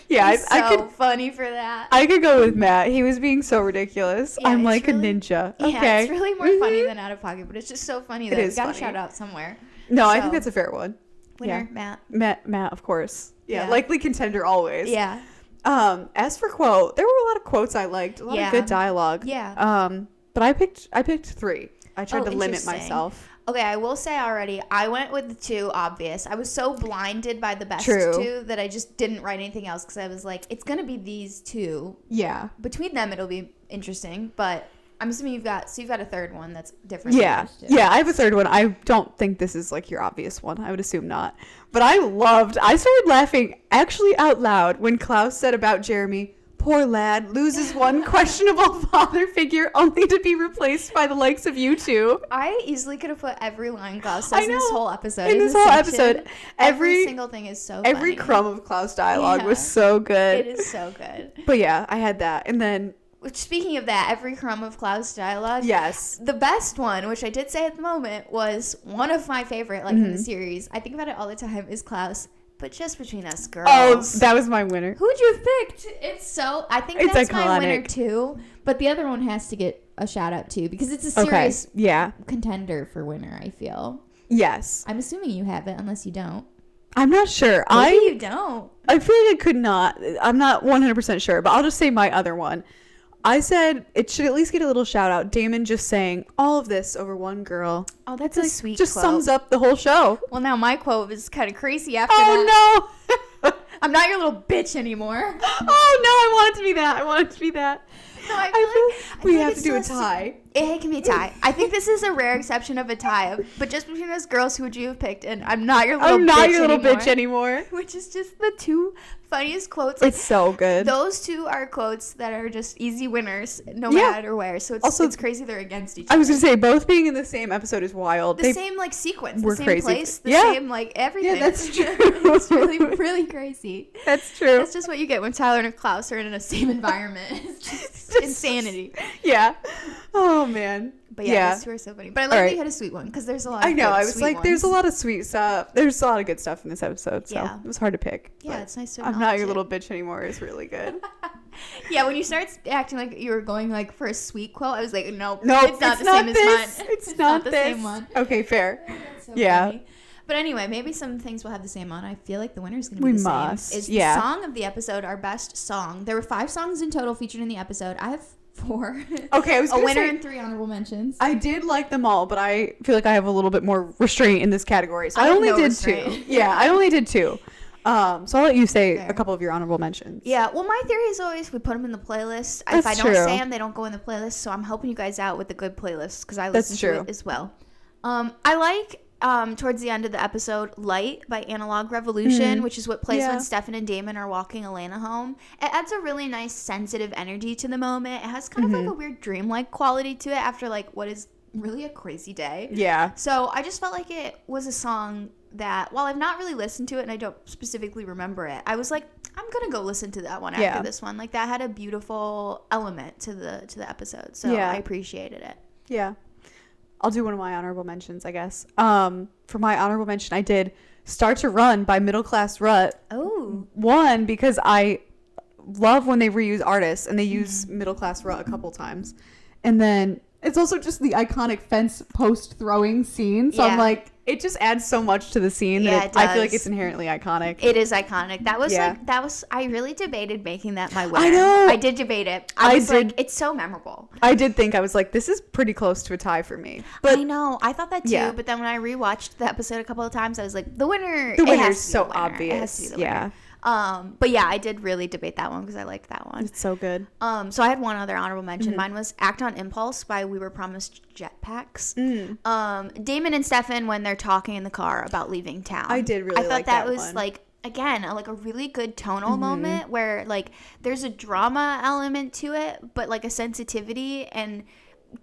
Speaker 2: Yeah,
Speaker 1: I could. Funny for that.
Speaker 2: I could go with Matt. He was being so ridiculous.
Speaker 1: Yeah,
Speaker 2: I'm like
Speaker 1: really,
Speaker 2: a ninja.
Speaker 1: Yeah,
Speaker 2: okay.
Speaker 1: it's really more funny than out of pocket, but it's just so funny that we got to shout out somewhere.
Speaker 2: No, I think that's a fair one.
Speaker 1: Winner, Matt,
Speaker 2: of course. Yeah, likely contender always.
Speaker 1: Yeah.
Speaker 2: As for quote, there were a lot of quotes I liked, a lot of good dialogue.
Speaker 1: Yeah.
Speaker 2: But I picked 3. I tried to limit myself.
Speaker 1: Okay, I will say already, I went with the 2 obvious. I was so blinded by the best 2 that I just didn't write anything else because I was like, it's gonna be these 2.
Speaker 2: Yeah.
Speaker 1: Between them, it'll be interesting, but. I'm assuming you've got a third one that's different.
Speaker 2: Yeah. I have a third one. I don't think this is like your obvious one. I would assume not. But I started laughing actually out loud when Klaus said about Jeremy, poor lad, loses one questionable father figure only to be replaced by the likes of you two.
Speaker 1: I easily could have put every line Klaus says in this whole episode.
Speaker 2: In this whole episode.
Speaker 1: Every single thing is so funny.
Speaker 2: Every crumb of Klaus dialogue was so good.
Speaker 1: It is so good.
Speaker 2: But yeah, I had that. And then
Speaker 1: which, speaking of that, every crumb of Klaus dialogue.
Speaker 2: Yes.
Speaker 1: The best one, which I did say at the moment, was one of my favorite, like, in the series. I think about it all the time, is Klaus. But just between us girls.
Speaker 2: Oh, that was my winner.
Speaker 1: Who'd you have picked? I think that's iconic. My winner, too. But the other one has to get a shout out, too. Because it's a serious contender for winner, I feel.
Speaker 2: Yes.
Speaker 1: I'm assuming you have it, unless you don't.
Speaker 2: I'm not sure.
Speaker 1: Maybe you don't.
Speaker 2: I feel like I could not. I'm not 100% sure. But I'll just say my other one. I said it should at least get a little shout out. Damon just saying all of this over one girl.
Speaker 1: Oh, that's a sweet
Speaker 2: just
Speaker 1: quote.
Speaker 2: Sums up the whole show.
Speaker 1: Well, now my quote is kind of crazy after that.
Speaker 2: Oh, no.
Speaker 1: I'm not your little bitch anymore.
Speaker 2: Oh, no. I want it to be that.
Speaker 1: No, I feel like
Speaker 2: we have to do a tie.
Speaker 1: It can be a tie. I think this is a rare exception of a tie. But just between us girls, who would you have picked? And I'm not your little bitch anymore. Which is just the 2 funniest quotes.
Speaker 2: It's so good.
Speaker 1: Those 2 are quotes that are just easy winners no matter where. So it's crazy they're against each other.
Speaker 2: I was going to say, both being in the same episode is wild.
Speaker 1: The same, like, sequence. The same
Speaker 2: crazy.
Speaker 1: Place. The same, like, everything.
Speaker 2: Yeah, that's true.
Speaker 1: It's really, really crazy.
Speaker 2: That's true.
Speaker 1: That's just what you get when Tyler and Klaus are in the same environment. It's just insanity.
Speaker 2: Yeah. Oh, man.
Speaker 1: But yeah, those 2 are so funny. But I like that you had a sweet one because there's a lot of
Speaker 2: I was like, there's a lot of sweet stuff. There's a lot of good stuff in this episode. So it was hard to pick.
Speaker 1: Yeah, it's nice to
Speaker 2: I'm not your little bitch anymore is really good.
Speaker 1: Yeah, when you start acting like you were going like for a sweet quote, I was like, nope, it's not the same as mine.
Speaker 2: It's not the
Speaker 1: same one.
Speaker 2: Okay, fair.
Speaker 1: So funny. But anyway, maybe some things will have the same one. I feel like the winner is going to be the same. Is the song of the episode our best song? There were 5 songs in total featured in the episode. I have 4.
Speaker 2: Okay, I was
Speaker 1: a winner and 3 honorable mentions.
Speaker 2: I did like them all, but I feel like I have a little bit more restraint in this category. So I only did 2. Yeah, I only did 2. So I'll let you say a couple of your honorable mentions.
Speaker 1: Yeah, well, my theory is always we put them in the playlist. If I don't say them, they don't go in the playlist. So I'm helping you guys out with the good playlist because I listen to it as well. I like towards the end of the episode, Light by Analog Revolution, which is what plays when Stefan and Damon are walking Elena home. It adds a really nice sensitive energy to the moment. It has kind of like a weird dreamlike quality to it after like what is really a crazy day.
Speaker 2: Yeah.
Speaker 1: So I just felt like it was a song that while I've not really listened to it and I don't specifically remember it, I was like, I'm gonna go listen to that one after this one. Like that had a beautiful element to the episode. So I appreciated it.
Speaker 2: Yeah. I'll do one of my honorable mentions, I guess. For my honorable mention, I did Start to Run by Middle Class Rut.
Speaker 1: Oh.
Speaker 2: One, because I love when they reuse artists, and they use Middle Class Rut a couple times. And then it's also just the iconic fence post throwing scene. So I'm like, it just adds so much to the scene that I feel like it's inherently iconic.
Speaker 1: It is iconic. That was I really debated making that my winner.
Speaker 2: I know.
Speaker 1: I did debate it. I was like, it's so memorable.
Speaker 2: I did think, I was like, this is pretty close to a tie for me. But
Speaker 1: I know. I thought that too. But then when I rewatched the episode a couple of times, I was like, the winner
Speaker 2: is so obvious.
Speaker 1: It has to be the winner. But yeah, I did really debate that one because I liked that one.
Speaker 2: It's so good.
Speaker 1: So I had one other honorable mention. Mine was Act on Impulse by We Were Promised Jetpacks. Damon and Stefan, when they're talking in the car about leaving town.
Speaker 2: I did really like that one.
Speaker 1: I thought that was like, again, like a really good tonal moment where like there's a drama element to it, but like a sensitivity and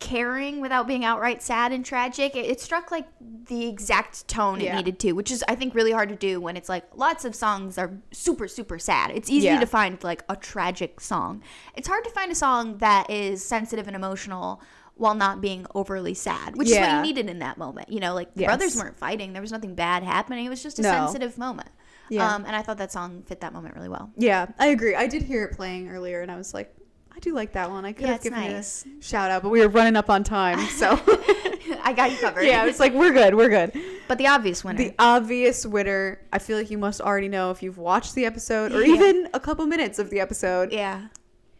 Speaker 1: caring without being outright sad and tragic. It struck like the exact tone it needed to, which is I think really hard to do when it's like lots of songs are super super sad. It's easy to find like a tragic song. It's hard to find a song that is sensitive and emotional while not being overly sad, which is what you needed in that moment. You know, like the brothers weren't fighting, there was nothing bad happening, it was just a sensitive moment. And I thought that song fit that moment really well.
Speaker 2: I agree. I did hear it playing earlier and I was like, I do like that one. I could have given it a shout out, but we were running up on time, so
Speaker 1: I got you covered.
Speaker 2: Yeah, it's like we're good.
Speaker 1: But the obvious winner.
Speaker 2: The obvious winner, I feel like you must already know if you've watched the episode or even a couple minutes of the episode.
Speaker 1: Yeah.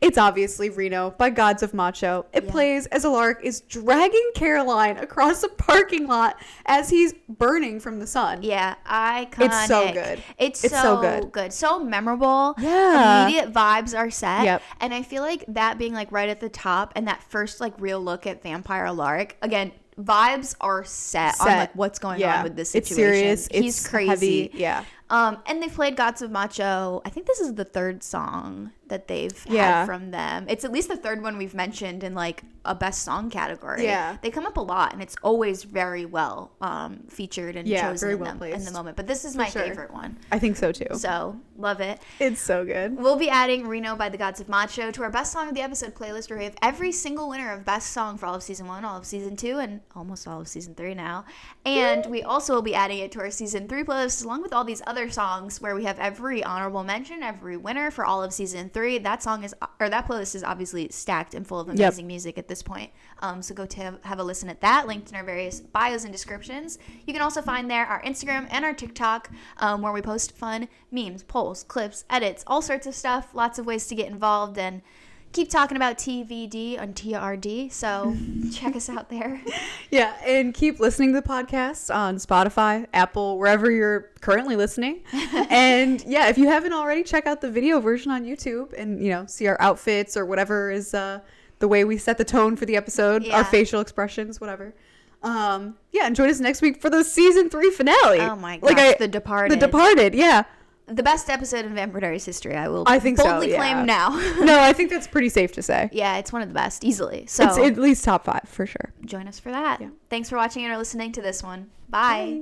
Speaker 2: It's obviously Reno by Gods of Macho. It plays as Alaric is dragging Caroline across a parking lot as he's burning from the sun.
Speaker 1: Yeah, iconic.
Speaker 2: It's so good.
Speaker 1: It's so good. So memorable.
Speaker 2: Yeah.
Speaker 1: Immediate vibes are set.
Speaker 2: Yep.
Speaker 1: And I feel like that being like right at the top and that first like real look at Vampire Alaric, again, vibes are set on like what's going on with this situation.
Speaker 2: It's serious.
Speaker 1: He's
Speaker 2: it's
Speaker 1: crazy.
Speaker 2: Heavy. Yeah.
Speaker 1: And they played Gods of Macho. I think this is the third song that they've had from them. It's at least the third one we've mentioned in like a best song category. Yeah. They come up a lot and it's always very well featured and chosen in the moment. But this is my favorite one.
Speaker 2: I think so too.
Speaker 1: So love it.
Speaker 2: It's so good.
Speaker 1: We'll be adding Reno by the Gods of Macho to our best song of the episode playlist where we have every single winner of best song for all of season 1, all of season 2, and almost all of season 3 now. And we also will be adding it to our season 3 playlist along with all these other songs where we have every honorable mention, every winner for all of season 3. That playlist is obviously stacked and full of amazing music at this point. So go to have a listen at that, linked in our various bios and descriptions. You can also find there our Instagram and our TikTok, where we post fun memes, polls, clips, edits, all sorts of stuff. Lots of ways to get involved and keep talking about TVD on TRD, so check us out there.
Speaker 2: Yeah, and keep listening to the podcast on Spotify, Apple, wherever you're currently listening. And yeah, if you haven't already, check out the video version on YouTube and, you know, see our outfits or whatever is the way we set the tone for the episode, our facial expressions, whatever. And join us next week for the season 3 finale.
Speaker 1: Oh my gosh, The Departed.
Speaker 2: The Departed, yeah.
Speaker 1: The best episode in Vampire Diaries history,
Speaker 2: I think
Speaker 1: boldly claim now.
Speaker 2: No, I think that's pretty safe to say.
Speaker 1: Yeah, it's one of the best, easily. So
Speaker 2: it's at least top 5 for sure.
Speaker 1: Join us for that. Yeah. Thanks for watching and or listening to this one. Bye.